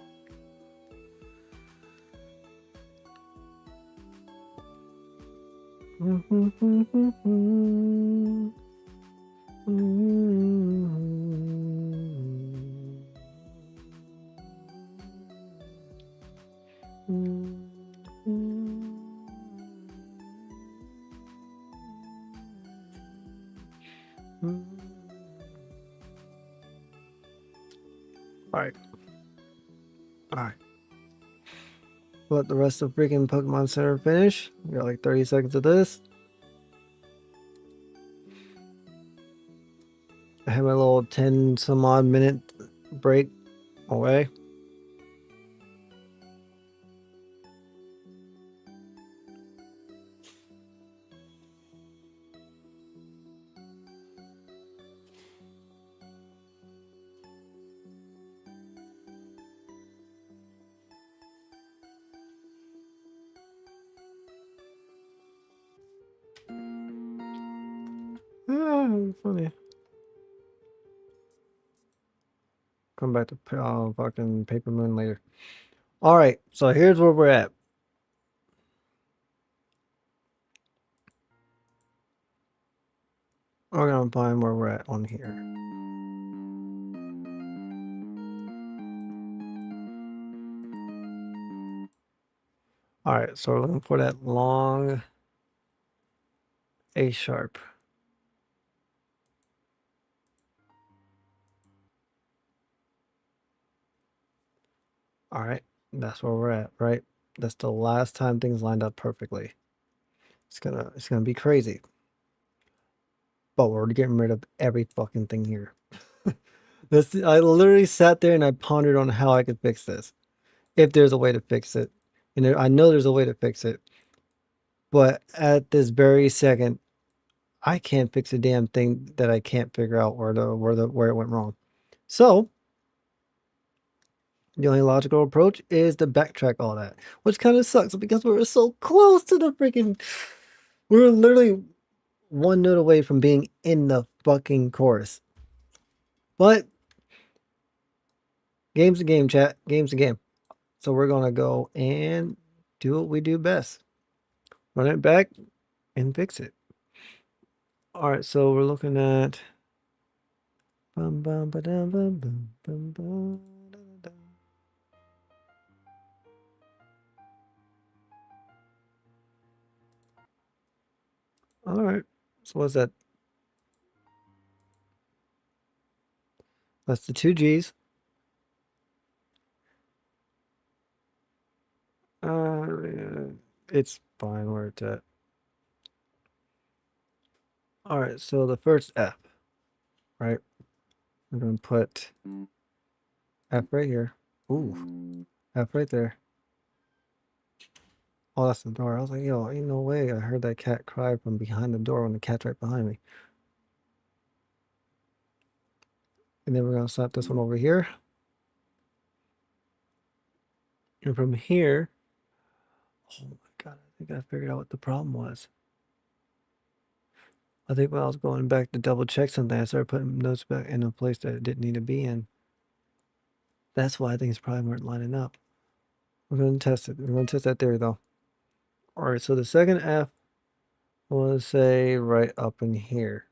Alright. Alright. Let the rest of freaking Pokemon Center finish. We got like 30 seconds of this. I have my little 10 some odd minute break away. Funny. Come back to fucking Paper Moon later. Alright, so here's where we're at. We're gonna find where we're at on here. Alright, so we're looking for that long A sharp. Alright, that's where we're at, right? That's the last time things lined up perfectly. It's gonna be crazy. But we're getting rid of every fucking thing here. I literally sat there and I pondered on how I could fix this. If there's a way to fix it. And I know there's a way to fix it. But at this very second, I can't fix a damn thing that I can't figure out where it went wrong. So the only logical approach is to backtrack all that, which kind of sucks because we were so close to the freaking. We were literally one note away from being in the fucking chorus. But game's a game, chat. Game's a game. So we're gonna go and do what we do best. Run it back and fix it. All right, so we're looking at. Bum, bum, ba-dum, bum, bum, bum, bum, da-da-da. All right, so what's that? That's the two G's. Yeah, it's fine where it's at. All right, so the first F, right? We're gonna put F right here. Ooh, F right there. Oh, that's the door. I was like, yo, ain't no way. I heard that cat cry from behind the door when the cat's right behind me. And then we're gonna slap this one over here. And from here, oh my god, I think I figured out what the problem was. I think when I was going back to double check something, I started putting notes back in a place that it didn't need to be in. That's why I think it's probably weren't lining up. We're going to test it. We're going to test that theory though. All right, so the second F, I want to say right up in here.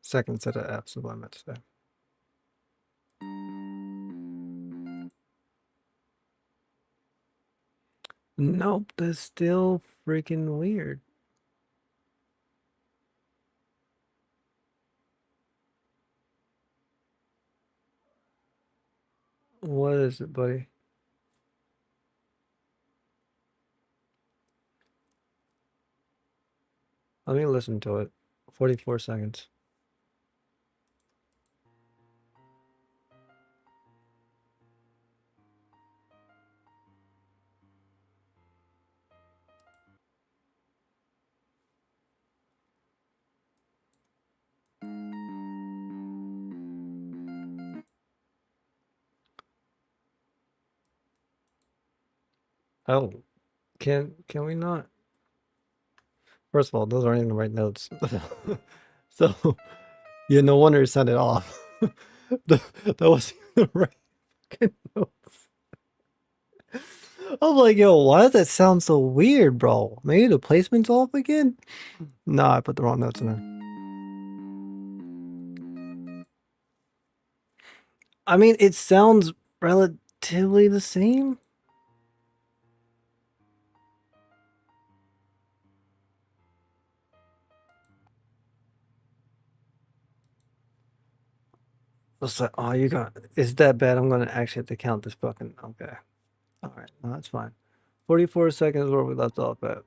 Second set of F's is what I meant to say. Nope, that's still freaking weird. What is it, buddy? Let me listen to it. 44 seconds. Oh, can we not? First of all, those aren't even the right notes. So, yeah, no wonder it sounded off. That wasn't even the right fucking notes. I'm like, yo, why does that sound so weird, bro? Maybe the placement's off again? Nah, I put the wrong notes in there. I mean, it sounds relatively the same. It's like, oh, you got it's that bad. I'm gonna actually have to count this fucking. Okay, all right, no, that's fine. 44 seconds where we left off at.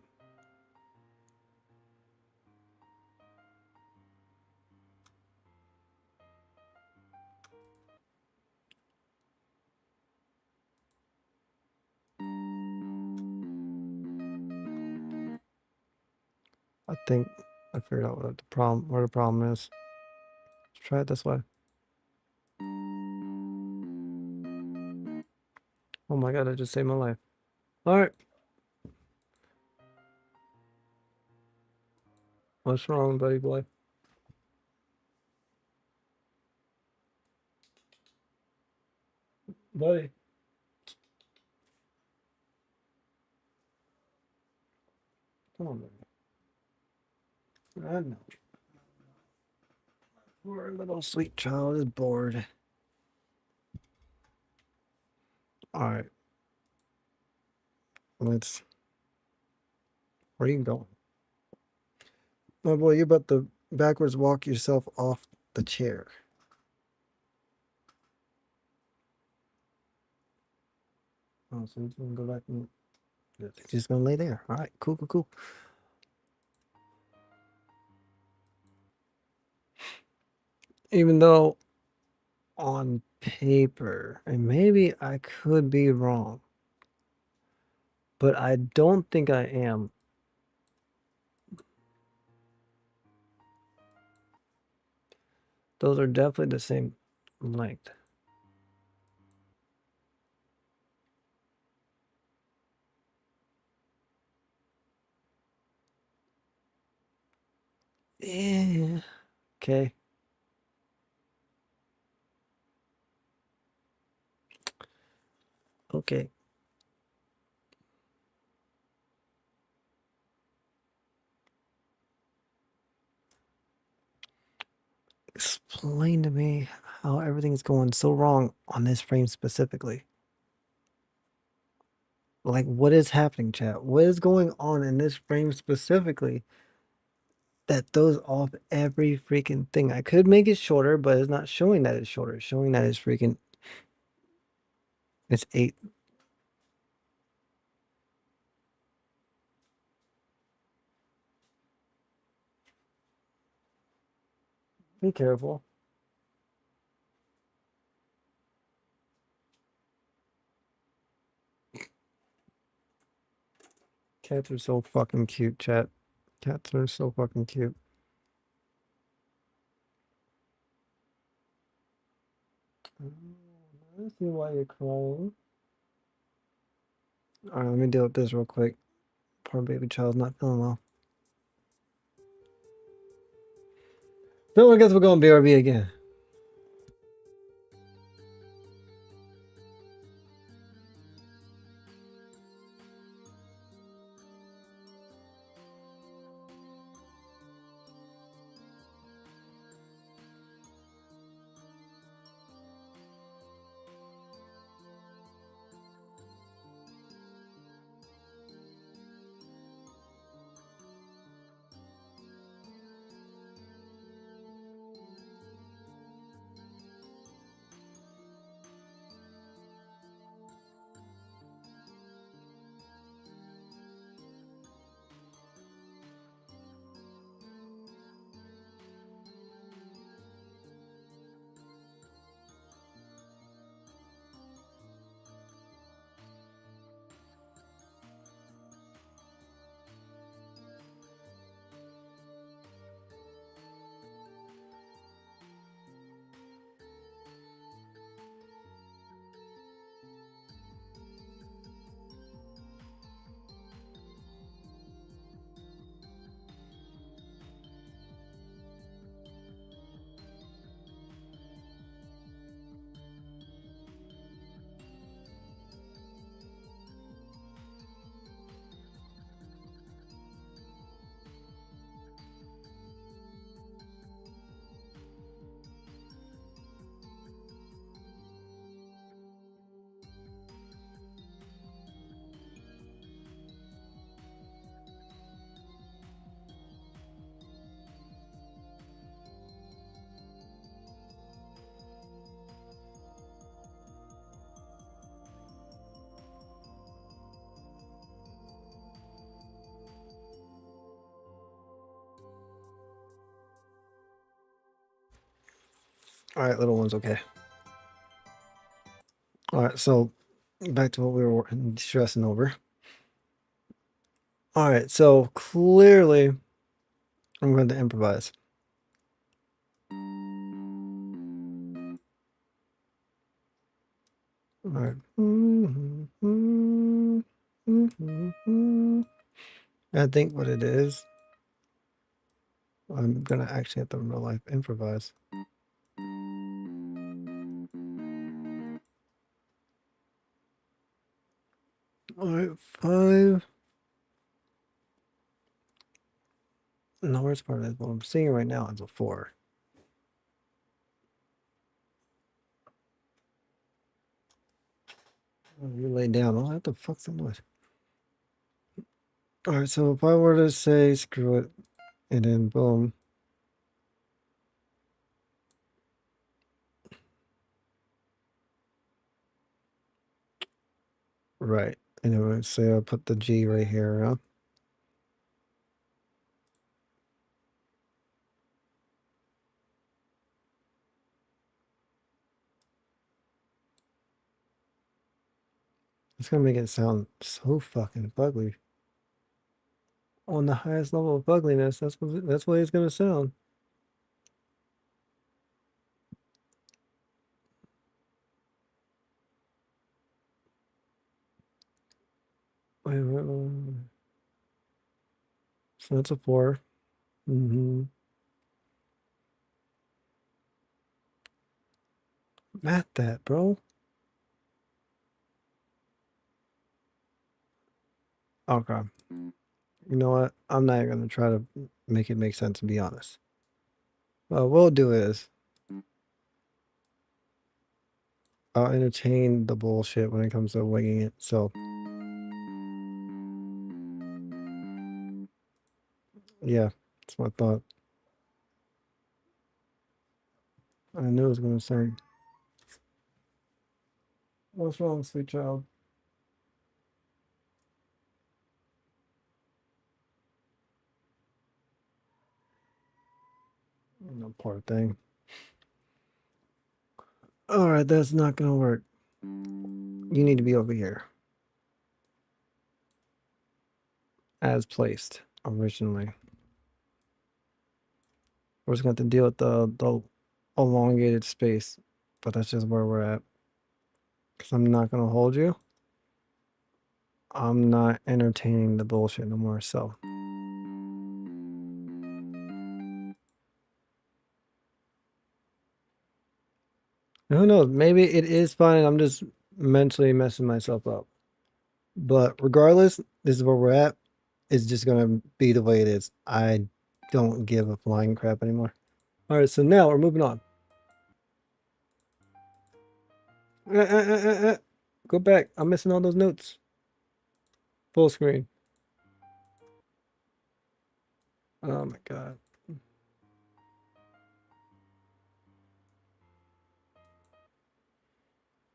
I think I figured out what the problem. Where the problem is. Let's try it this way. Oh my god, I just saved my life. All right, what's wrong, buddy boy? Buddy, come on, buddy. I know. Poor little sweet child is bored. All right, let's. Where you going? My boy, you're about to backwards walk yourself off the chair. Oh, so he's gonna go back and he's just gonna lay there. All right, cool, cool, cool. Even though on paper, and maybe I could be wrong, but I don't think I am. Those are definitely the same length. Yeah. Okay. Okay. Explain to me how everything's going so wrong on this frame specifically. Like, what is happening, chat? What is going on in this frame specifically that throws off every freaking thing? I could make it shorter, but it's not showing that it's shorter. It's showing that it's freaking. It's 8. Be careful. Cats are so fucking cute, chat. Cats are so fucking cute. Oh, I see why you're crying. All right, let me deal with this real quick. Poor baby child's not feeling well. So I guess we're going BRB again. All right, little one's okay. All right, so back to what we were stressing over. All right, so clearly I'm going to improvise. All right. I think what it is, I'm going to actually have to in real life improvise. All right, 5. No, where's part of this? What I'm seeing right now is a 4. Oh, you lay down. Oh, what the fuck's the noise? All right, so if I were to say screw it, and then boom. Right. And then let's say I put the G right here, huh? It's gonna make it sound so fucking ugly. On the highest level of ugliness, that's what it's gonna sound. Wait. So that's a 4. Mm-hmm. Math that, bro. Okay. You know what? I'm not even gonna try to make it make sense, to be honest. What we'll do is I'll entertain the bullshit when it comes to winging it. So yeah, that's what I thought. I knew it was gonna say. What's wrong, sweet child? No poor thing. All right, that's not gonna work. You need to be over here, as placed originally. We're just going to have to deal with the elongated space, but that's just where we're at. Because I'm not gonna hold you. I'm not entertaining the bullshit no more. So who knows? Maybe it is fine. I'm just mentally messing myself up. But regardless, this is where we're at. It's just gonna be the way it is. I don't give a flying crap anymore. All right, so now we're moving on. Go back. I'm missing all those notes. Full screen. Oh my god.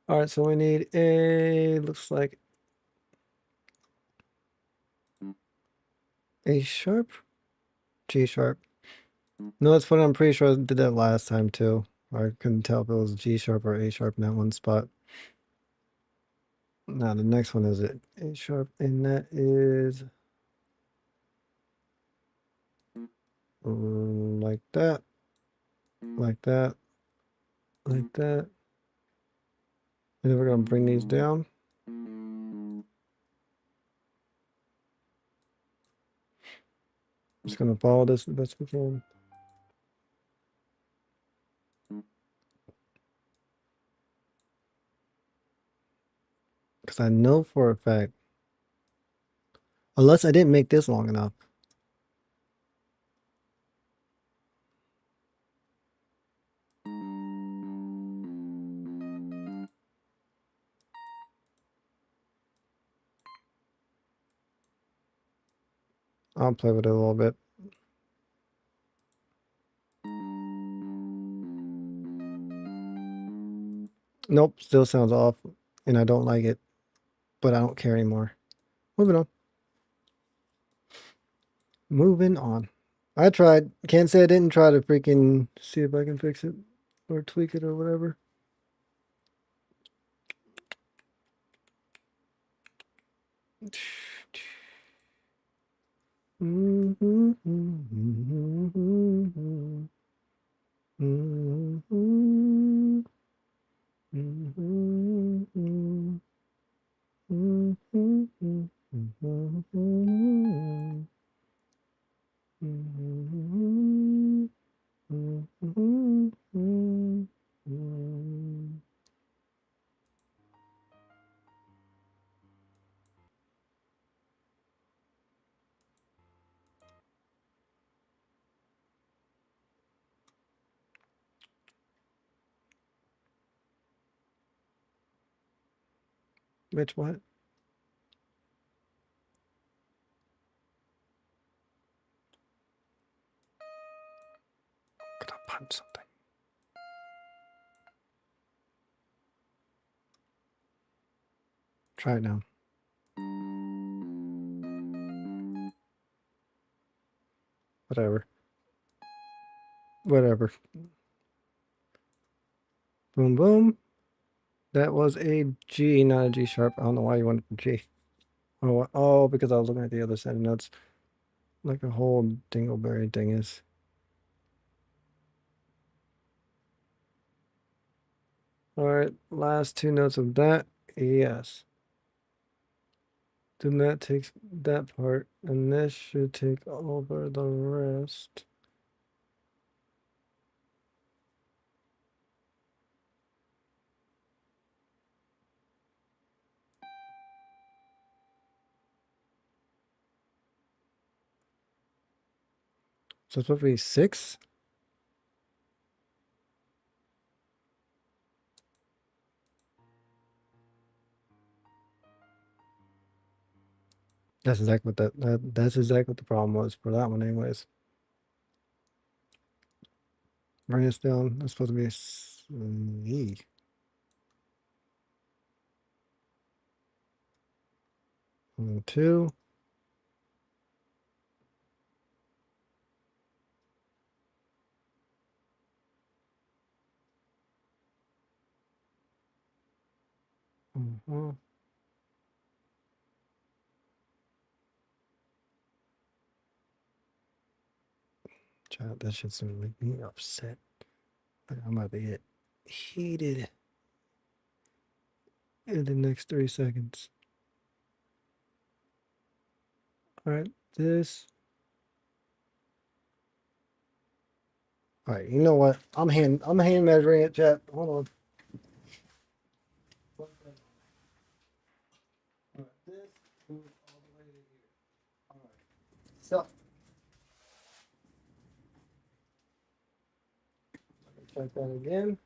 All right, so we need a, looks like A sharp, G sharp. No, it's funny. I'm pretty sure I did that last time too. I couldn't tell if it was G sharp or A sharp in that one spot. Now the next one is A sharp, and that is like that, like that, like that. And then we're gonna bring these down. Just gonna follow this the best we can. Because I know for a fact, unless I didn't make this long enough. I'll play with it a little bit. Nope, still sounds off, and I don't like it, but I don't care anymore. Moving on. Moving on. I tried. Can't say I didn't try to freaking see if I can fix it. or tweak it or whatever. Which what? I'm gonna punch something. Try it now. Whatever. Whatever. Boom, boom. That was a G, not a G sharp. I don't know why you wanted a G. Oh, because I was looking at the other set of notes. Like a whole dingleberry thing is. All right, last two notes of that. Yes. Then that takes that part, and this should take over the rest. So it's supposed to be 6? That's exactly what that's exactly what the problem was for that one anyways. Bring this down. That's supposed to be E. And 2. Child, that shit's gonna make me upset. I'm about to get heated in the next 3 seconds. All right, this. All right, you know what? I'm hand measuring it, chat. Hold on. All right, this goes all the way to here. All right. So check that again.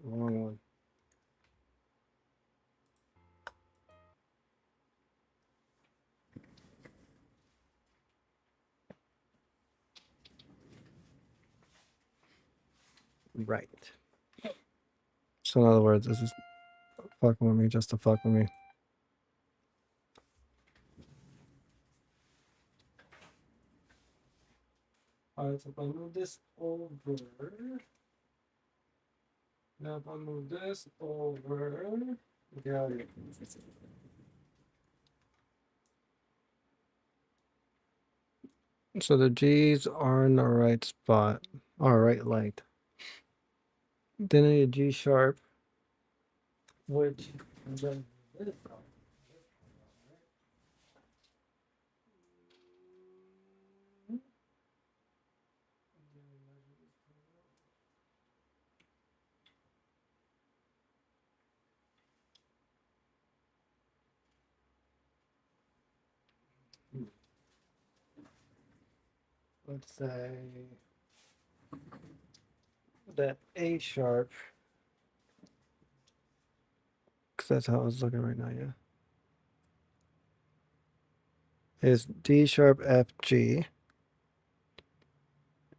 Wrong one. Right. So in other words, this is fucking with me just to fuck with me. All right, so if I move this over, now if I move this over, got it. So the G's are in the right spot, or right light. Then I need a G sharp, which then this part. Let's say that A sharp, because that's how I was looking right now, yeah, is D sharp, F, G.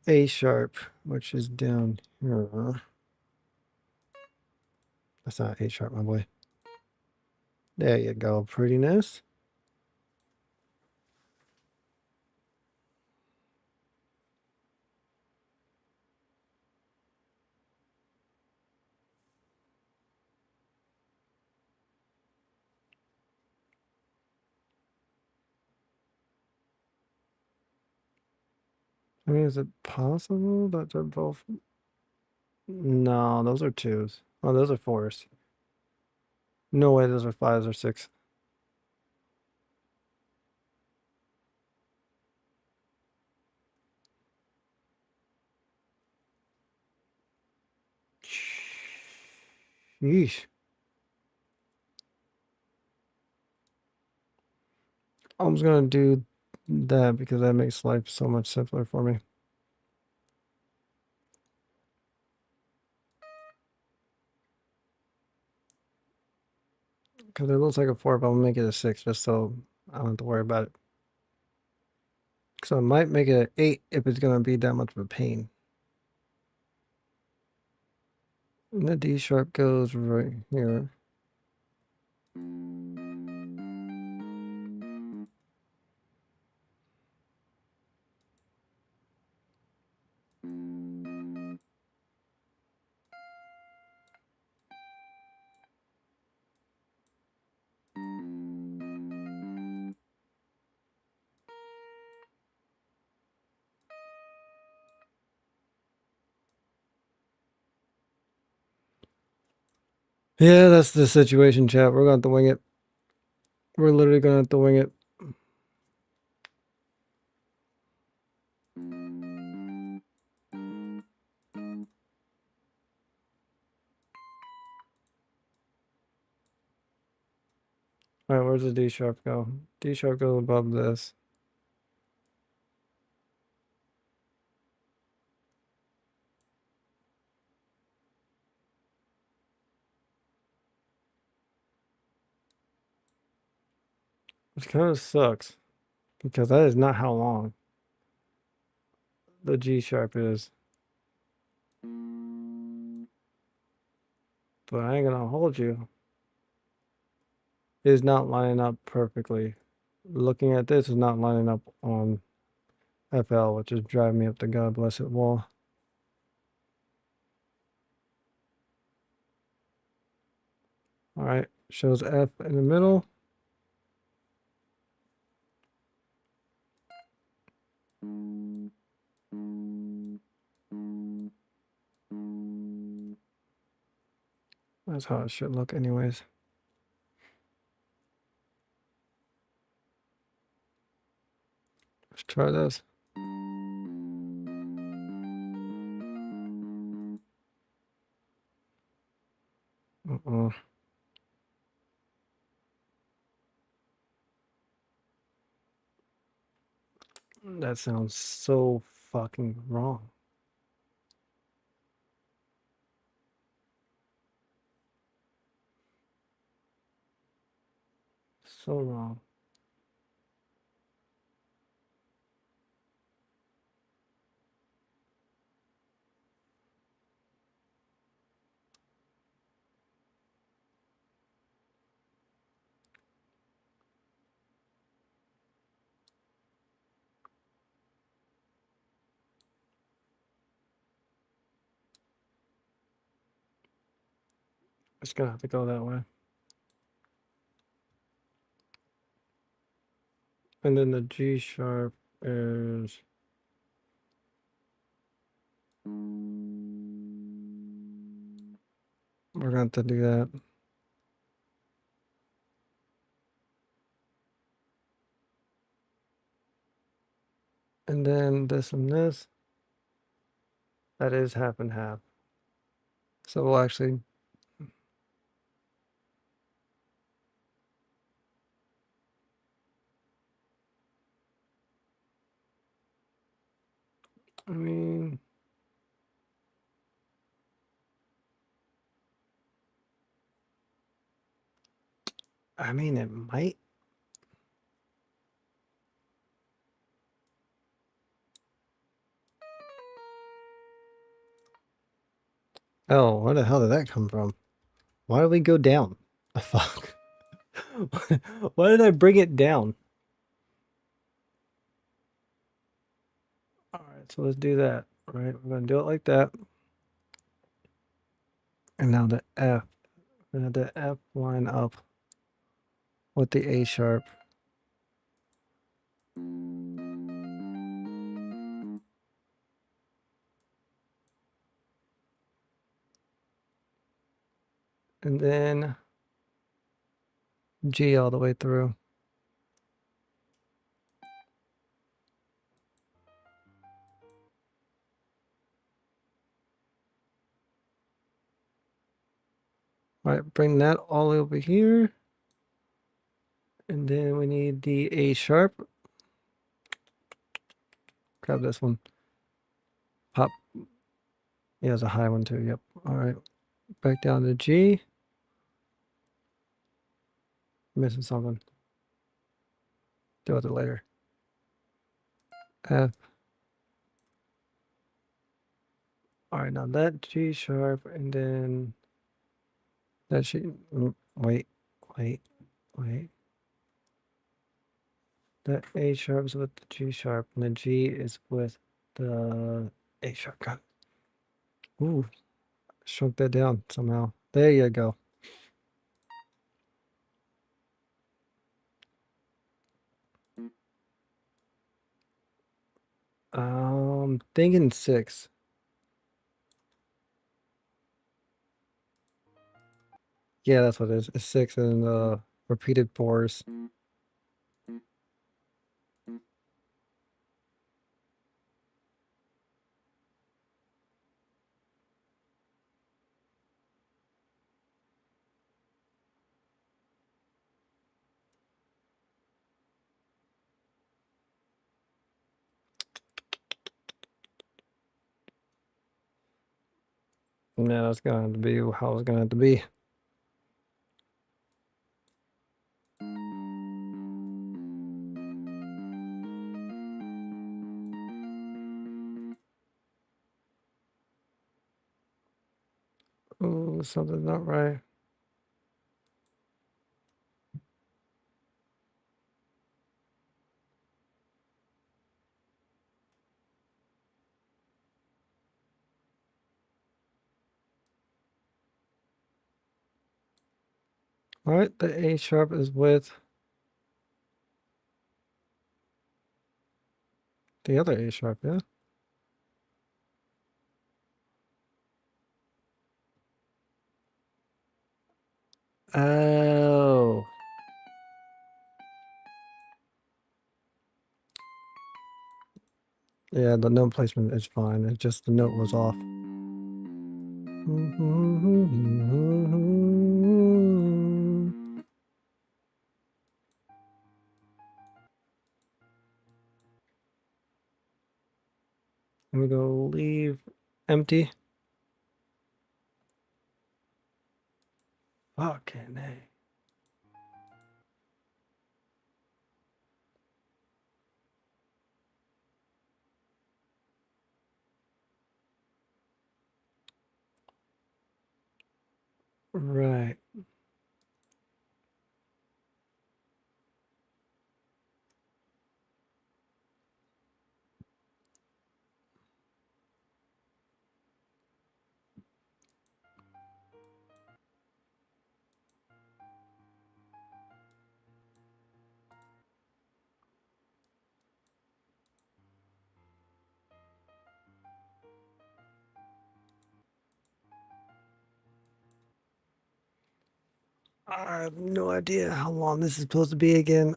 A sharp, which is down here. That's not A sharp, my boy. There you go, prettiness. I mean, is it possible that they're both? No, those are twos. Oh, those are fours. No way, those are fives or six. Yeesh. I'm just gonna do that because that makes life so much simpler for me. Because it looks like a four, but I'm gonna make it a six just so I don't have to worry about it. So I might make it an eight if it's gonna be that much of a pain. And the D sharp goes right here. Yeah, that's the situation, chat. We're gonna have to wing it. We're literally gonna have to wing it. Alright, where's the D sharp go? D sharp goes above this. Which kind of sucks. Because that is not how long the G sharp is. But I ain't gonna hold you. It is not lining up perfectly. Looking at this is not lining up on FL, which is driving me up the God bless it wall. Alright, shows F in the middle. That's how it should look anyways. Let's try this. Uh-uh. That sounds so fucking wrong. So wrong. It's gonna have to go that way. And then the G sharp is we're going to do that. And then this and this. That is half and half. So we'll actually I mean it might. Oh, where the hell did that come from? Why did we go down? The fuck? Why did I bring it down? Alright, so let's do that. Right, we're gonna do it like that. And now the F. We're gonna have the F line up with the A sharp. and then G all the way through. All right, bring that all over here. And then we need the A sharp. Grab this one. Pop. Yeah, it's a high one too. Yep. All right. Back down to G. Missing something. Deal with it later. F. All right, now that G sharp, and then that G. Wait. That A sharp is with the G sharp, and the G is with the A sharp. Got it. Ooh, shrunk that down somehow. There you go. Thinking 6. Yeah, that's what it is. It's 6 and repeated 4s. Yeah, that's gonna have to be how it's gonna have to be. Oh, something's not right. All right, the A sharp is with the other A sharp, yeah? Oh. Yeah, the note placement is fine. It's just the note was off. I'm gonna go leave empty. Fucking A. Right. I have no idea how long this is supposed to be again.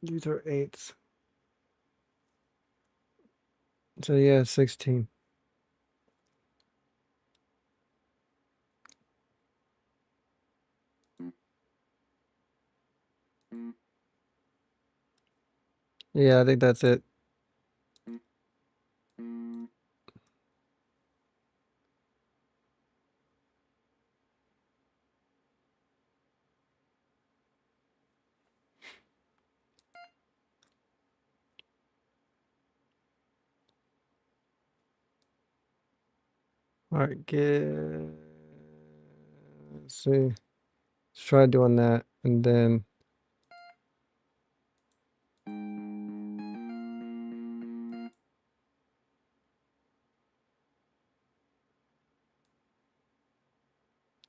These are 8s. So yeah, 16. Yeah, I think that's it. All right, let's see. Let's try doing that, and then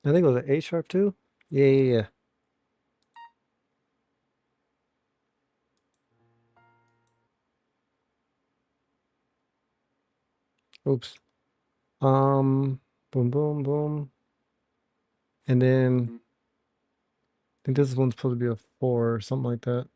I think it was an A sharp too. Yeah. Oops. Boom, boom, boom. And then I think this one's supposed to be a 4 or something like that.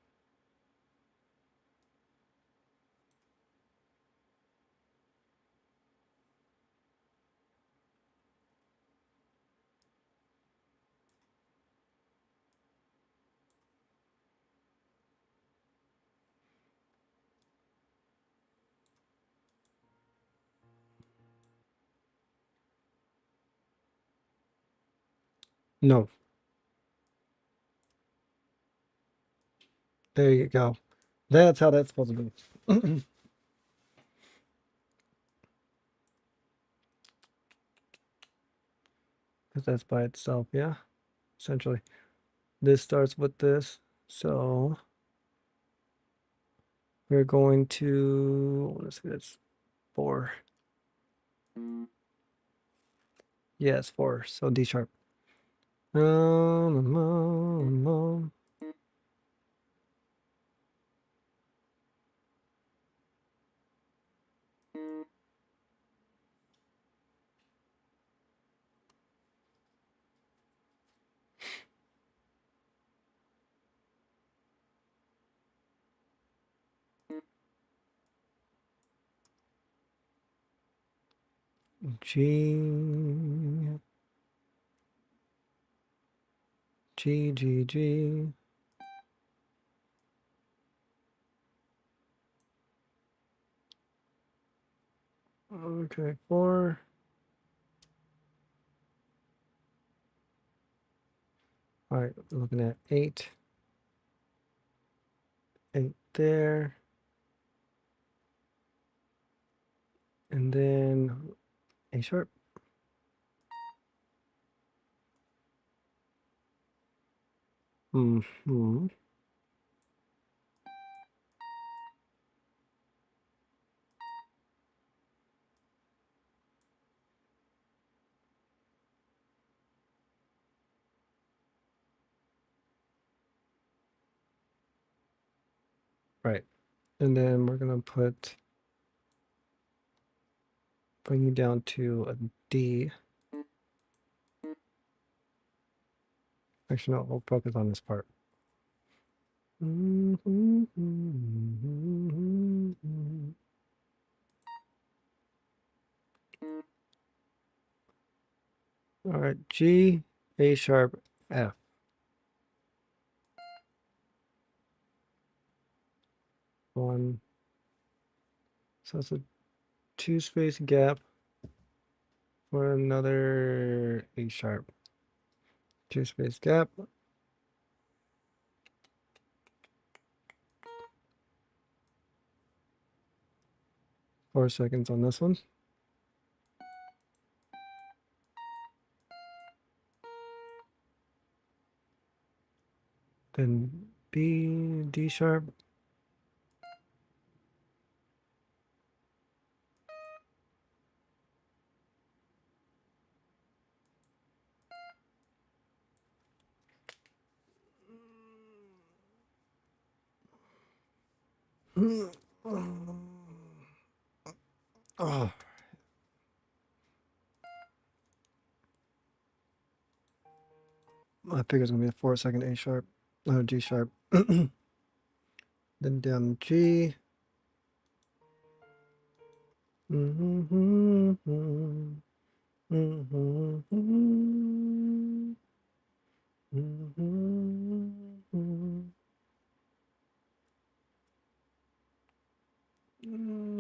No, there you go. That's how that's supposed to be. Because that's by itself, yeah, essentially. This starts with this. So we're going to, let's see, that's 4. Yes, 4. So D sharp. G, G, G, G. Okay, 4. All right, looking at 8. 8 there. And then A sharp. Mm-hmm. Right. And then we're gonna bring you down to a D. Actually, no, we'll focus on this part. All right, G, A sharp, F. 1. So it's a 2 space gap for another A sharp. 2 space gap. 4 seconds on this one. Then B, D sharp. Oh, I figure it's gonna be a 4-second A sharp, no G sharp. Then down G.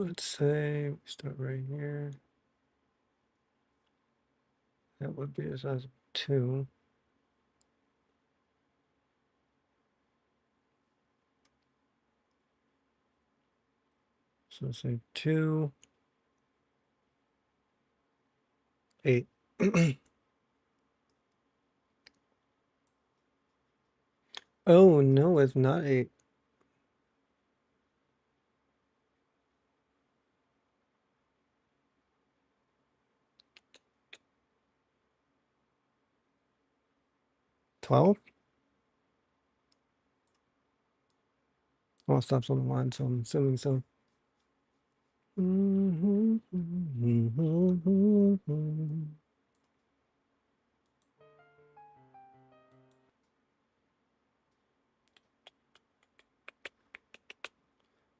Let's say we start right here. That would be a size 2. So say 2, 8. Oh no, it's not 8. 12. Well, stops on the line, so I'm assuming so.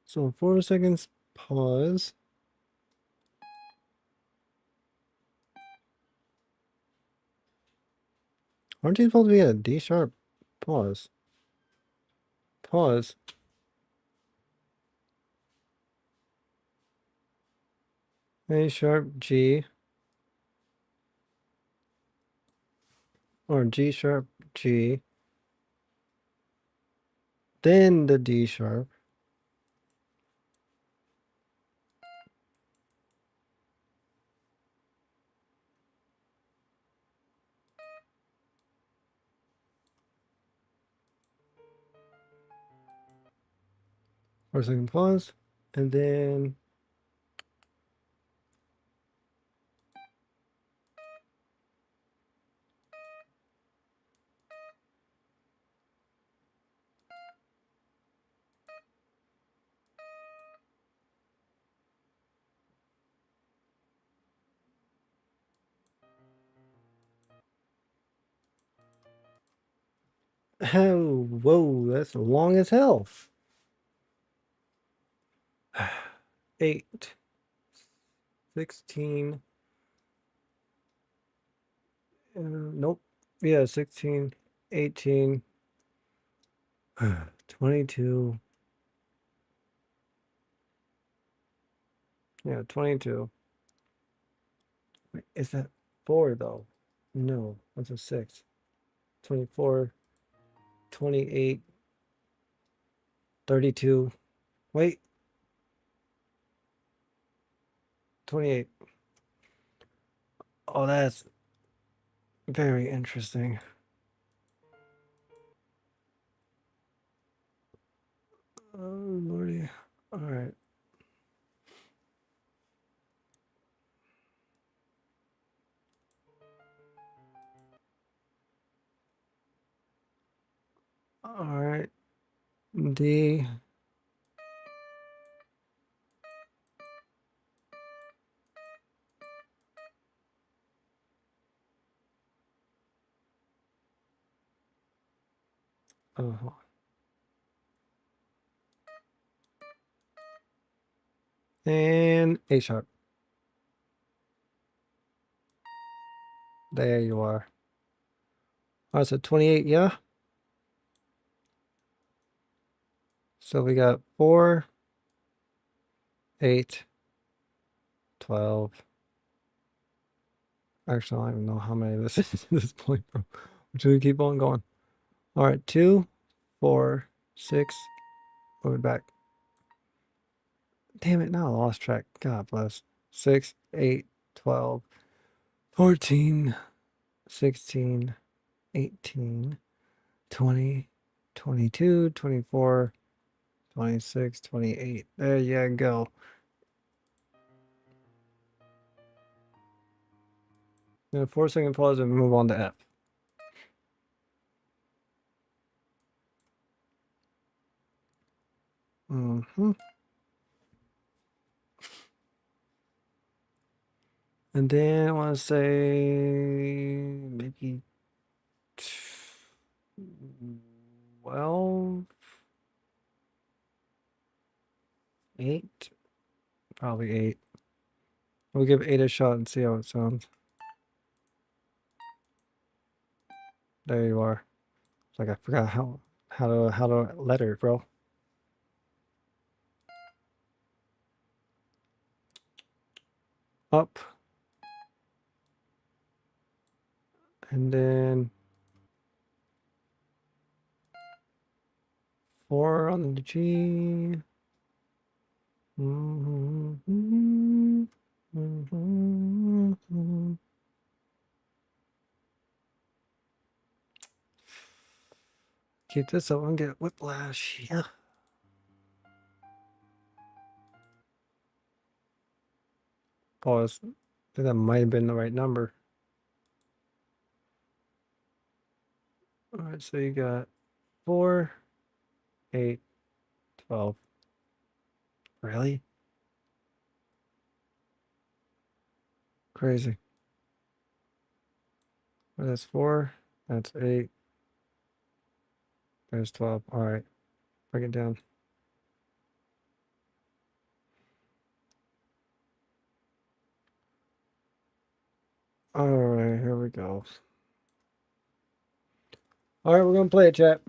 So 4 seconds, pause. Aren't you supposed to be a D sharp? Pause. Pause. A sharp G or G sharp G. Then the D sharp. For a second, pause. And then oh, whoa, that's long as hell. 8, 16. Nope. Yeah, 16, 18, 22. Yeah, 22. Wait, is that 4 though? No, that's a 6. 24, 28, 32. Wait, 28. Oh, that's very interesting. Oh, Lordy. All right. All right. D. Oh. And A sharp. There you are. All right, so 28, yeah? So we got 4, 8, 12. Actually, I don't even know how many this is at this point, bro. Should we keep on going? All right, 2, 4, 6. Moving back. Damn it, now I lost track. God bless. 6, 8, 12, 14, 16, 18, 20, 22, 24, 26, 28. There you go. Now 4-second pause and move on to F. Mm-hmm. And then I want to say maybe 12, 8, probably 8. We'll give 8 a shot and see how it sounds. There you are. It's like I forgot how to letter, bro. Up. And then 4 on the G. Keep this up and get whiplash. Yeah. Pause. I think that might have been the right number. All right, so you got 4, 8, 12. Really? crazy. That's 4. That's 8. There's 12. All right. Break it down. All right. Here we go. All right. We're going to play it, chat.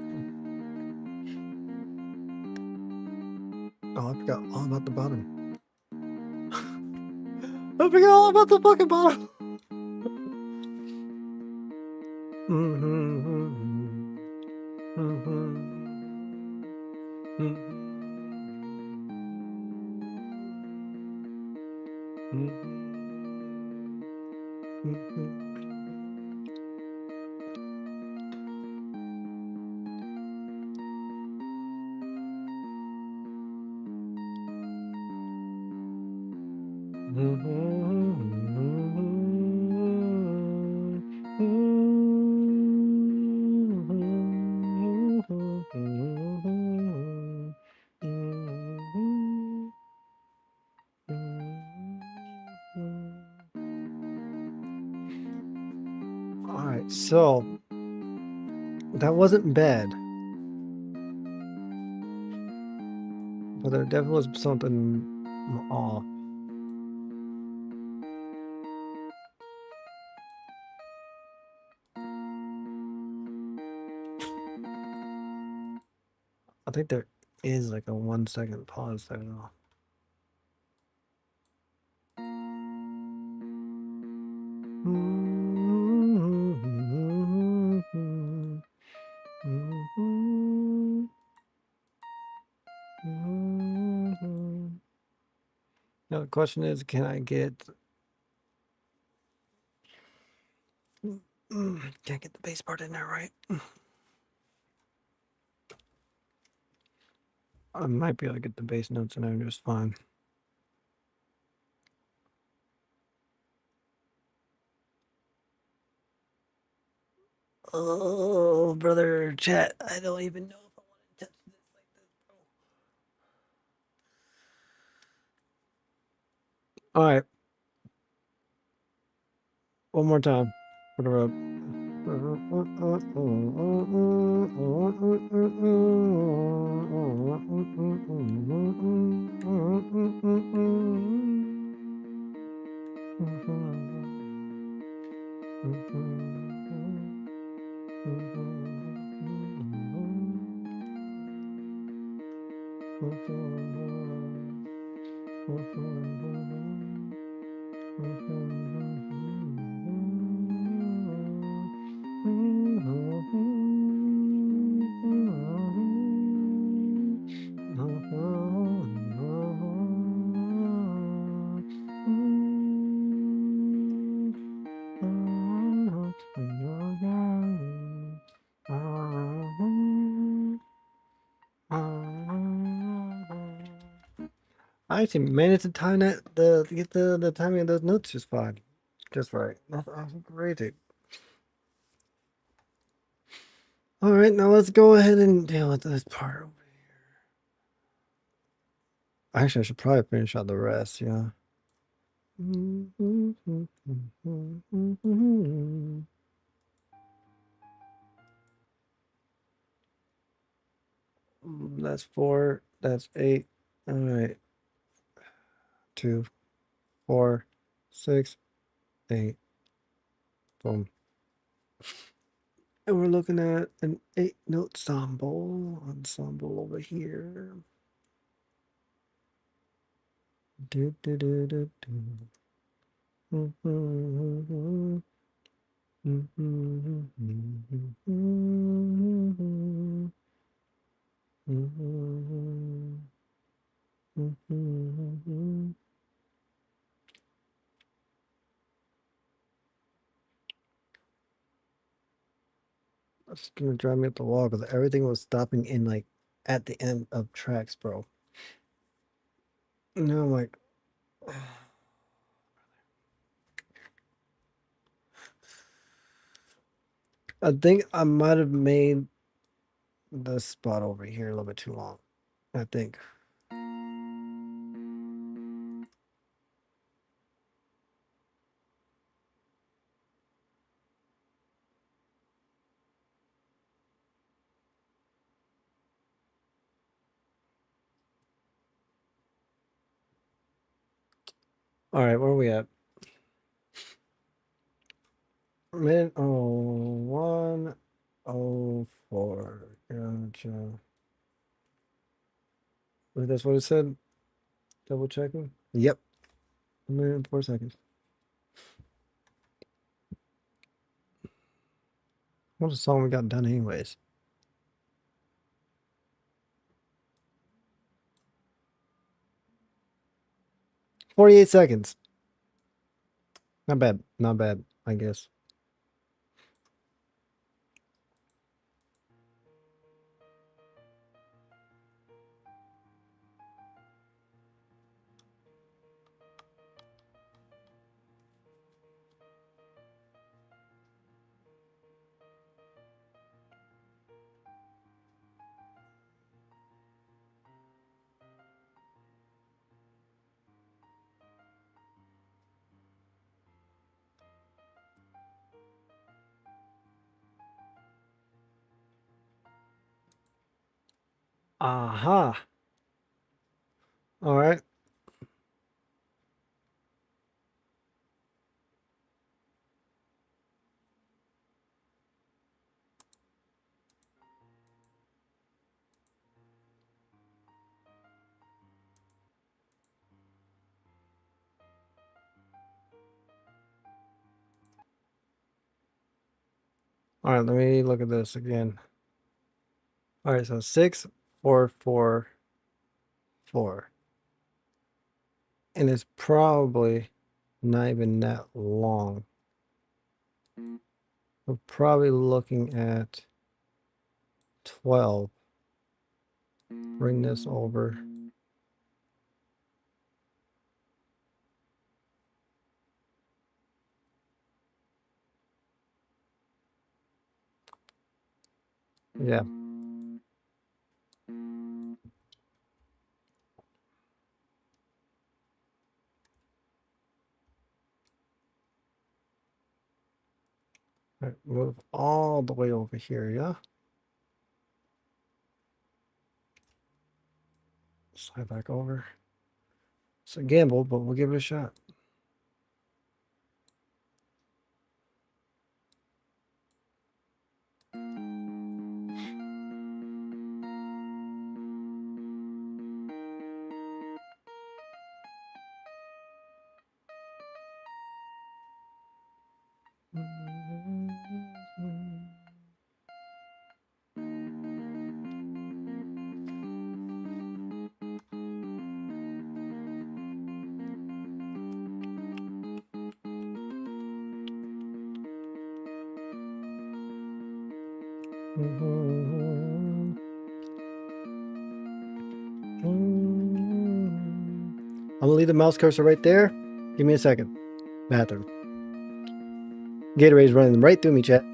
Oh, I forgot all about the bottom. I forgot all about the fucking bottom. All right, so that wasn't bad, but there definitely was something off. I think there is like a 1-second pause there though. Now the question is, can I get can't get the bass part in there, right? I might be able to get the bass notes in there just fine. Oh, brother, chat. I don't even know if I want to touch this like this, bro. All right. One more time for the road. I actually managed to time that to get the timing of those notes just fine, just right. That's crazy. All right, now let's go ahead and deal with this part over here. Actually, I should probably finish out the rest. Yeah. That's 4. That's 8. All right. 2, 4, 6, 8. Boom. And we're looking at an 8-note ensemble over here. Do do do do do. That's gonna drive me up the wall because everything was stopping in like at the end of tracks, bro. Now I'm like, I think I might have made the spot over here a little bit too long. I think. All right, where are we at? Minute 1:04. Gotcha. That's what it said. Double checking. Yep. 1:04. What's the song we got done anyways? 48 seconds. Not bad. Not bad, I guess. Aha. All right. All right, let me look at this again. All right, so 6:4:4:4. And it's probably not even that long. We're probably looking at 12. Bring this over. Yeah. All right, move all the way over here, yeah? Slide back over. It's a gamble, but we'll give it a shot. I'm gonna leave the mouse cursor right there. Give me a second. Bathroom. Gatorade's running right through me, chat.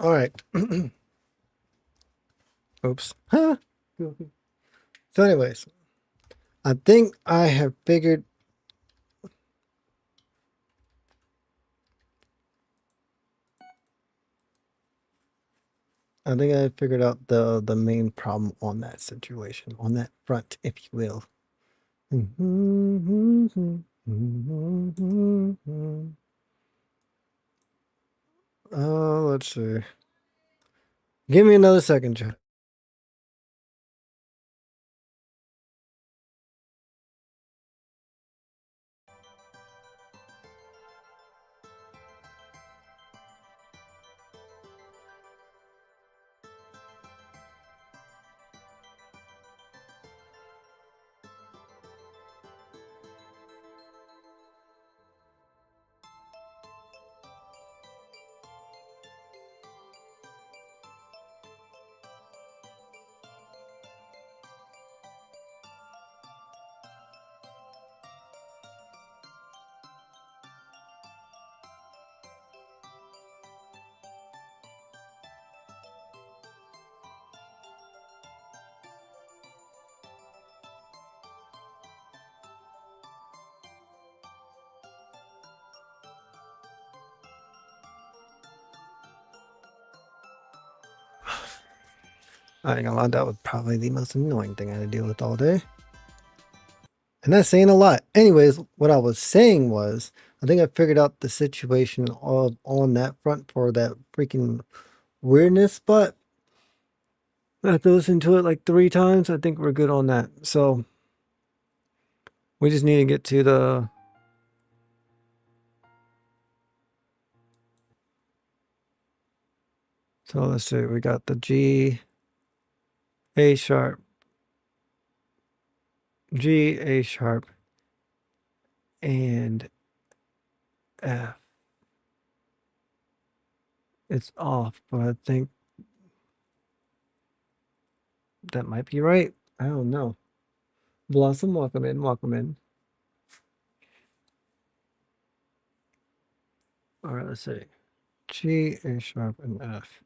All right. Oops. Huh. So, anyways, I think I have figured. I think I figured out the main problem on that situation, on that front, if you will. Let's see. Give me another second, chat. I ain't gonna lie, that was probably the most annoying thing I had to deal with all day. And that's saying a lot. Anyways, what I was saying was, I think I figured out the situation all on that front for that freaking weirdness spot. I have to listen to it like 3 times. I think we're good on that. So we just need to get to the. So let's see. We got the G, A sharp, G, A sharp, and F. It's off, but I think that might be right. I don't know. Blossom, welcome in, welcome in. All right, let's see. G, A sharp, and F.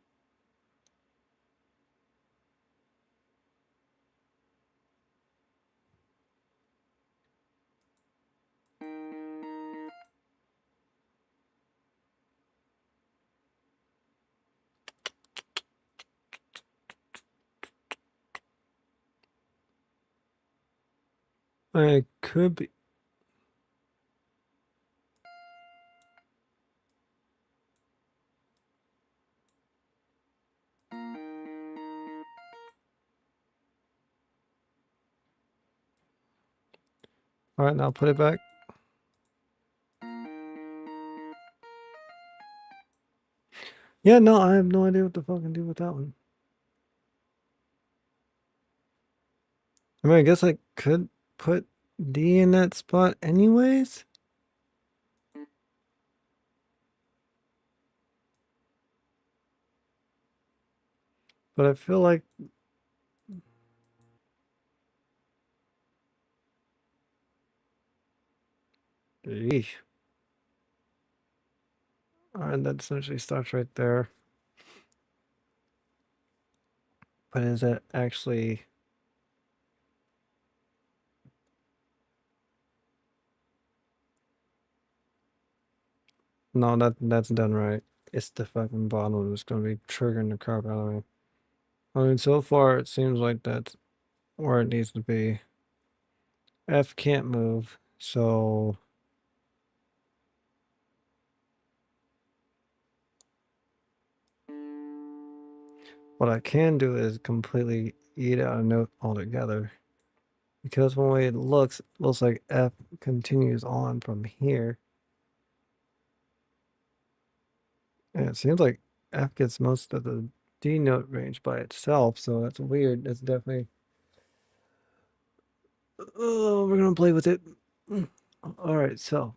I could be. All right, now put it back. Yeah, no, I have no idea what to fucking do with that one. I mean, I guess I could put D in that spot anyways. But I feel like. Eesh. All right, that essentially stops right there. But is that actually. No, that's done right. It's the fucking bottom that's gonna be triggering the crap out of me. I mean, so far it seems like that's where it needs to be. F can't move, so what I can do is completely eat out a note altogether. Because when it looks like F continues on from here. And it seems like F gets most of the D note range by itself, so that's weird. That's definitely. Oh, we're gonna play with it. All right, so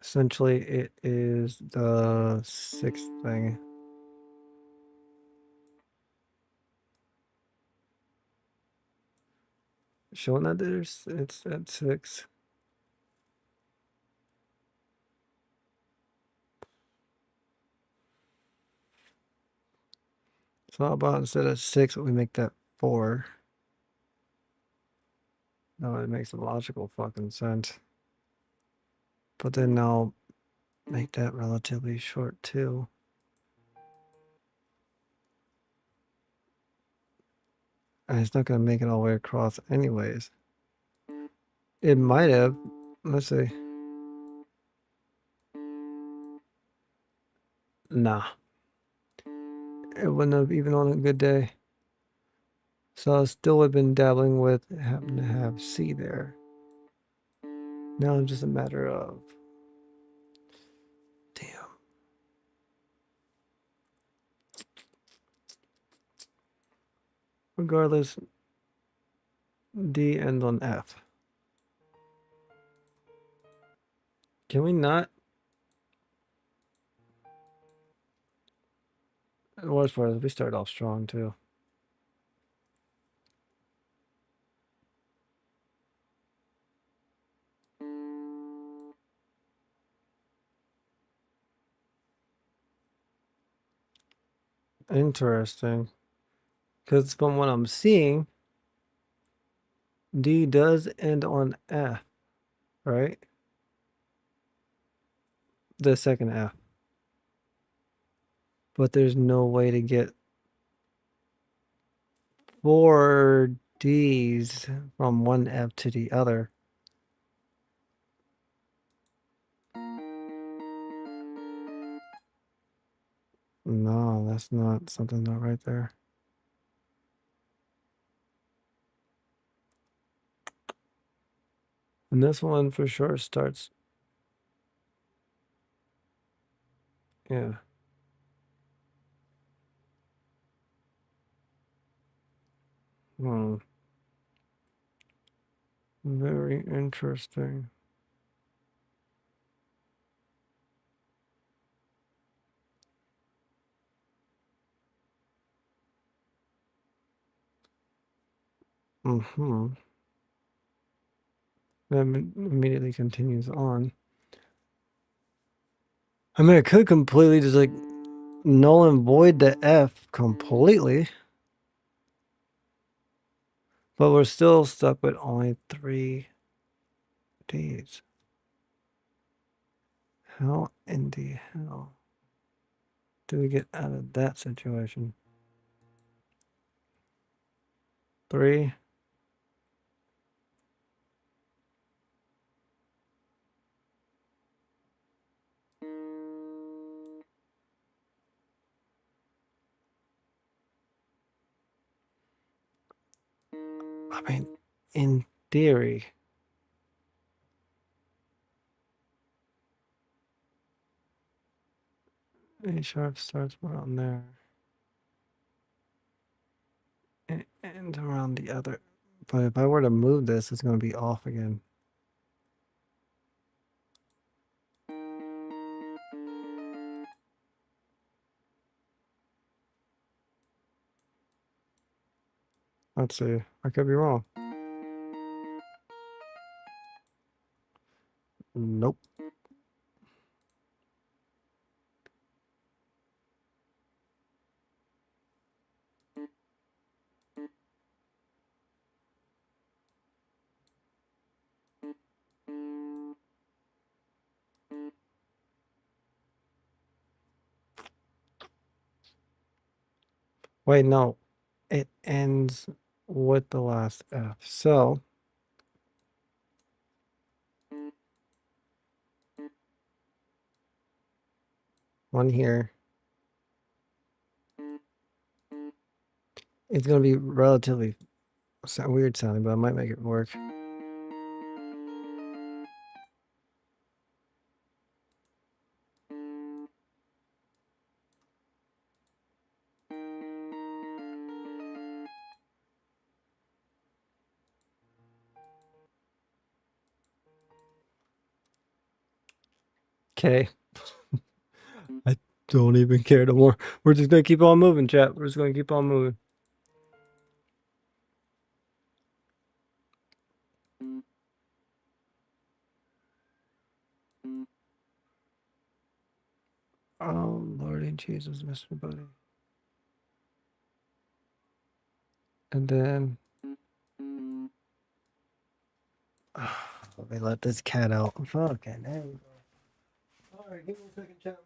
essentially it is the 6th thing. Showing that it's at 6. So how about instead of 6, we make that 4? No, it makes logical fucking sense. But then I'll make that relatively short too. And it's not going to make it all the way across anyways. It might have. Let's see. Nah. It wouldn't have even on a good day. So I still would have been dabbling with having to have C there. Now it's just a matter of... Damn. Regardless, D ends on F. Can we not? The worst part is we started off strong too. Interesting. Because from what I'm seeing, D does end on F, right? The second F. But there's no way to get 4 Ds from one F to the other. No, that's not something not right there. And this one for sure starts. Yeah. Hmm. Very interesting. Mm-hmm. Then immediately continues on. I mean, I could completely just like null and void the F completely. But we're still stuck with only 3 Ds. How in the hell do we get out of that situation? 3. I mean, in theory, A sharp starts around there and ends around the other. But if I were to move this, it's going to be off again. Let's see. I could be wrong. Nope. Wait, no. It ends with the last F. So, one here. It's going to be relatively weird sounding, but I might make it work. Okay. I don't even care no more. We're just going to keep on moving, chat. We're just going to keep on moving. Oh, Lordy Jesus, Mr. Buddy. And then let me let this cat out. Fucking there we go. All right, give me a second, chat.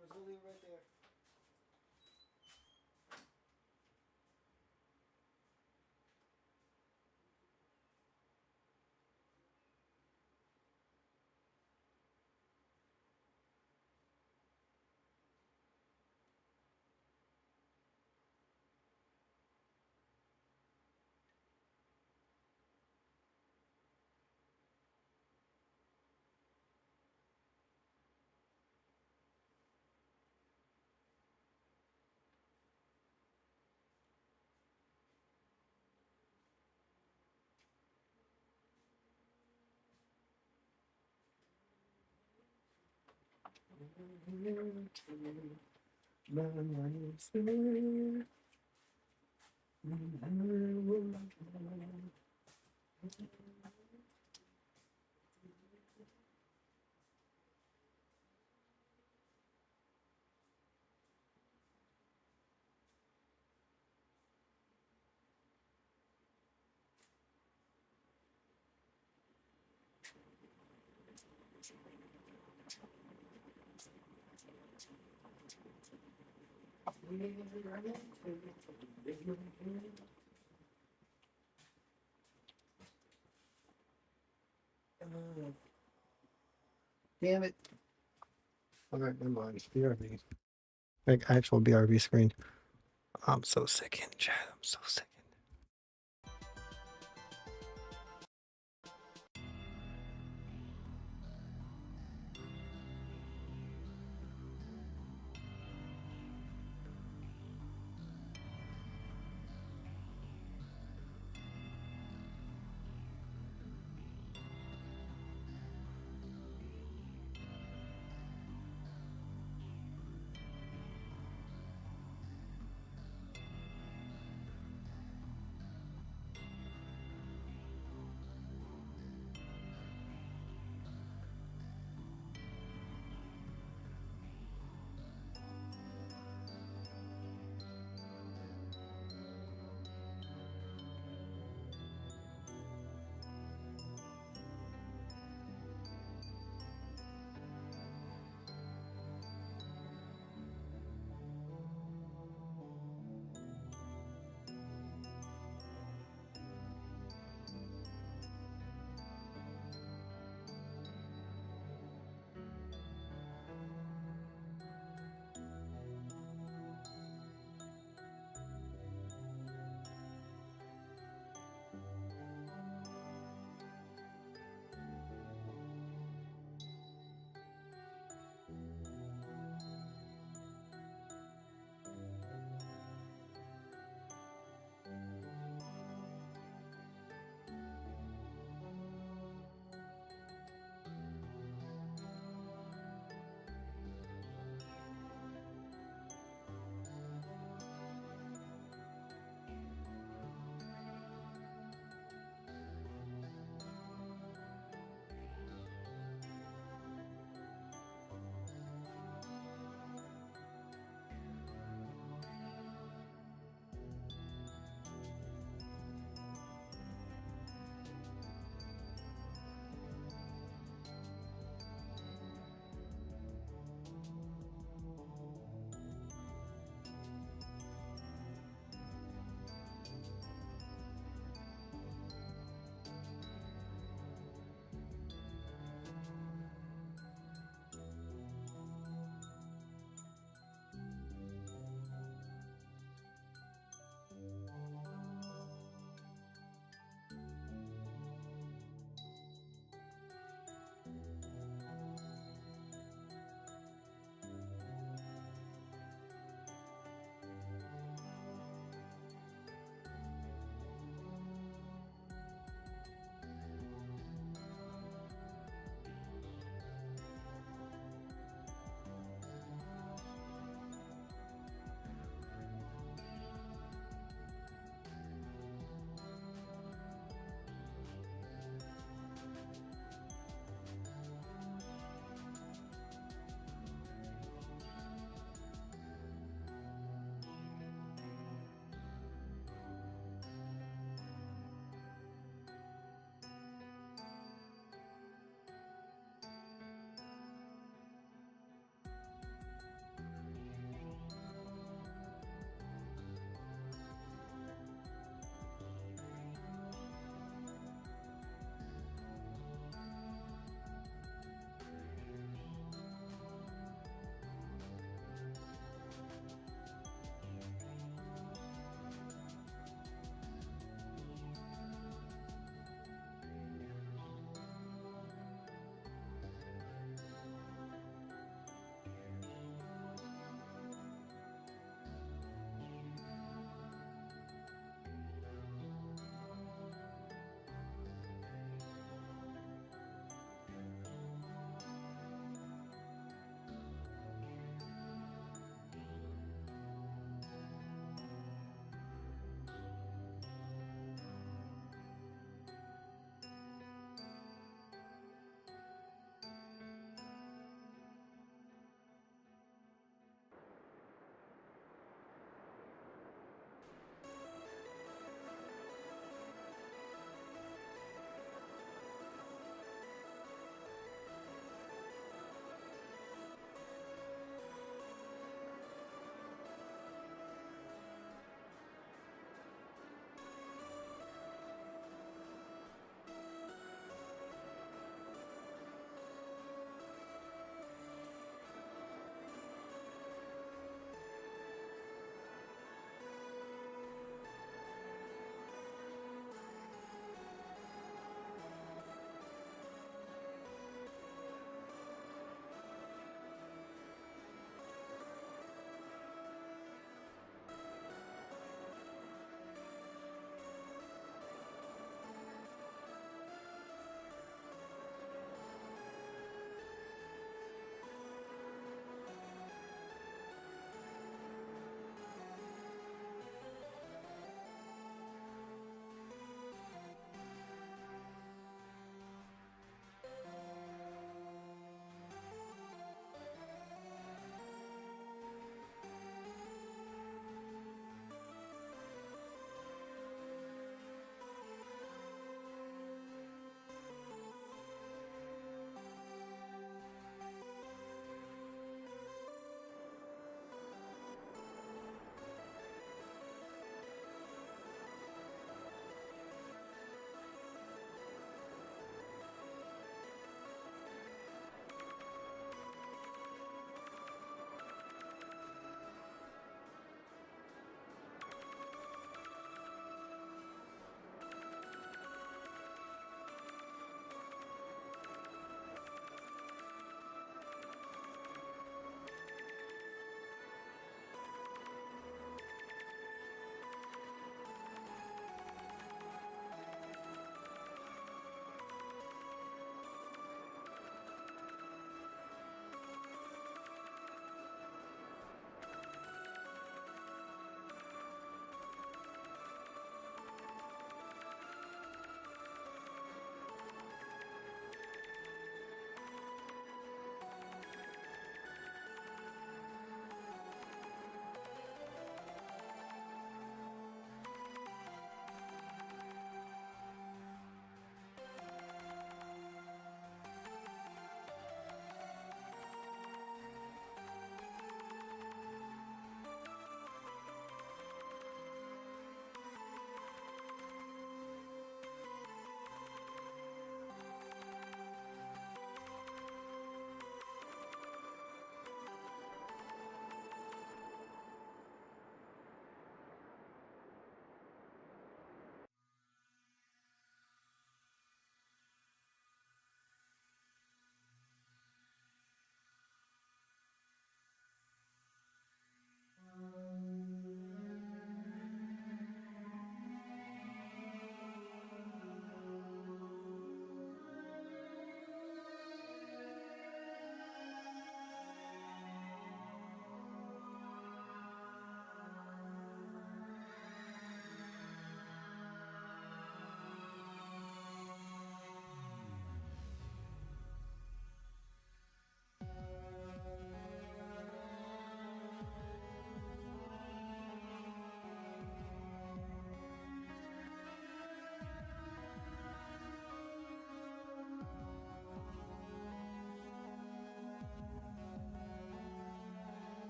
We'll leave it right there. Damn it. All right, never mind. BRB. Like actual BRB screen. I'm so sick in chat. I'm so sick.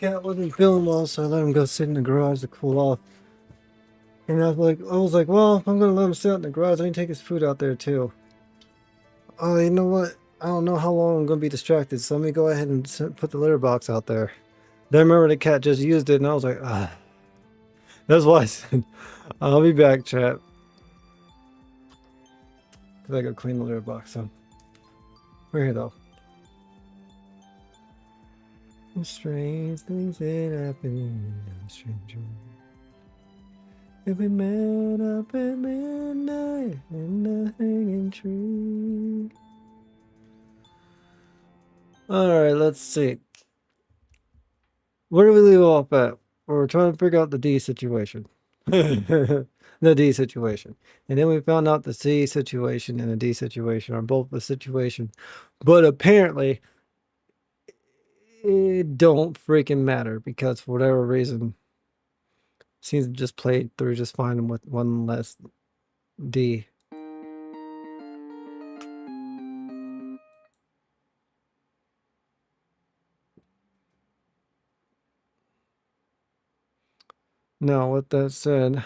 Cat wasn't feeling well, so I let him go sit in the garage to cool off. And I was like, well, if I'm gonna let him sit out in the garage, let me take his food out there too. Oh, you know what? I don't know how long I'm gonna be distracted, so let me go ahead and put the litter box out there. Then I remember the cat just used it, and I was like, ah. That's why I said, I'll be back, chat. Cause I gotta clean the litter box, so we're here though. Strange things that happen, stranger. If we met up at midnight in the hanging tree. Alright, let's see. Where do we leave off at? We're trying to figure out the D situation. The D situation. And then we found out the C situation and the D situation are both the situation. But apparently, it don't freaking matter because for whatever reason, seems to just played through just fine with one less D. Now, with that said,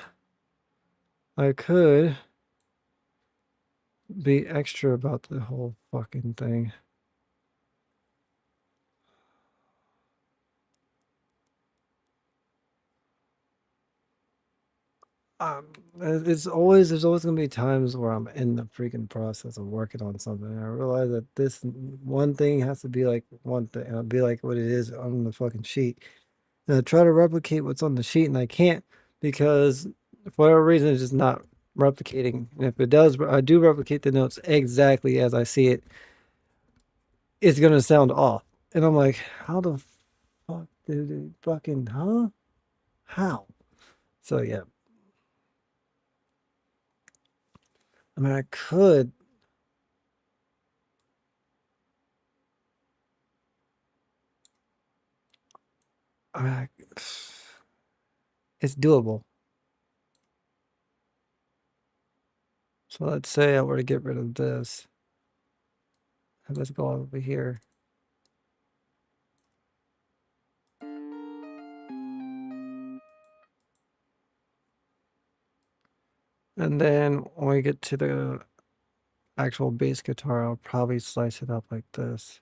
I could be extra about the whole fucking thing. There's always gonna be times where I'm in the freaking process of working on something. And I realize that this one thing has to be like one thing, be like what it is on the fucking sheet. And I try to replicate what's on the sheet, and I can't because for whatever reason it's just not replicating. And if it does, I do replicate the notes exactly as I see it. It's gonna sound off, and I'm like, how the fuck did it fucking huh? How? So yeah. I mean, I could. I mean, it's doable. So let's say I were to get rid of this. And let's go over here. And then when we get to the actual bass guitar, I'll probably slice it up like this.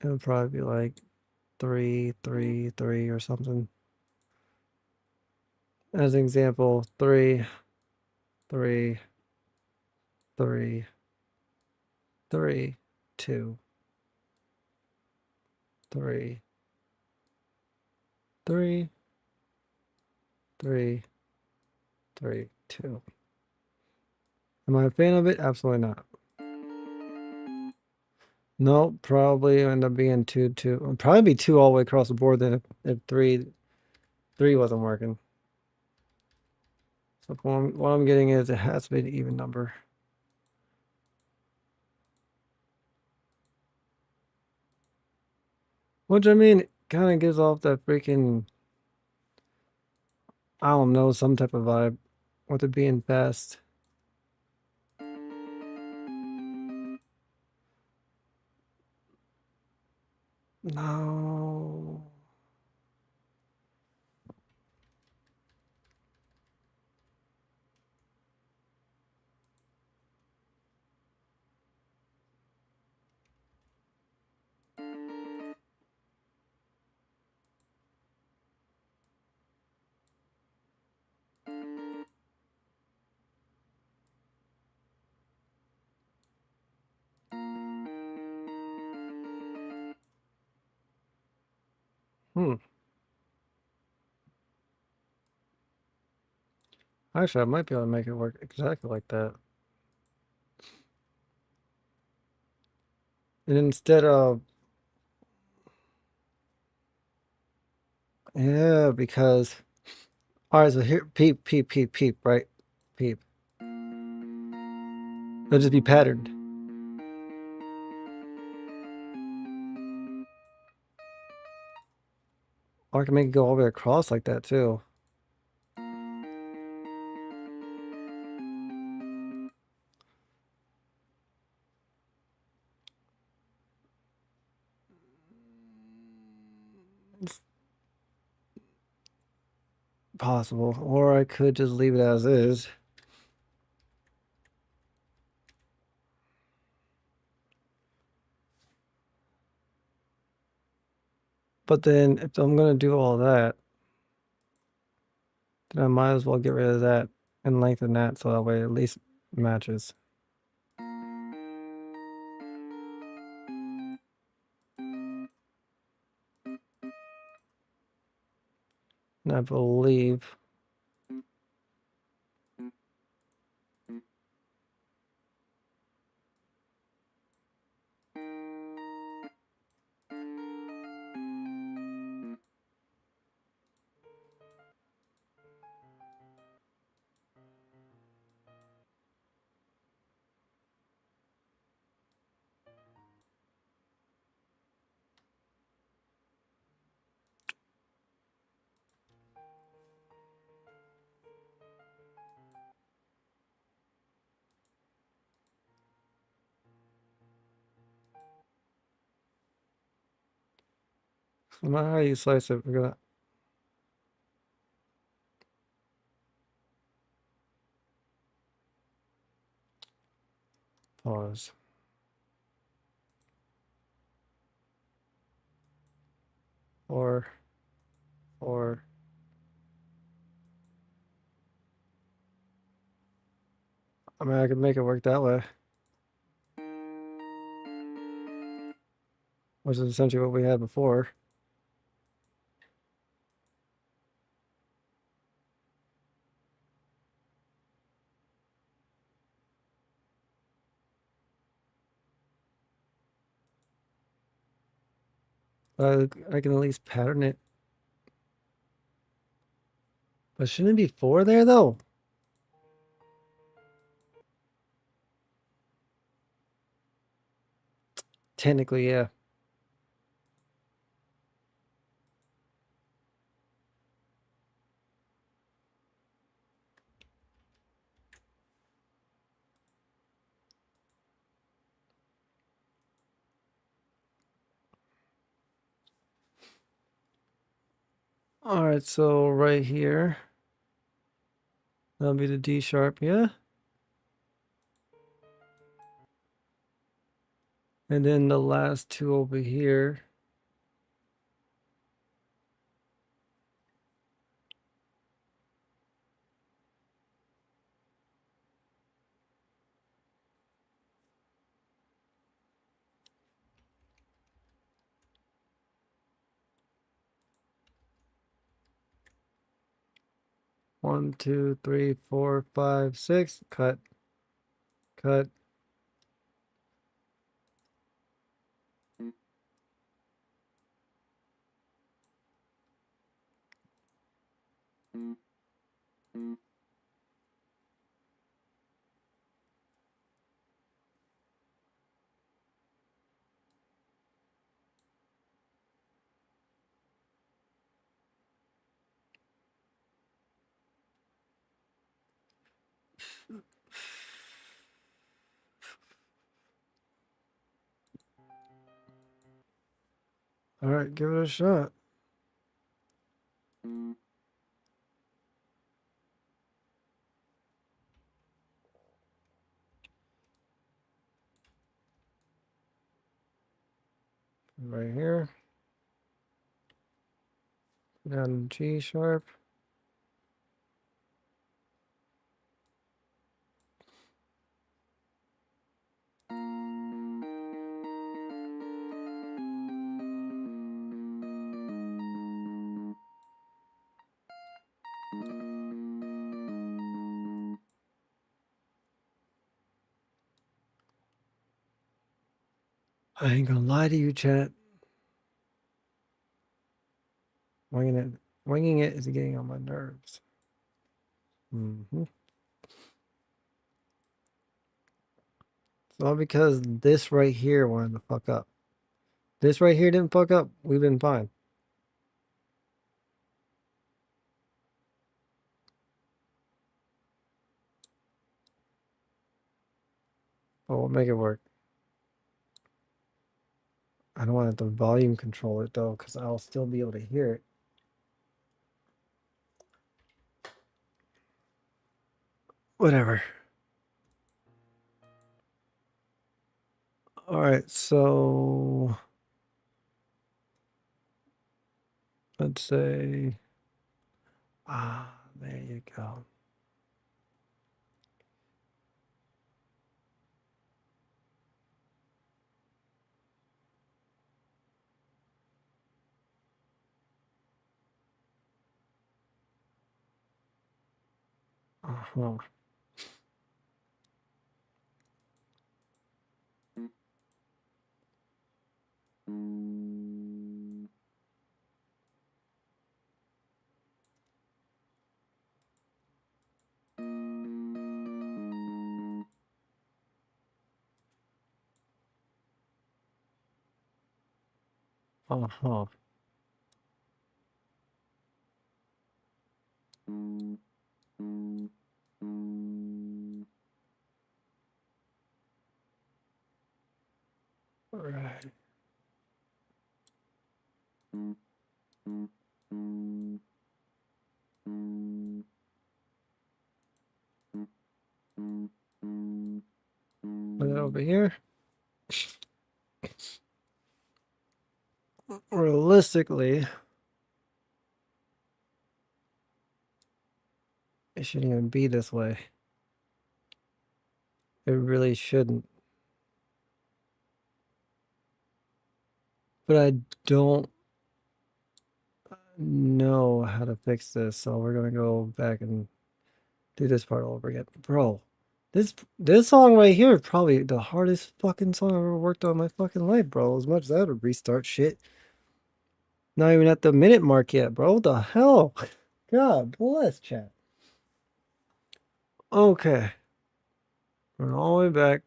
It'll probably be like 3, 3, 3 or something. As an example, 3, 3, 3, 3, 2, 3, 3, 3, 3, 2. Am I a fan of it? Absolutely not. No, probably end up being 2, 2. It'll probably be 2 all the way across the board then if 3 wasn't working. So what I'm getting is it has to be an even number. Which I mean, kind of gives off that freaking, I don't know, some type of vibe with it being fast. No. Actually, I might be able to make it work exactly like that. And instead of, yeah, because, all right, so here, peep, peep, peep, peep, right? Peep. It'll just be patterned. Or I can make it go all the way across like that too. possible. Or I could just leave it as is. But then if I'm going to do all that, then I might as well get rid of that and lengthen that so that way it at least matches. And I believe no matter how you slice it, we're going to pause. Or, I mean, I could make it work that way, which is essentially what we had before. I can at least pattern it. But shouldn't it be 4 there, though? Technically, yeah. Alright, so right here, that'll be the D sharp, yeah? And then the last two over here. One, two, three, four, five, six. Cut. Cut. Alright, give it a shot. Right here. Down G sharp. I ain't gonna lie to you, chat. Winging it is getting on my nerves. Mm-hmm. It's all because this right here wanted to fuck up. This right here didn't fuck up. We've been fine. But we'll make it work. I don't want to have to volume control it though, because I'll still be able to hear it. Whatever. All right, so let's say, there you go. Uh-huh. Uh-huh. All right. Put it over here. Realistically, it shouldn't even be this way. It really shouldn't. But I don't know how to fix this, so we're gonna go back and do this part all over again. Bro, this song right here is probably the hardest fucking song I've ever worked on in my fucking life, bro. As much as I had to restart shit. Not even at the minute mark yet, bro. What the hell? God bless, chat. Okay. We're all the way back.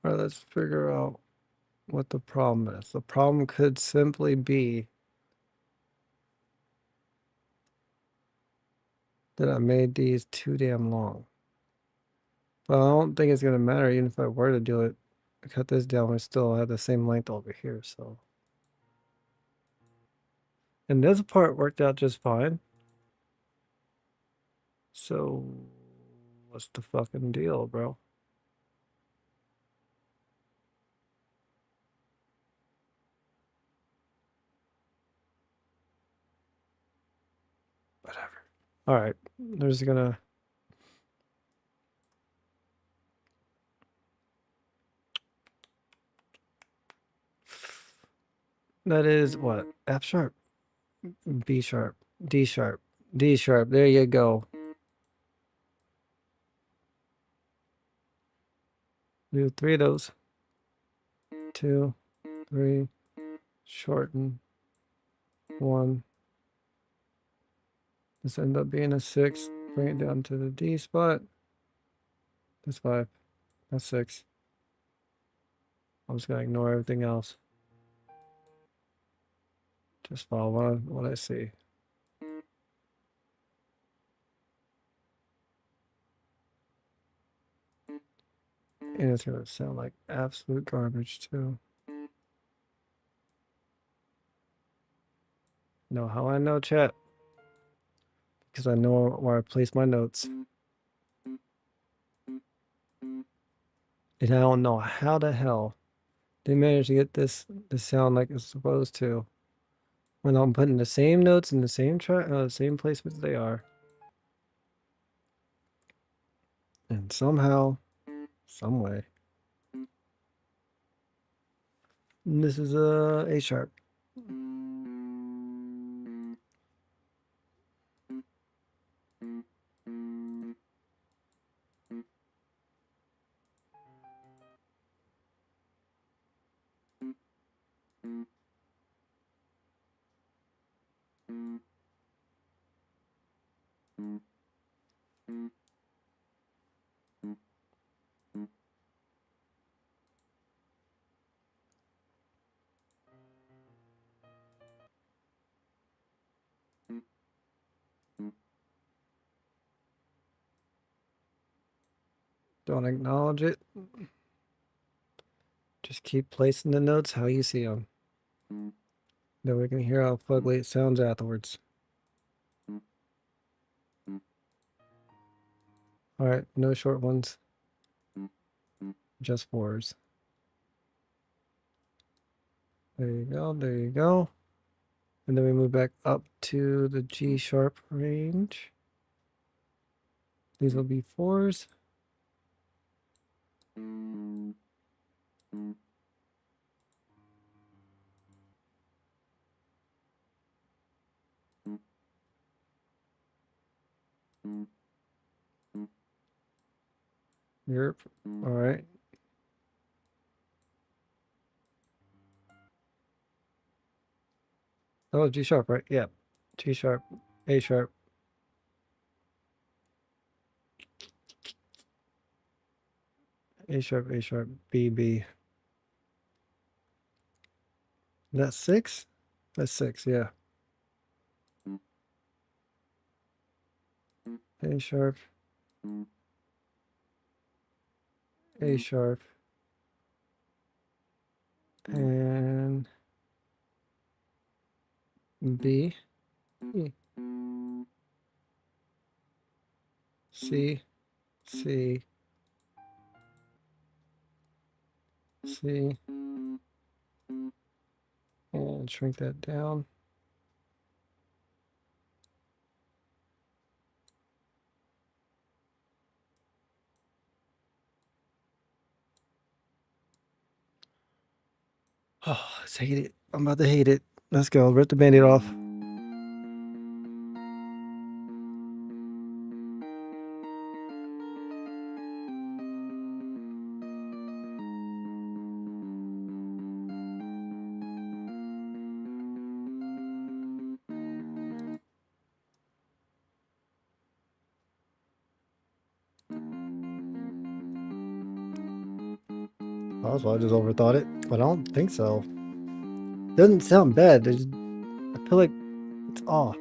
All right, let's figure out what the problem is. The problem could simply be that I made these too damn long. Well, I don't think it's gonna matter even if I were to do it. Cut this down, we still have the same length over here, so. And this part worked out just fine. So, what's the fucking deal, bro? Whatever. All right, there's gonna. That is what? F sharp, B sharp, D sharp, D sharp. There you go. Do three of those. 2, 3, shorten, 1. This ended up being a 6. Bring it down to the D spot. That's 5. That's 6. I'm just gonna ignore everything else. Just follow what I see. And it's gonna sound like absolute garbage too. Know how I know, chat? Because I know where I place my notes. And I don't know how the hell they managed to get this to sound like it's supposed to. When I'm putting the same notes in the same same placements they are. And somehow, some way. And this is A sharp. Don't acknowledge it. Just keep placing the notes how you see them. Then we can hear how fugly it sounds afterwards. Alright, no short ones. Just fours. There you go, there you go. And then we move back up to the G sharp range. These will be fours. Europe. Alright. Oh, G sharp, right? Yeah. G sharp, A sharp. A sharp, B, B. That's six? That's six, yeah. A sharp, A sharp, and B, E, C, C, C, and shrink that down. Oh, let's hate it. I'm about to hate it. Let's go. Rip the band-aid off. Also, I just overthought it, but I don't think so. Doesn't sound bad. I feel like it's off.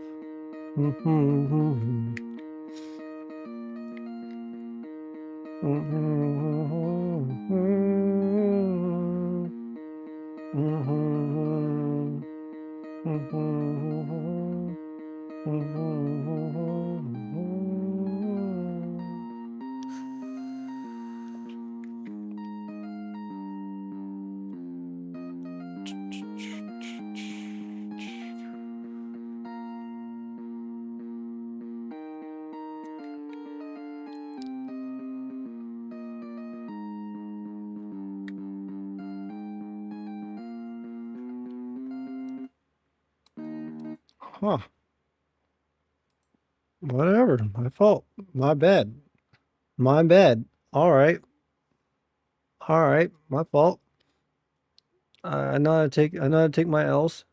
Huh. Whatever. My fault. My bad. My bad. All right. All right. My fault. I know how to take. I know how to take my L's.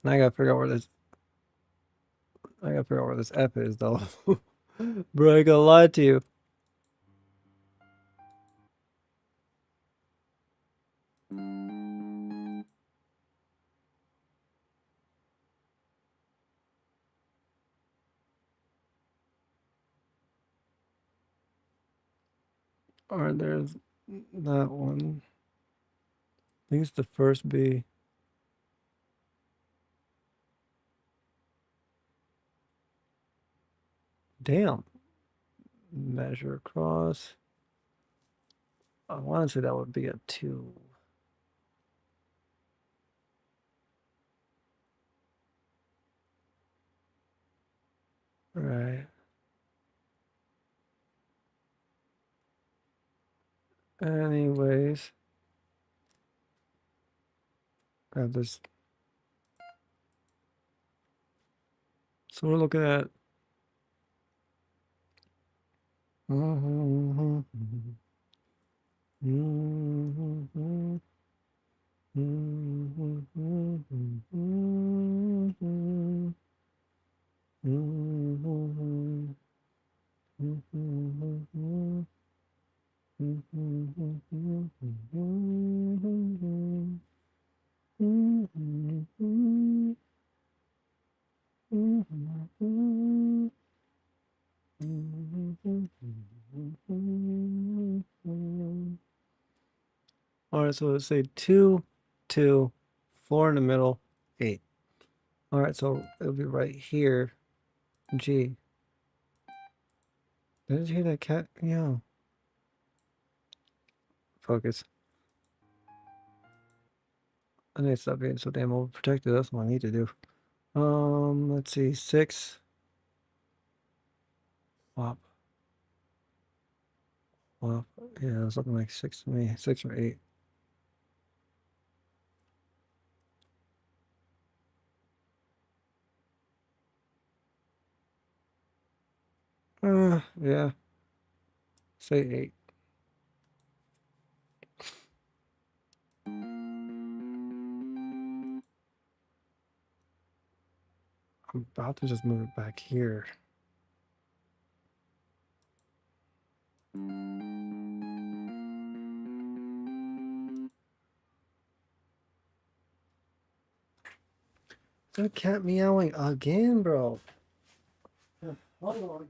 And I gotta figure out where this. I gotta figure out where this F is, though. Bro, I ain't gonna lie to you. All right, there's that one. I think it's the first B. Damn. Measure across. I want to say that would be a 2. Right. Anyways, grab this. So we're looking at. so let's say 2, 2, 4 in the middle, 8. All right, so it'll be right here. G. Did you hear that cat? Yeah. Focus. I need to stop being so damn overprotected. That's what I need to do. Let's see. 6. Wop. Wop. Yeah, it's looking like 6 to me. 6 or 8. Yeah. Say 8. I'm about to just move it back here. That cat meowing again, bro. Hold on.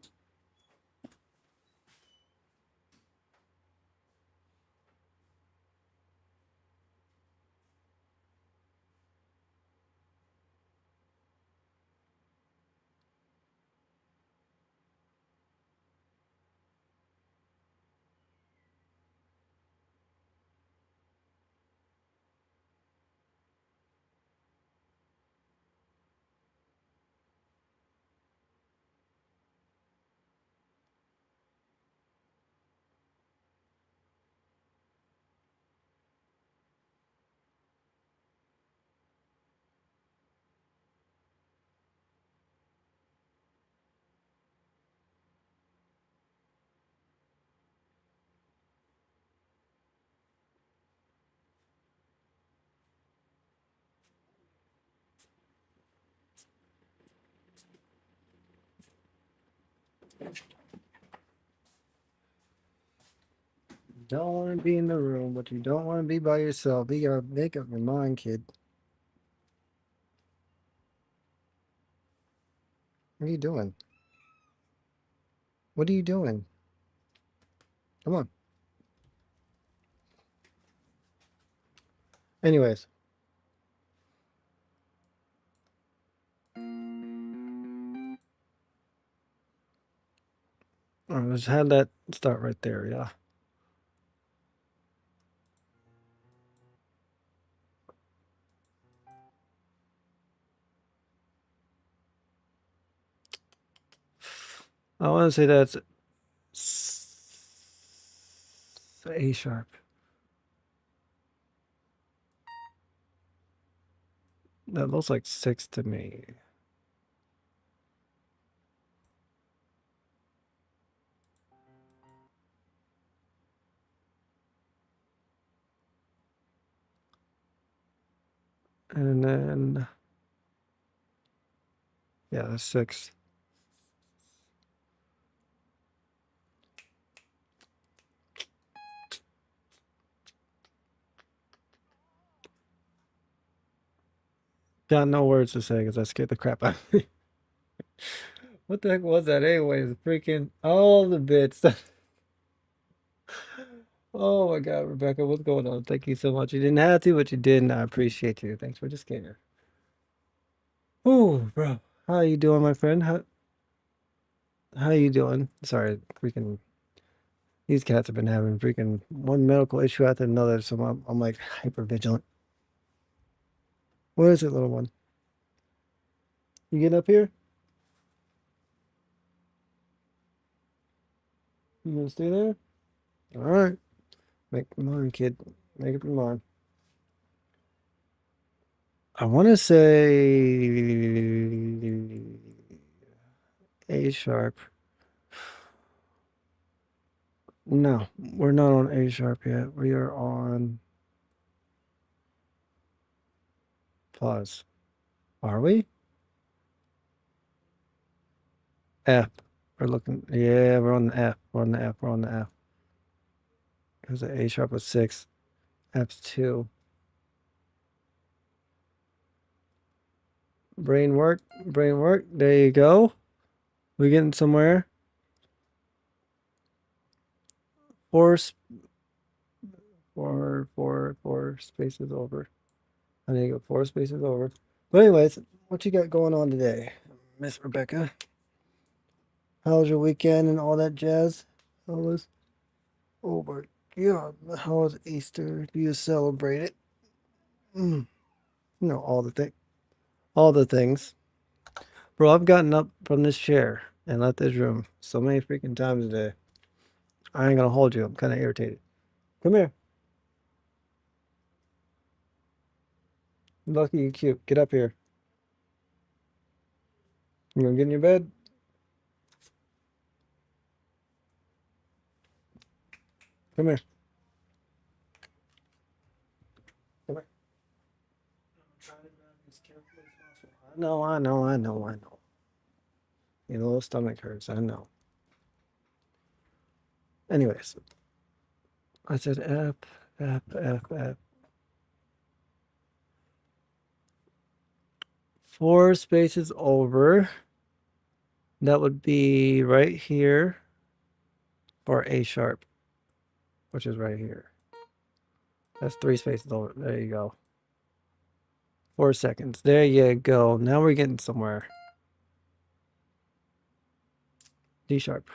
Don't want to be in the room, but you don't want to be by yourself. You gotta make up your mind, kid. What are you doing? What are you doing? Come on. Anyways. I just had that start right there, yeah. I want to say that's A sharp. That looks like 6 to me. And then, yeah, that's 6. Got no words to say because I scared the crap out of me. What the heck was that anyways? Freaking all the bits. Oh my God, Rebecca, what's going on? Thank you so much. You didn't have to, but you did, and I appreciate you. Thanks for just getting here. Oh, bro. How you doing, my friend? How you doing? Sorry, freaking these cats have been having freaking one medical issue after another, so I'm like hyper vigilant. What is it, little one? You get up here? You gonna stay there? All right. Make up your mind, kid. Make up your mind. I want to say A sharp. No, we're not on A sharp yet. We are on pause. Are we? F. We're looking. Yeah, we're on the F. We're on the F. We're on the F. Because the A sharp was 6. F's 2. Brain work. Brain work. There you go. We getting somewhere. Force. Four spaces over. I need to go 4 spaces over. But anyways, what you got going on today, Miss Rebecca? How was your weekend and all that jazz? How was? Oh my God! How was Easter? Do you celebrate it? Mm, all the all the things. Bro, I've gotten up from this chair and left this room so many freaking times today. I ain't gonna hold you. I'm kind of irritated. Come here. Lucky you cute. Get up here. You gonna get in your bed? Come here. Come here. I'm trying to grab as carefully as possible. I know. Your little stomach hurts. I know. Anyways, I said F. 4 spaces over. That would be right here for A sharp, which is right here. That's 3 spaces over. There you go. 4 seconds. There you go. Now we're getting somewhere. D sharp.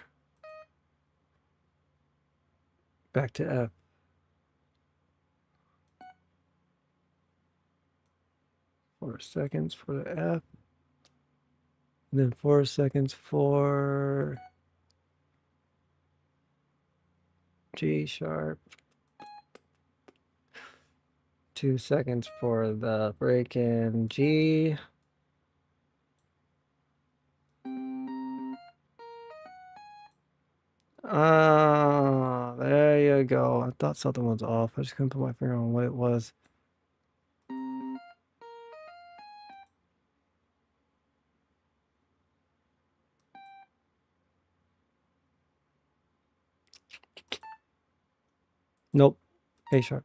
Back to F. 4 seconds for the F. And then 4 seconds for G sharp. 2 seconds for the break in G. Ah, there you go. I thought something was off. I just couldn't put my finger on what it was. Nope. A sharp.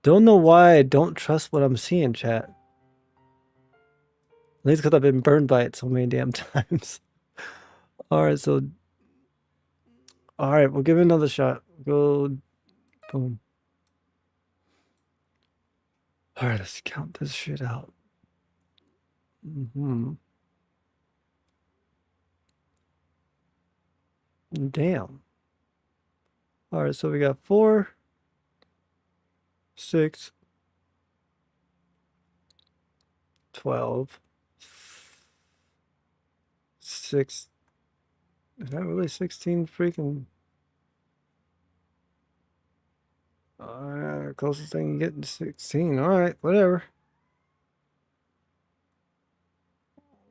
Don't know why I don't trust what I'm seeing, chat. At least because I've been burned by it so many damn times. Alright, so... Alright, we'll give it another shot. Go... Boom. Alright, let's count this shit out. Damn. Alright, so we got 4, 6, 12, 6. Is that really 16 freaking? Closest thing you get to 16. Alright, whatever.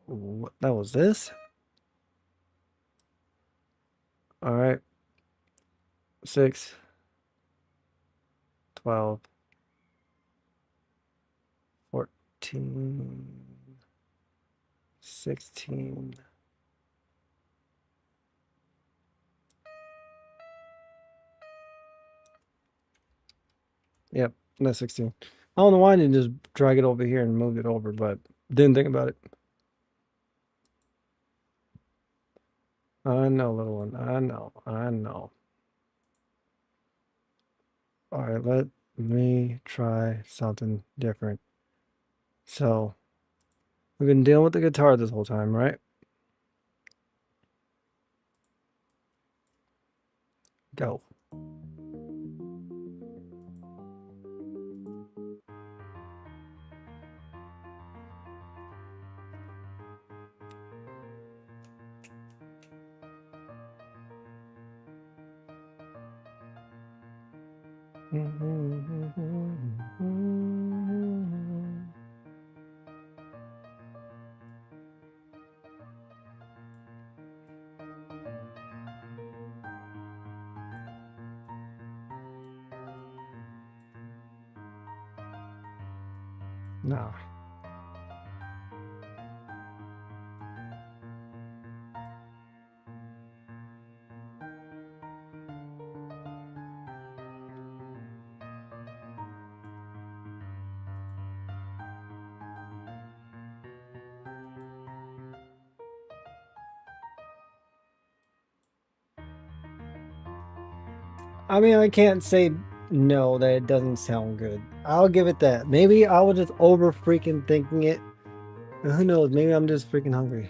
What, that was this? Alright. 6, 12, 14, 16. Yep, that's 16. I don't know why I didn't just drag it over here and move it over, but didn't think about it. I know, little one. I know. Alright, let me try something different. So, we've been dealing with the guitar this whole time, right? Go. No. I mean, I can't say no that it doesn't sound good. I'll give it that. Maybe I was just over freaking thinking it. Who knows? Maybe I'm just freaking hungry.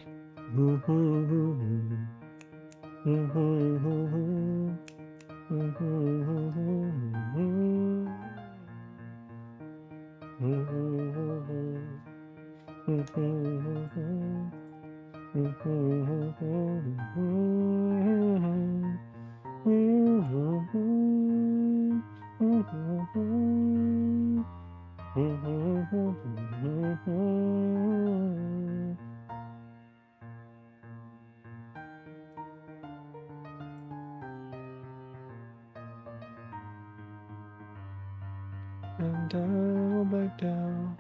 And I will back down.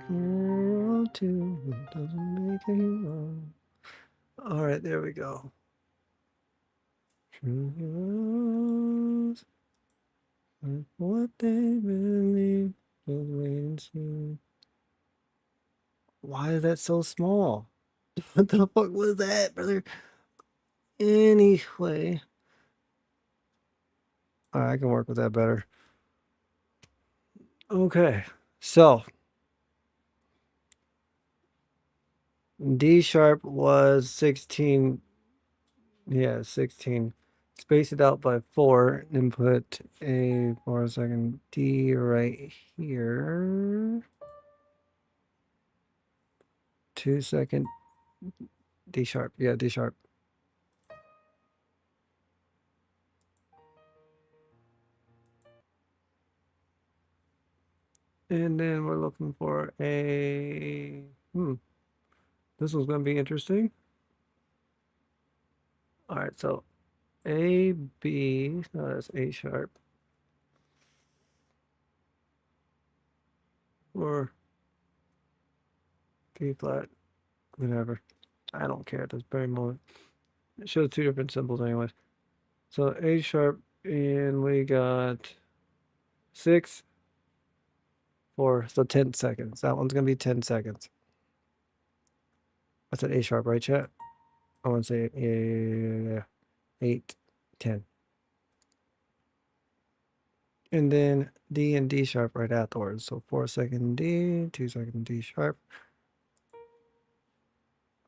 Hero too doesn't make a hero. All right, there we go. True heroes are what they believe. Just wait and see. Why is that so small? What the fuck was that, brother? Anyway, all right, I can work with that better. Okay, so D sharp was 16. Yeah, 16. Space it out by 4 and put a 4-second D right here. 2-second D sharp. Yeah, D sharp. And then we're looking for a this one's gonna be interesting. All right, so A, B, no, that's A sharp. Or B flat, whatever. I don't care at this very moment. It shows two different symbols anyways. So A sharp, and we got 6, 4, so 10 seconds. That one's gonna be 10 seconds. I said A sharp, right, chat? I want to say 8, 10. And then D and D sharp right afterwards. So 4-second D, 2-second D sharp.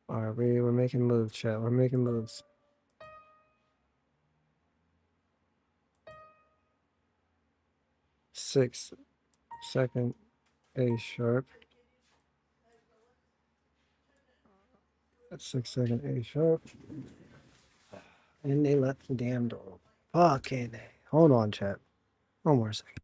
All right, we're making moves, chat. We're making moves. 6-second A sharp. That's 6-second A sharp. And they left the damn door. Fucking A. Hold on, chat. One more second.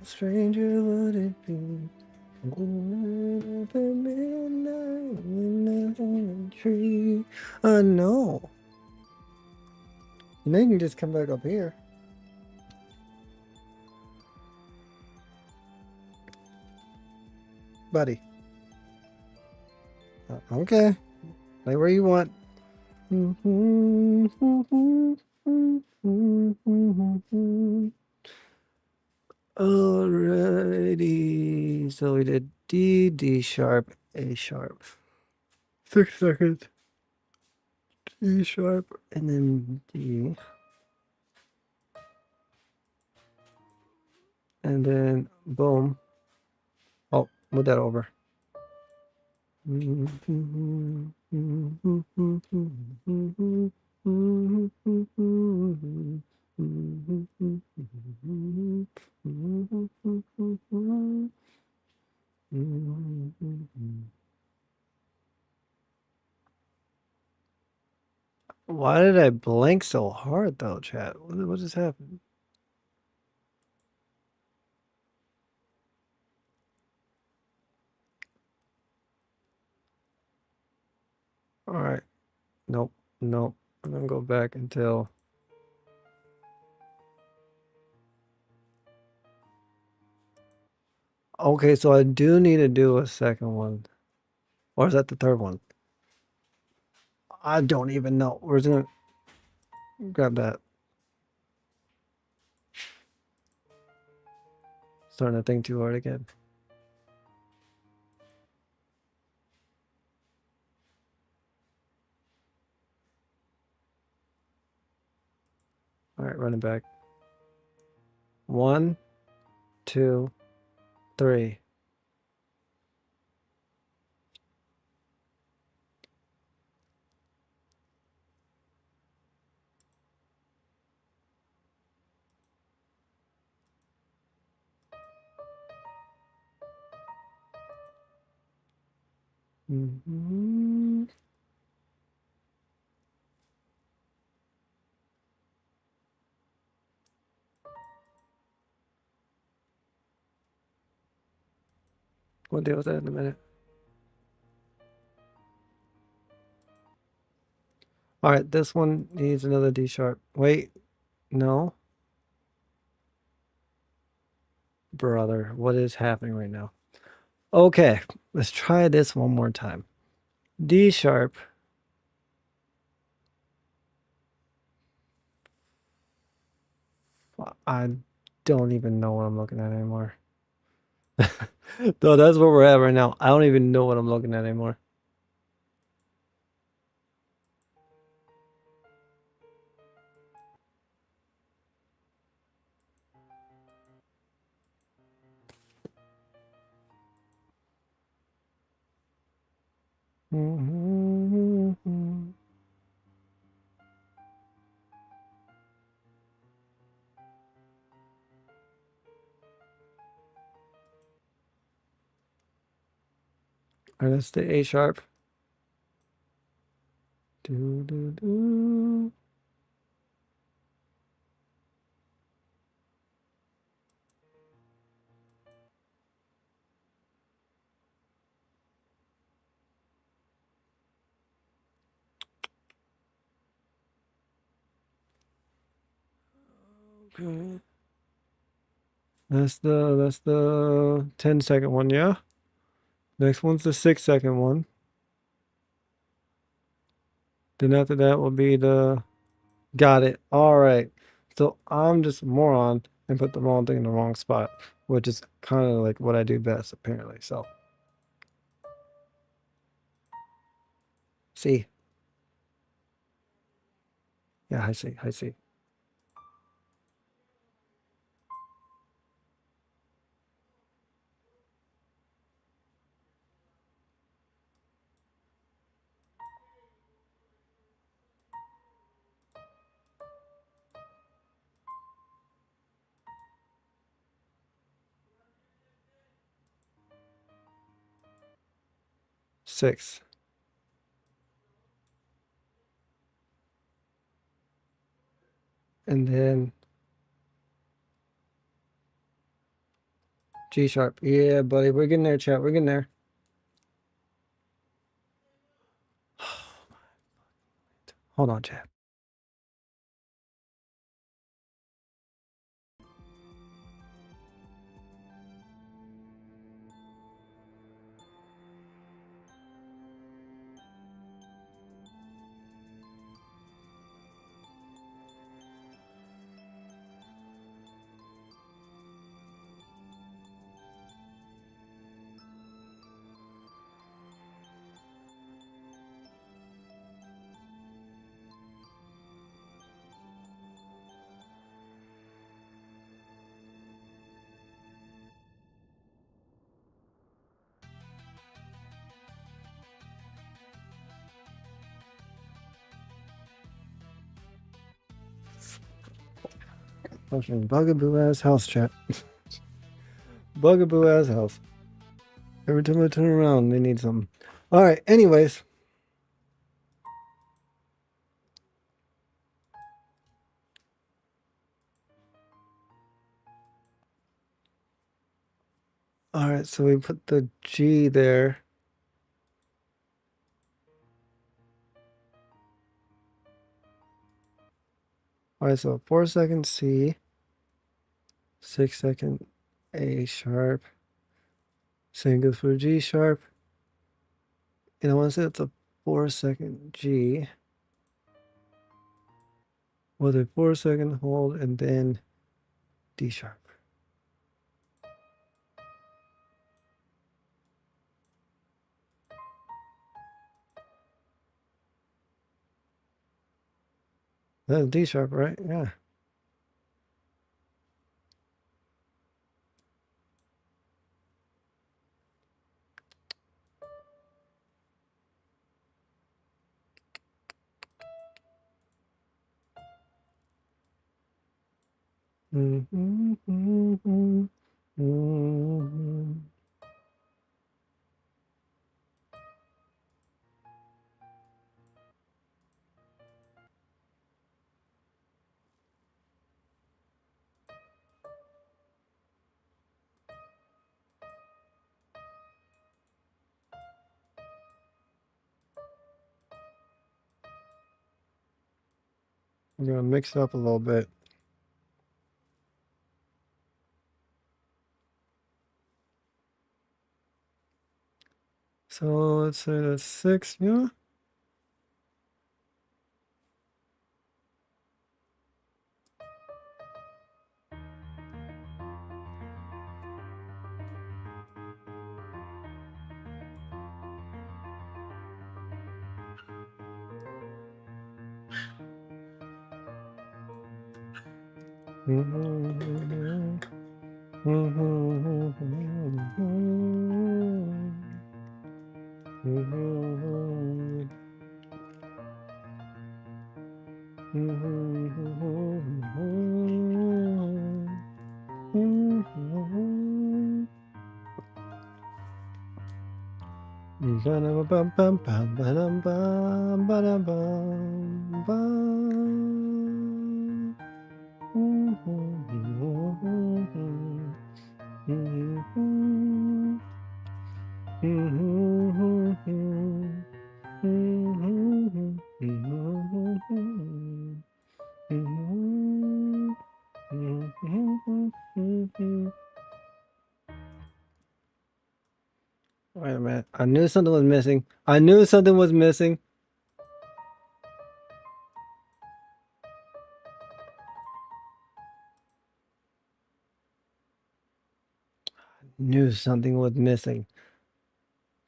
Stranger would it be? Midnight in the tree. No. And then you just come back up here. Buddy. Okay. Lay where you want. Alrighty. So we did D, D sharp, A sharp. 6 seconds. D sharp, and then D. And then boom. Oh, move that over. Why did I blink so hard though, chat? What just happened? All right. Nope. Nope. I'm gonna go back until. Okay, so I do need to do a second one. Or is that the third one? I don't even know. We're gonna grab that. Starting to think too hard again. All right, running back. 1, 2, 3. We'll deal with that in a minute. All right, this one needs another D sharp. Wait, no. Brother, what is happening right now? Okay, let's try this one more time. D sharp. I don't even know what I'm looking at anymore. No, that's where we're at right now. I don't even know what I'm looking at anymore. All right, that's the A sharp. Do, do, do. Okay. That's the 10-second one, yeah? Next one's the 6-second one. Then after that will be the got it. All right. So I'm just a moron and put the wrong thing in the wrong spot, which is kind of like what I do best, apparently. So see. Yeah, I see. I see. Six. And then G sharp. Yeah, buddy. We're getting there, chat. We're getting there. Hold on, chat. Fucking bugaboo ass house chat. Bugaboo ass house. Every time I turn around, they need something. Alright, anyways. Alright, so we put the G there. Alright, so 4-second C, 6-second A sharp. Same goes for G sharp. And I want to say it's a 4-second G with a 4-second hold and then D sharp. That's D sharp, right? Yeah. Mm-hmm, mm-hmm, mm-hmm. I'm gonna mix it up a little bit. So let's say that's 6, yeah. Mm-hmm, mm-hmm, mm-hmm, Wait a minute. I knew something was missing. I knew something was missing. Knew something was missing.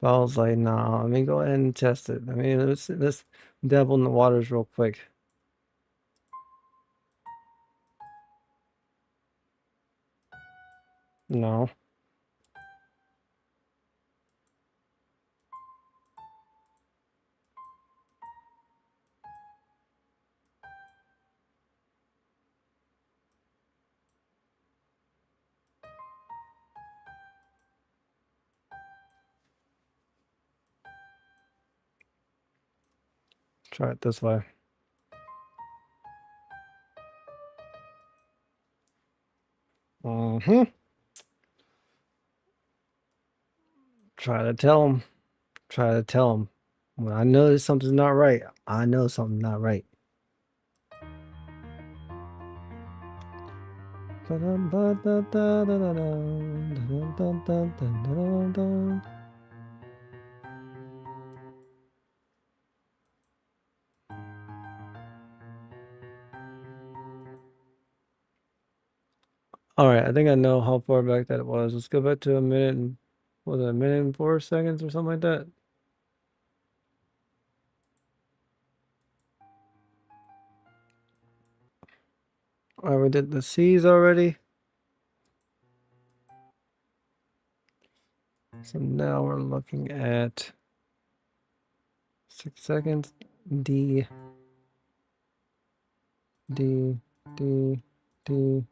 But I was like, nah, let me go ahead and test it. I mean, let's dabble in the waters real quick. No. Try it this way. Mm-hmm. Try to tell him. Try to tell him. When I know that something's not right, I know something's not right. All right, I think I know how far back that it was. Let's go back to a minute and, was it a minute and 4 seconds or something like that? All right, we did the C's already. So now we're looking at 6 seconds. D, D, D, D.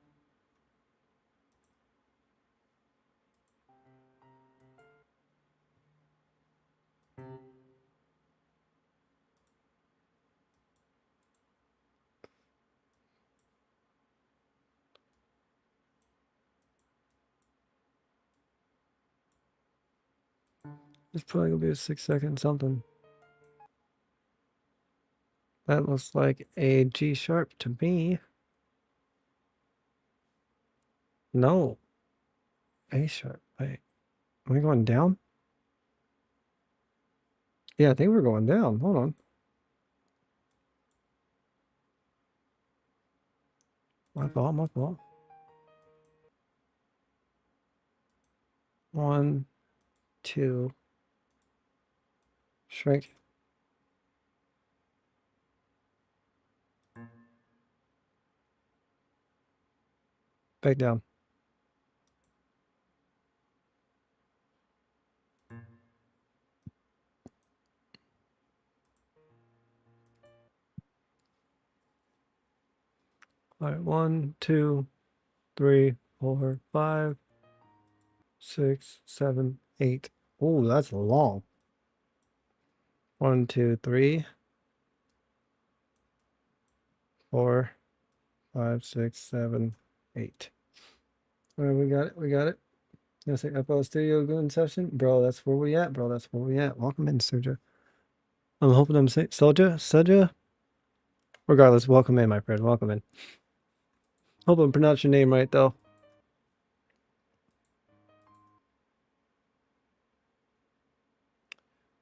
It's probably gonna be a 6-second something. That looks like a G sharp to me. No. A sharp. Wait. Are we going down? Yeah, I think we're going down. Hold on. My fault, my fault. 1, 2. Shrink. Back down. All right, 1, 2, 3, 4, 5, 6, 7, 8. Oh, that's long. 1, 2, 3, 4, 5, 6, 7, 8. All right, we got it. We got it. Yes, FL Studio good session, bro. That's where we at, bro. That's where we at. Welcome in, Suja. I'm hoping I'm saying Suja. Regardless, welcome in, my friend. Welcome in. Hope I pronounced your name right, though.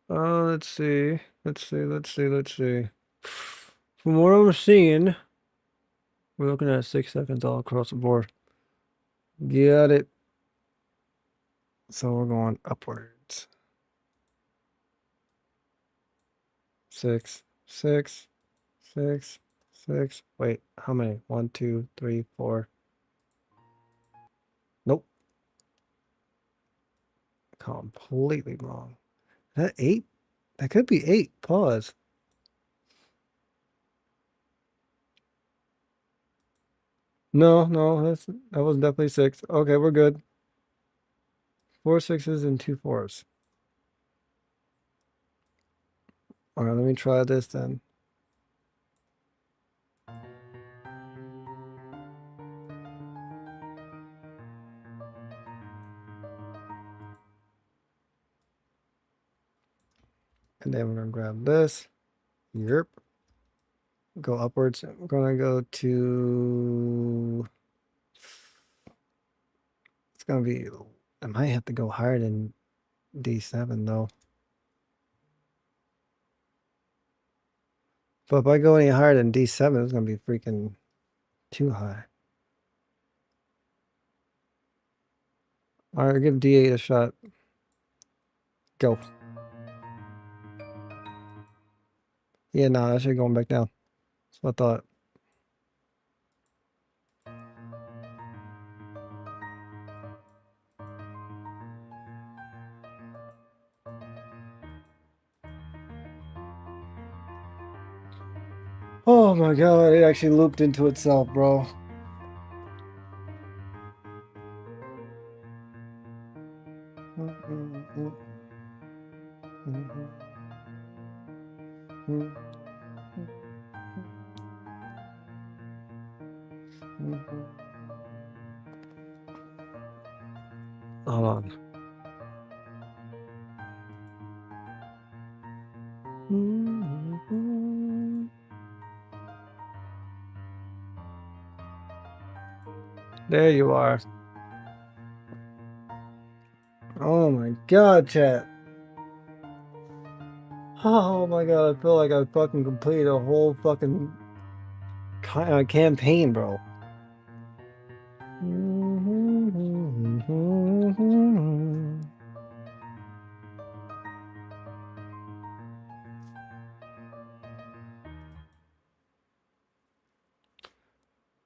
Let's see. Let's see. From what I'm seeing, we're looking at 6 seconds all across the board. Got it. So we're going upwards. 6, 6, 6, 6. Wait, how many? 1, 2, 3, 4. Nope. Completely wrong. That 8? That could be 8. Pause. No, that was definitely 6. Okay, we're good. 4 6s and 2 4s. All right, let me try this then. And then we're gonna grab this. Yep. Go upwards. We're gonna go to. It's gonna be. I might have to go higher than D7 though. But if I go any higher than D7, it's gonna be freaking too high. All right, give D8 a shot. Go. Yeah, no, that should going back down. That's what I thought. Oh my god, it actually looped into itself, bro. Hold on. There you are. Oh my god, chat. Oh my god, I feel like I fucking completed a whole fucking campaign, bro.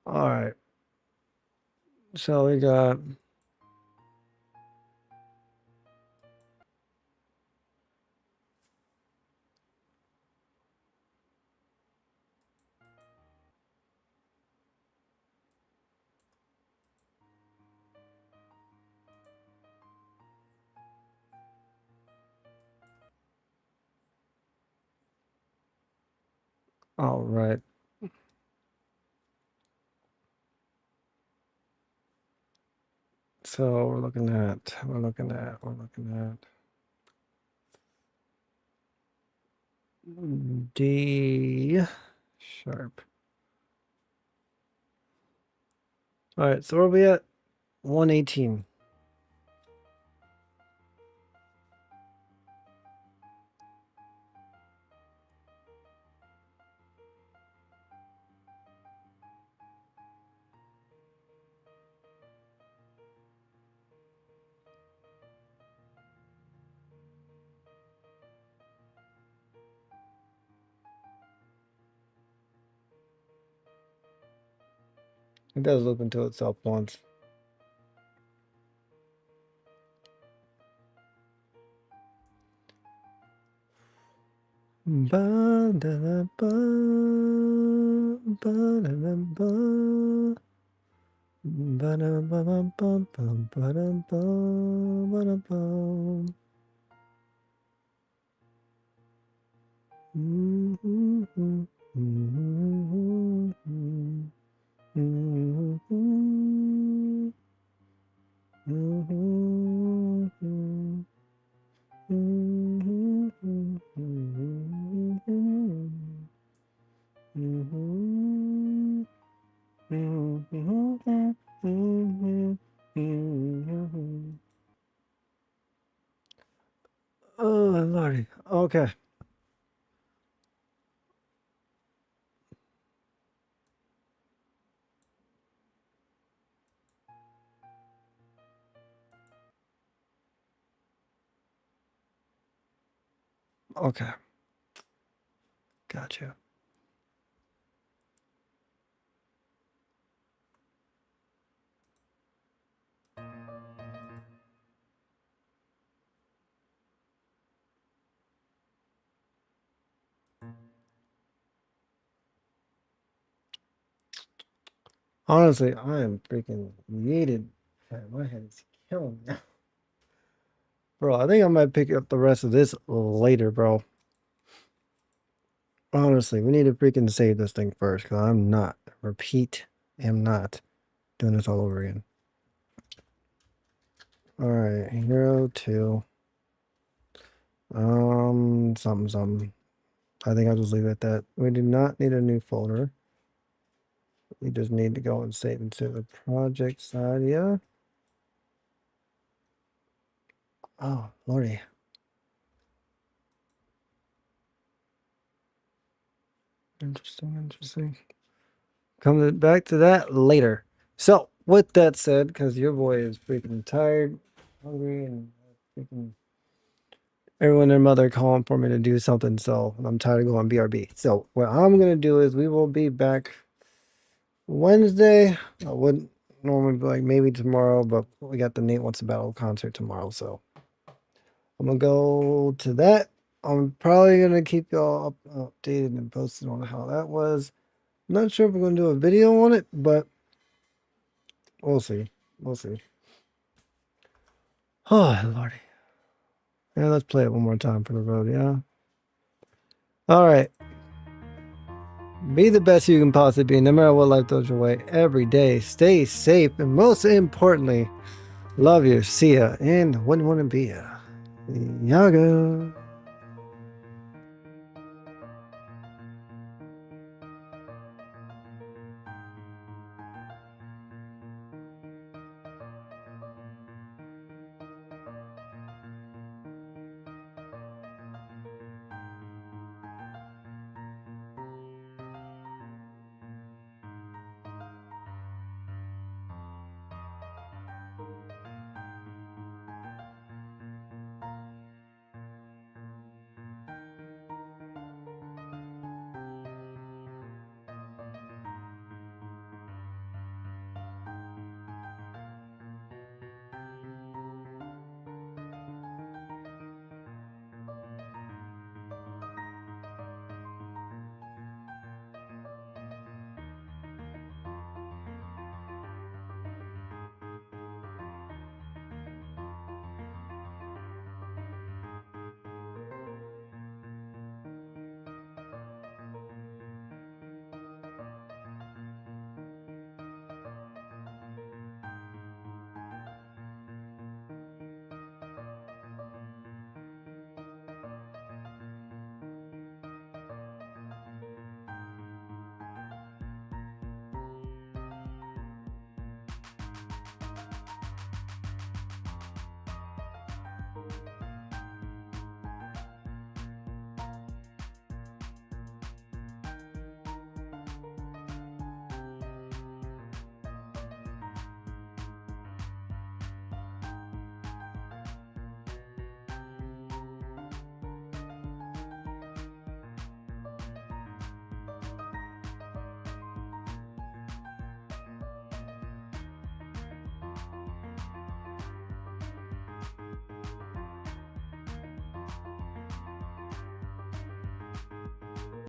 All right. So we got All right. So we're looking at D sharp. All right, so where are we at? 118. It does look into itself once. Ba da da ba ba da da ba ba da ba ba ba ba ba da ba ba da ba. Oh, Lordy. Okay. Okay. Gotcha. Honestly, I am freaking yeeted. My head is killing me. Bro, I think I might pick up the rest of this later, bro. Honestly, we need to freaking save this thing first, because I'm not, repeat, am not doing this all over again. Alright, hero 2. Something. I think I'll just leave it at that. We do not need a new folder. We just need to go and save into the project side, yeah? Oh, lordy. Interesting. Coming back to that later. So, with that said, because your boy is freaking tired, hungry, and freaking everyone and their mother calling for me to do something, so I'm tired of going BRB. So, what I'm going to do is we will be back Wednesday. I wouldn't normally be like maybe tomorrow, but we got the Nate Wants a Battle concert tomorrow, so I'm going to go to that. I'm probably going to keep y'all updated and posted on how that was. Not sure if we're going to do a video on it, but we'll see. We'll see. Oh, lordy. Yeah, let's play it one more time for the road, yeah? All right. Be the best you can possibly be, no matter what life throws your way every day. Stay safe, and most importantly, love you, see ya, and wouldn't want to be ya. Yaga.